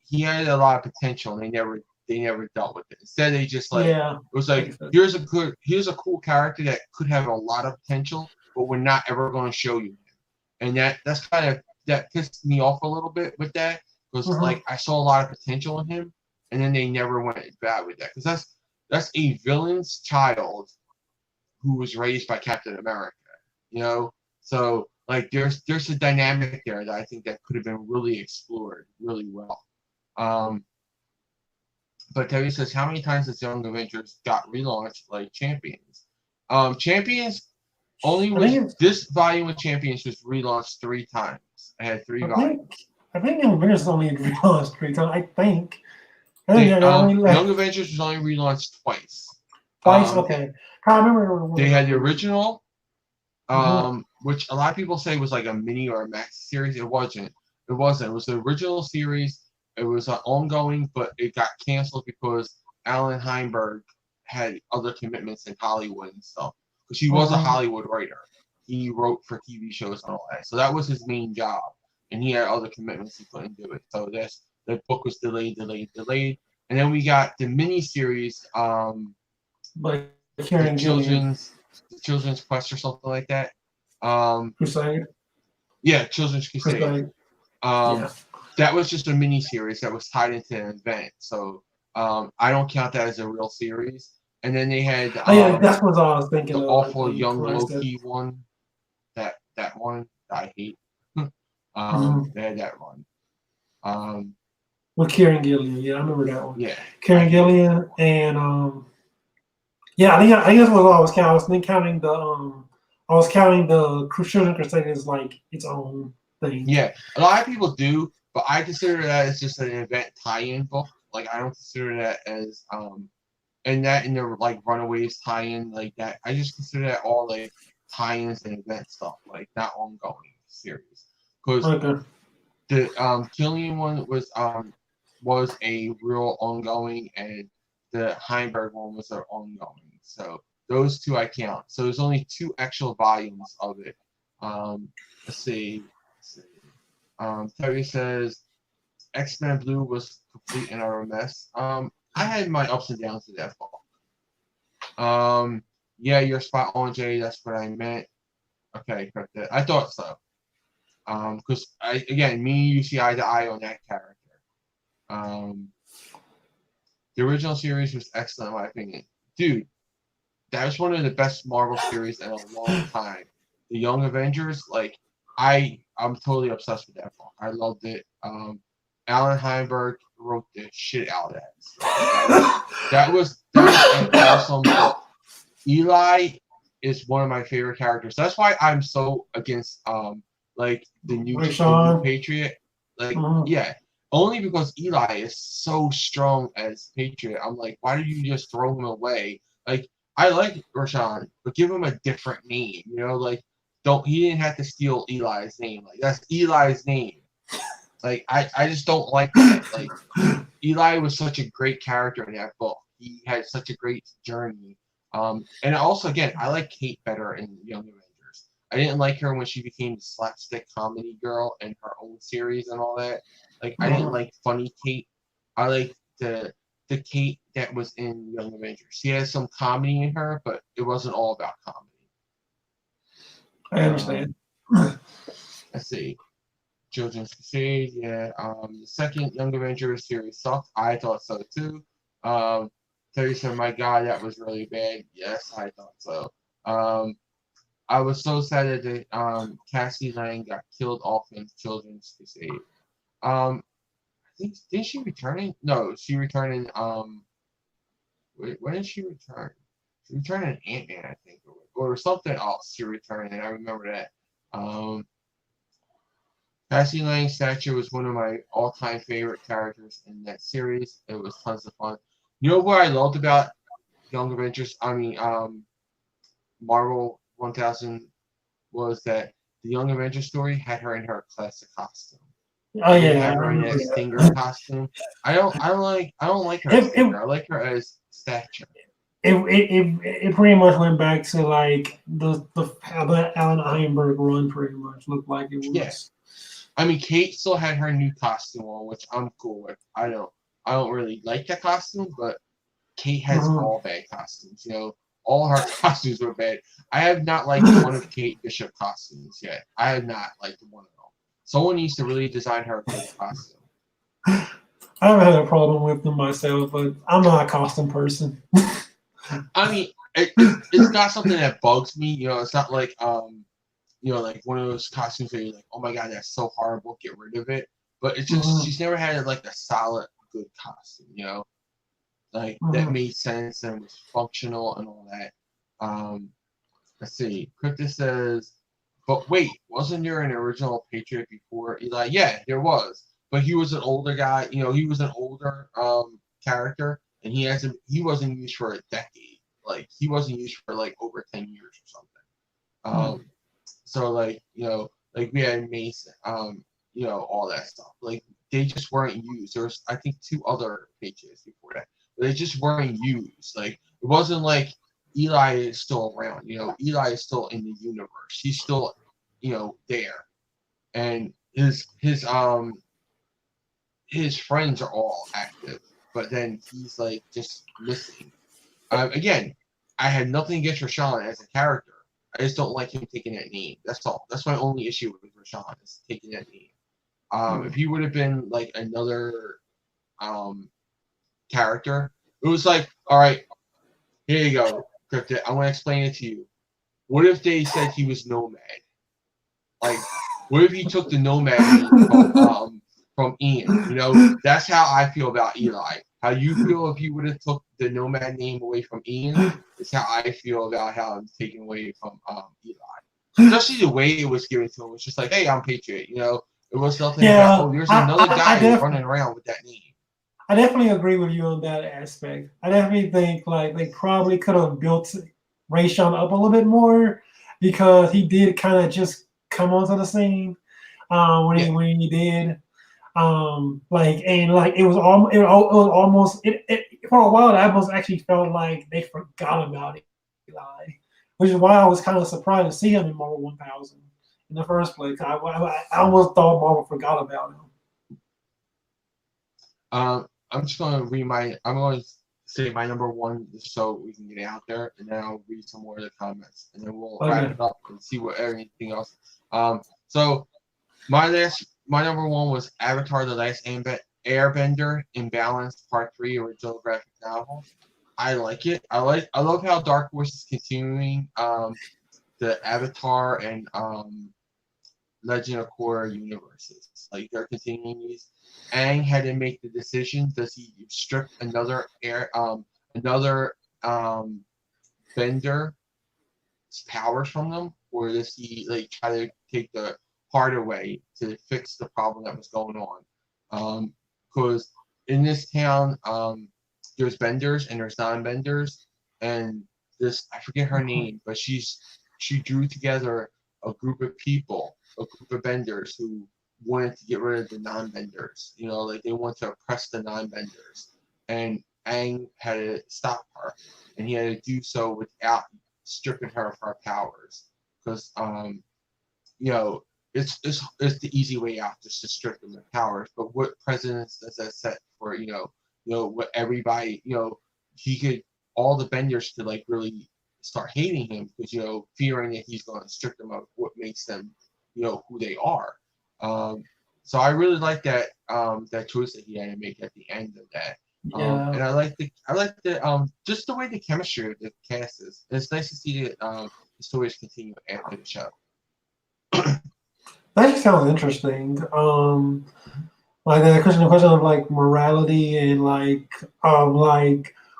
he had a lot of potential, and they never dealt with it. Instead, they just like Yeah, it was I like guess so. here's a cool character that could have a lot of potential, but we're not ever going to show you him. And that's kind of that pissed me off a little bit with that because like I saw a lot of potential in him, and then they never went bad with that because that's a villain's child who was raised by Captain America. You know, so Like there's a dynamic there that I think that could have been really explored really well. Um, but Terry says, how many times has Young Avengers got relaunched like Champions? Champions only I was think it's, this volume of Champions was relaunched 3 times. I had 3 volumes. I think Young Avengers only relaunched 3 times. I think. I think They, they only left Young Avengers was only relaunched twice. twice. Okay, I remember They had the original, Mhm. which a lot of people say was like a mini or a max series. It wasn't. It wasn't. It was the original series. It was ongoing, but it got canceled because Alan Heinberg had other commitments in Hollywood and stuff. Because he was a Hollywood writer. He wrote for TV shows and all that. So that was his main job. And he had other commitments he couldn't do it. So the book was delayed. And then we got the mini series, But the Karen Gillian, Children's Quest or something like that. Crusade. Yeah, Children's Crusade. Yeah. That was just a mini series that was tied into an event. So I don't count that as a real series. And then they had yeah, that's what I was thinking the of. awful young Loki one. That one I hate. They had that one. With Karen Gillian, yeah, I remember that one. Yeah. Karen Gillian and yeah, I think that's what I was counting. I was counting the Children's Crusade as like its own thing. Yeah, a lot of people do, but I consider that as just an event tie-in book. Like I don't consider that as and that in the like Runaways tie-in like that. I just consider that all like tie-ins and event stuff, like not ongoing series. Because the Killian one was a real ongoing, and the Heinberg one was an ongoing. So those two I count. So there's only 2 actual volumes of it. Let's see. Terry says X-Men Blue was complete and utter mess. I had my ups and downs with that book. Yeah, you're spot on, Jay. That's what I meant. Okay, correct that. I thought so. Because me and you see eye to eye on that character. The original series was excellent, in my opinion. Dude, that was one of the best Marvel series in a long time. The Young Avengers, like, I'm totally obsessed with that book. I loved it. Alan Heinberg wrote the shit out of that. That was an awesome book. Eli is one of my favorite characters. That's why I'm so against like the new Patriot. Like, yeah. Only because Eli is so strong as Patriot. I'm like, why did you just throw him away? Like, I like Rashawn, but give him a different name. You know, like he didn't have to steal Eli's name. Like that's Eli's name. Like I just don't like that. Like Eli was such a great character in that book. He had such a great journey. And also again, I like Kate better in Young Avengers. I didn't like her when she became the slapstick comedy girl in her own series and all that. Like I didn't like funny Kate. I like the Kate that was in Young Avengers. She has some comedy in her, but it wasn't all about comedy. I understand. Let's see. Children's Crusade, yeah. The second Young Avengers series sucked. I thought so too. Terry said, my God, that was really bad. Yes, I thought so. I was so sad that Cassie Lang got killed off in Children's Crusade. I think didn't she return? No, she returned in wait, when did she return? She returned in Ant-Man, I think, or something else. She returned, and I remember that. Cassie Lang's statue was one of my all-time favorite characters in that series. It was tons of fun. You know what I loved about Young Avengers? Marvel 1000 was that the Young Avengers story had her in her classic costume. Oh yeah, have her in that Stinger costume. I don't like her as Stinger. I like her as Stature. It pretty much went back to like how the Alan Heinberg run pretty much looked like it was. Yes. I mean, Kate still had her new costume on, which I'm cool with. I don't really like that costume, but Kate has all bad costumes. You know, all her costumes were bad. I have not liked one of Kate Bishop costumes yet. I have not liked one of them. Someone needs to really design her a good costume. I haven't had a problem with them myself, but I'm not a costume person. I mean, it's not something that bugs me. You know, it's not like you know, like one of those costumes where you're like, oh my god, that's so horrible, get rid of it. But it's just Mhm. she's never had like a solid good costume, you know, like that Mhm. made sense and was functional and all that. Um, let's see. Cryptus says, but wait, wasn't there an original Patriot before Eli? Yeah, there was, but he was an older guy. You know, he was an older character, and he wasn't used for a decade. Like he wasn't used for like over 10 years or something. Mhm. So like like we had Mason, all that stuff. Like they just weren't used. There was I think two other Patriots before that, but they just weren't used. Like it wasn't like Eli is still around. You know, Eli is still in the universe. He's still, there, and his friends are all active, but then he's like just missing. Again, I had nothing against Rashawn as a character. I just don't like him taking that name. That's all. That's my only issue with Rashawn is taking that name. If Mhm. he would have been like another um, character, it was like, all right, here you go, Cryptid. I want to explain it to you. What if they said he was Nomad? Like, what if he took the Nomad name from Ian? You know, that's how I feel about Eli. How you feel if you would have took the Nomad name away from Ian is how I feel about how I'm taken away from Eli. Especially the way it was given to him. It was just like, hey, I'm Patriot. You know, it was nothing about, Yeah, oh, there's another I guy definitely running around with that name. I definitely agree with you on that aspect. I definitely think like they probably could have built Rayshawn up a little bit more because he did kind of just come onto the scene Yeah, when he did. Like it was it was almost for a while. I almost actually felt like they forgot about Eli, which is why I was kind of surprised to see him in Marvel 1000 in the first place. I almost thought Marvel forgot about him. I'm just going to I'm going to say my number one just so we can get it out there, and then I'll read some more of the comments, and then we'll wrap Okay. it up and see what anything else. So my number one was Avatar: The Last Airbender, Imbalance Part 3 original graphic novel. I like it. I love how Dark Horse is continuing the Avatar and Legend of Korra universes. Like they're continuing these. Aang had to make the decision: does he strip another Bender's powers from them, or does he like try to take the harder way to fix the problem that was going on? Because in this town, there's benders and there's non-benders, and this I forget her name, but she drew together a group of people, a group of benders who wanted to get rid of the non-benders. You know, like they want to oppress the non-benders, and Aang had to stop her, and he had to do so without stripping her of her powers, because you know it's the easy way out just to strip them of powers. But what precedence does that set for what everybody he could all the benders could like really start hating him because fearing that he's going to strip them of what makes them who they are. Um, so I really like that choice that he had to make at the end of that. Yeah. And I like the just the way the chemistry of the cast is. It's nice to see that the stories continue after the show. That actually sounds interesting. Like the question of like morality and like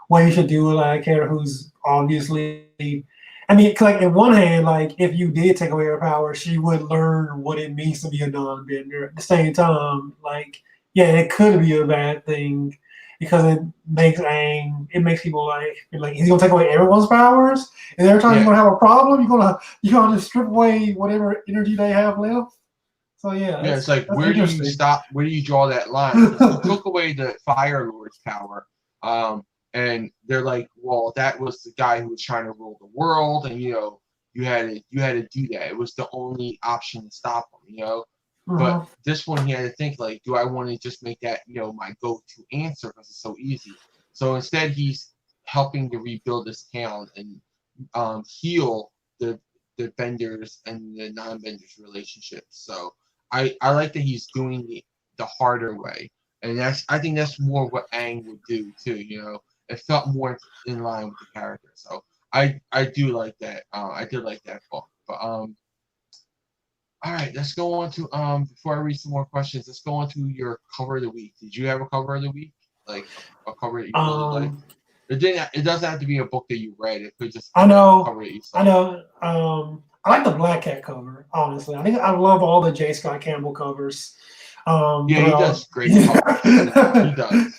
what you should do with like a character who's obviously. I mean, like in one hand, like if you did take away her power, she would learn what it means to be a non-bender. At the same time, like yeah, it could be a bad thing because it makes people like he's gonna take away everyone's powers, and every time you're Yeah, gonna have a problem, you're gonna just strip away whatever energy they have left. So yeah, yeah. It's that's like that's where do you interesting. stop? Where do you draw that line? Because he took away the Fire Lord's power, and they're like, well, that was the guy who was trying to rule the world, and you had to do that. It was the only option to stop him. But Hmm. this one, he had to think like, do I want to just make that my go-to answer because it's so easy? So instead, he's helping to rebuild this town and heal the benders and the non-benders relationships. So I like that he's doing the harder way, and I think that's more what Aang would do too. It felt more in line with the character. So I do like that. I did like that book, but All right, let's go on to before I read some more questions, let's go on to your cover of the week. Did you have a cover of the week? Like a cover that you really like? Um, It doesn't have to be a book that you read. It could just I be a know, cover that you I saw. know. I like the Black Cat cover. Honestly, I think I love all the J. Scott Campbell covers. Yeah, he Throughout. does great covers. He does.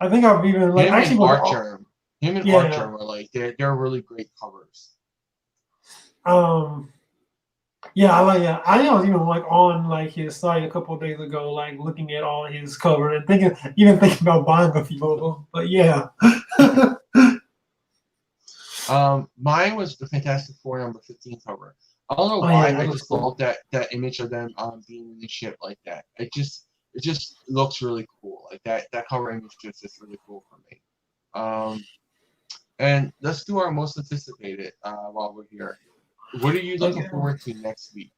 I think I've even like Him and actually with Archer, him and Archer yeah. are like they're really great covers. Um, yeah, I like. Yeah, I think I was even like on like his site a couple of days ago, like looking at all his cover and thinking about buying a few of them. But yeah, Mine was the Fantastic Four #15 cover. I don't know oh yeah, why. that I was just love cool. that image of them being in the ship like that. It just looks really cool. Like that cover image is just really cool for me. Um, and let's do our most anticipated while we're here. What are you looking Okay, forward to next week?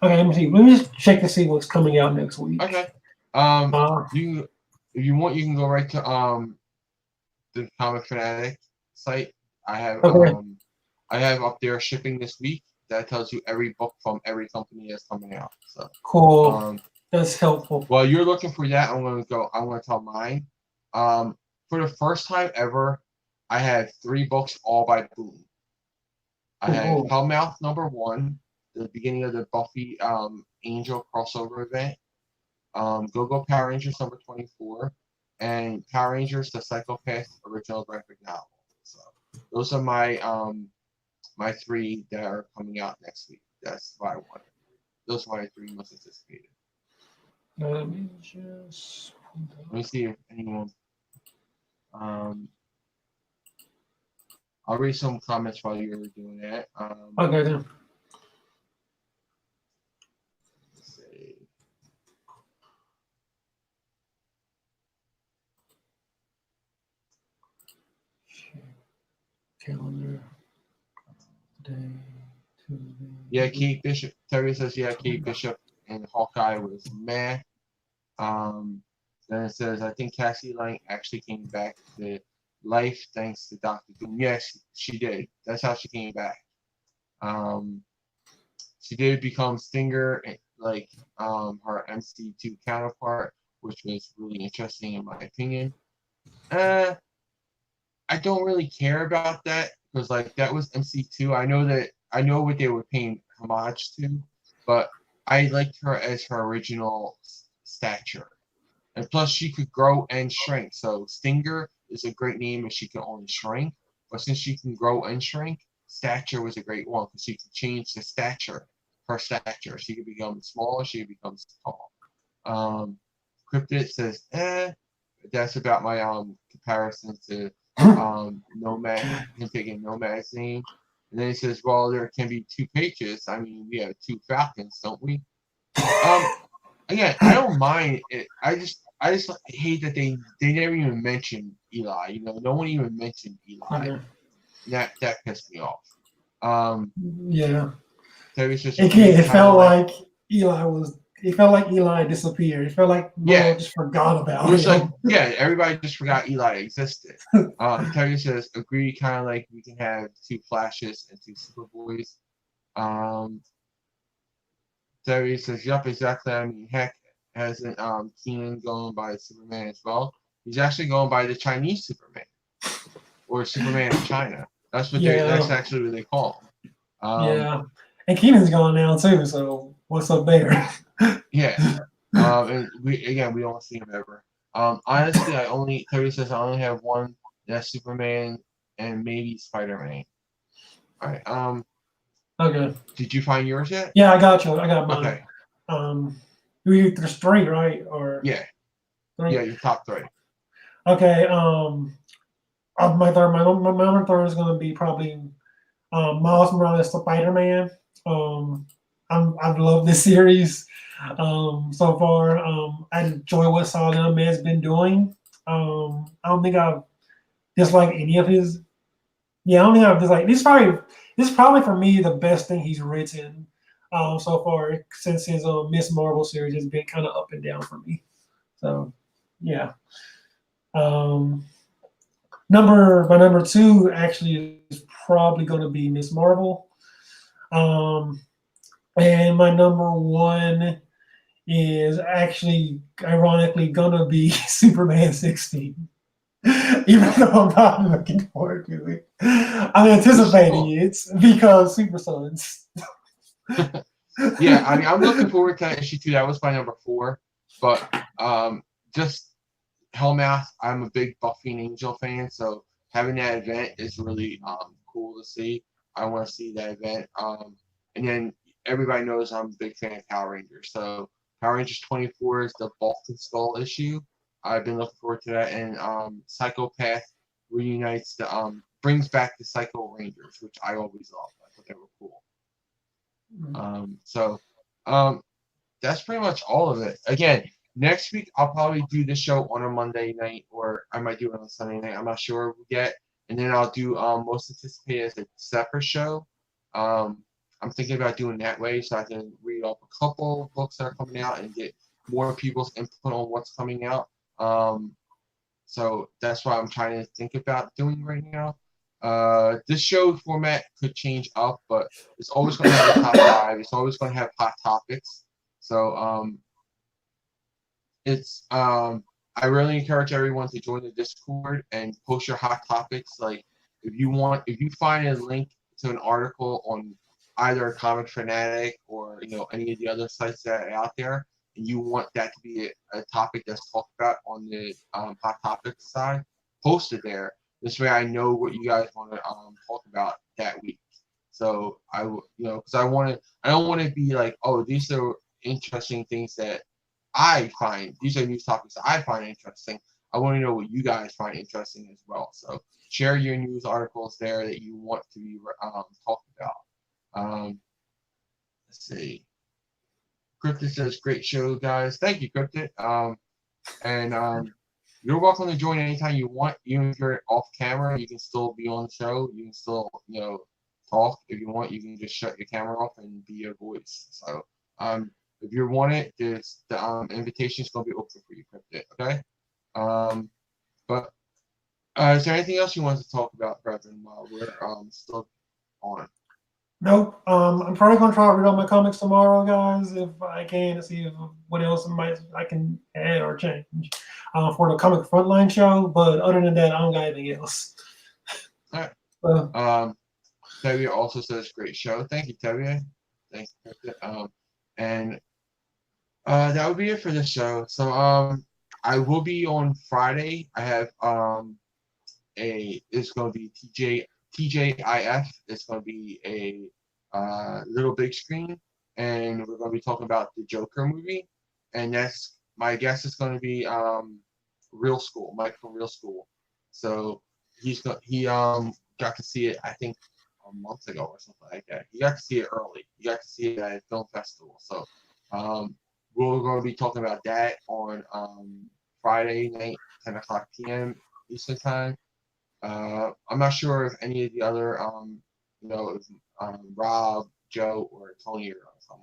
okay. Let me see. Let me just check to see what's coming out next week. Okay. Um, Uh, you if you want, you can go right to the Comic Fanatic site. I have okay, um I have up there shipping this week. That tells you every book from every company that's coming out. So cool. um That's helpful. while you're looking for that, I'm gonna tell mine. Um for the first time ever, I had three books all by Boom. I had Cool. Hellmouth #1, the beginning of the Buffy Angel crossover event. Go Go Power Rangers #24, and Power Rangers the Psychopath original graphic novel. So those are my three that are coming out next week. That's what I wanted. Those are my three most anticipated. Let me just. Let me see if anyone. Um, I'll read some comments while you're doing that. Okay then. Let's see. Calendar. Day. Tuesday. Yeah, Kate Bishop. Terry says, yeah, Kate Bishop and Hawkeye was meh. Um, then it says, I think Cassie Lang actually came back to life thanks to Doctor Doom. Yes, she did. That's how she came back. Um, she did become Stinger, like her MC2 counterpart, which was really interesting in my opinion. Uh, I don't really care about that because like that was MC2. I know what they were paying homage to, but I liked her as her original stature. And plus, she could grow and shrink. So Stinger is a great name if she can only shrink. But since she can grow and shrink, Stature was a great one because she could change the stature, her stature. She could become smaller, she could become tall. Um, Cryptid says, that's about my comparison to Nomad, him taking Nomad's name. And then he says, well, there can be two pages. I mean, we have two Falcons, don't we? Um, Again, I don't mind it. I just hate that they never even mentioned Eli. You know, no one even mentioned Eli. Okay. That pissed me off. Um, Yeah. there was just Again, agreed, it kind of felt like like Eli was. It felt like Eli disappeared. It felt like yeah. Marvel just forgot It about was like him. yeah, everybody just forgot Eli existed. Terry says agreed, kind of like we can have two Flashes and two Superboys. Um, Terry says, "Yup, exactly. I mean, heck, hasn't Keenan going by Superman as well? He's actually going by the Chinese Superman or Superman of China. That's Yeah. actually what they call him. Yeah. And Keenan's gone now too. So what's up there? Yeah. And we don't see him ever. Honestly, Terry says I only have one. That's Superman and maybe Spider-Man. All right. Okay. Did you find yours yet? Yeah, I got you. I got mine. Okay. Um, there's three, right? Or Yeah. three? Yeah. Your top three. Okay. My number third is gonna be probably Miles Morales Spider Man. Um, I've loved this series so far. I enjoy what Saladin has been doing. I don't think I've disliked any of his. Yeah, I don't think I've disliked. This is probably for me the best thing he's written so far since his Miss Marvel series has been kind of up and down for me. So yeah. Um, my number two actually is probably going to be Miss Marvel. Um, And my number one is actually ironically gonna be Superman 16. Even though I'm not looking forward to it. I'm anticipating it because Super Sons. Yeah, I mean, I'm looking forward to issue 2. That was my number 4. But just Hellmouth, I'm a big Buffy and Angel fan, so having that event is really cool to see. I want to see that event. And then everybody knows I'm a big fan of Power Rangers. So Power Rangers 24 is the Bulk and Skull issue. I've been looking forward to that. And Psychopath reunites brings back the Psycho Rangers, which I always loved. I thought they were cool. So that's pretty much all of it. Again, next week I'll probably do this show on a Monday night, or I might do it on a Sunday night. I'm not sure yet. And then I'll do most anticipated as a separate show. I'm thinking about doing that way so I can read off a couple books that are coming out and get more people's input on what's coming out. So that's what I'm trying to think about doing right now. This show format could change up, but it's always going to have a top 5. It's always going to have hot topics. So I really encourage everyone to join the Discord and post your hot topics. Like if you find a link to an article on either Comic Phanatic or any of the other sites that are out there, and you want that to be a topic that's talked about on the hot topics side, post it there. This way I know what you guys want to talk about that week. So because I don't want to be like, oh, these are interesting things that I find. These are news topics that I find interesting. I want to know what you guys find interesting as well. So share your news articles there that you want to be talked about. Let's see. Cryptid says, great show, guys. Thank you, Cryptid. And you're welcome to join anytime you want. Even if you're off camera, you can still be on the show. You can still, talk if you want. You can just shut your camera off and be your voice. So, if you want it, the invitation is going to be open for you, Cryptid. Okay. But is there anything else you want to talk about, Brethren, while we're still on? Nope. I'm probably gonna try to read all my comics tomorrow, guys, if I can, to see what else I can add or change for the comic frontline show. But other than that, I don't got anything else. All right. Tevye also says great show. Thank you, Tevye. Thanks. And that would be it for this show. So I will be on Friday. I have it's going to be TJIF. It's going to be a little big screen, and we're going to be talking about the Joker movie. And that's my guess is going to be Real School, Mike from Real School. So he got to see it, I think, a month ago or something like that. He got to see it early. He got to see it at a film festival. So we're going to be talking about that on Friday night, 10 o'clock p.m. Eastern time. I'm not sure if any of the other, if Rob, Joe, or Tony are going to come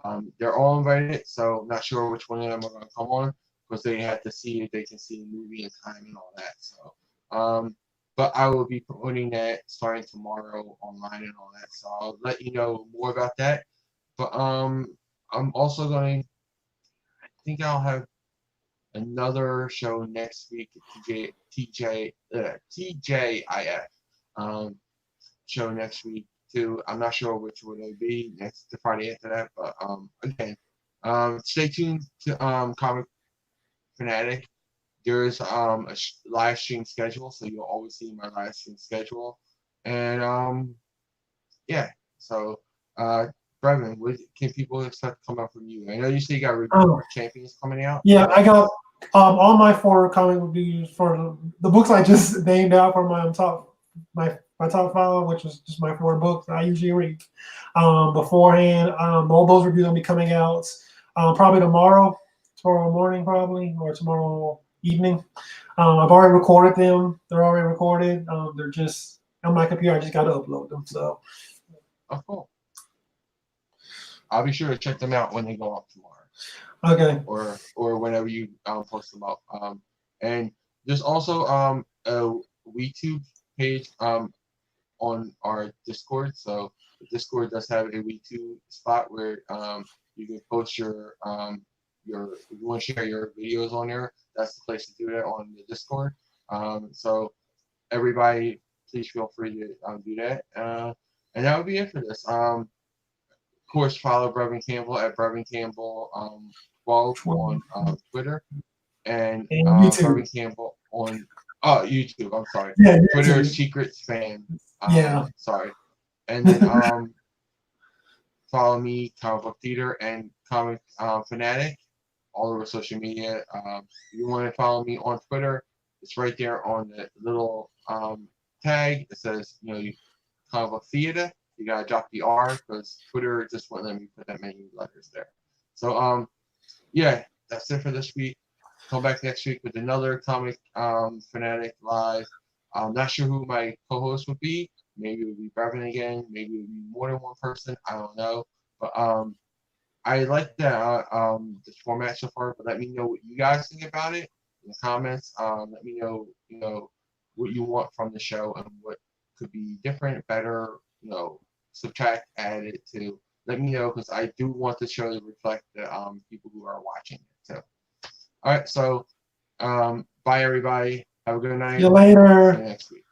on. They're all invited, so I'm not sure which one of them are going to come on because they have to see if they can see the movie in time and all that. So, but I will be promoting that starting tomorrow online and all that. So I'll let you know more about that. But I'm also going. I think I'll have another show next week at TJIF show next week too. I'm not sure which one it'll be next the Friday after that, but again, stay tuned to Comic Phanatic. There's a live stream schedule, so you'll always see my live stream schedule, and yeah. So Brevin, what can people expect to come out from you? I know you say you got Review Champions coming out. Yeah, I got all my 4 comic reviews for the books I just named out for my top 5, which is just my 4 books I usually read beforehand. All those reviews will be coming out probably tomorrow morning, probably, or tomorrow evening. I've already recorded them. They're already recorded. They're just on my computer. I just got to upload them. So, cool. I'll be sure to check them out when they go up tomorrow. Okay. Or whenever you post them up. And there's also a YouTube page on our Discord. So the Discord does have a We2 spot where you can post your if you want to share your videos on there. That's the place to do that on the Discord. So everybody, please feel free to do that. And that would be it for this. Of course, follow Brevin Campbell at Brevin Campbell 12 on Twitter, and Brevin Campbell on YouTube. I'm sorry, yeah, Twitter YouTube. Secrets Fan. Yeah. Sorry, and then follow me, Comic Book Theater, and Comic Phanatic, all over social media. If you want to follow me on Twitter, it's right there on the little tag. It says, Comic Book Theater. You gotta drop the R because Twitter just won't let me put that many letters there. So yeah, that's it for this week. Come back next week with another Comic Phanatic live. I'm not sure who my co-host would be. Maybe it would be Brevin again. Maybe it would be more than one person. I don't know. But I like the format so far. But let me know what you guys think about it in the comments. Let me know, what you want from the show and what could be different, better, subtract, add it to. Let me know because I do want the show to reflect the people who are watching it. So, all right. So, bye everybody. Have a good night. See you later. See you next week.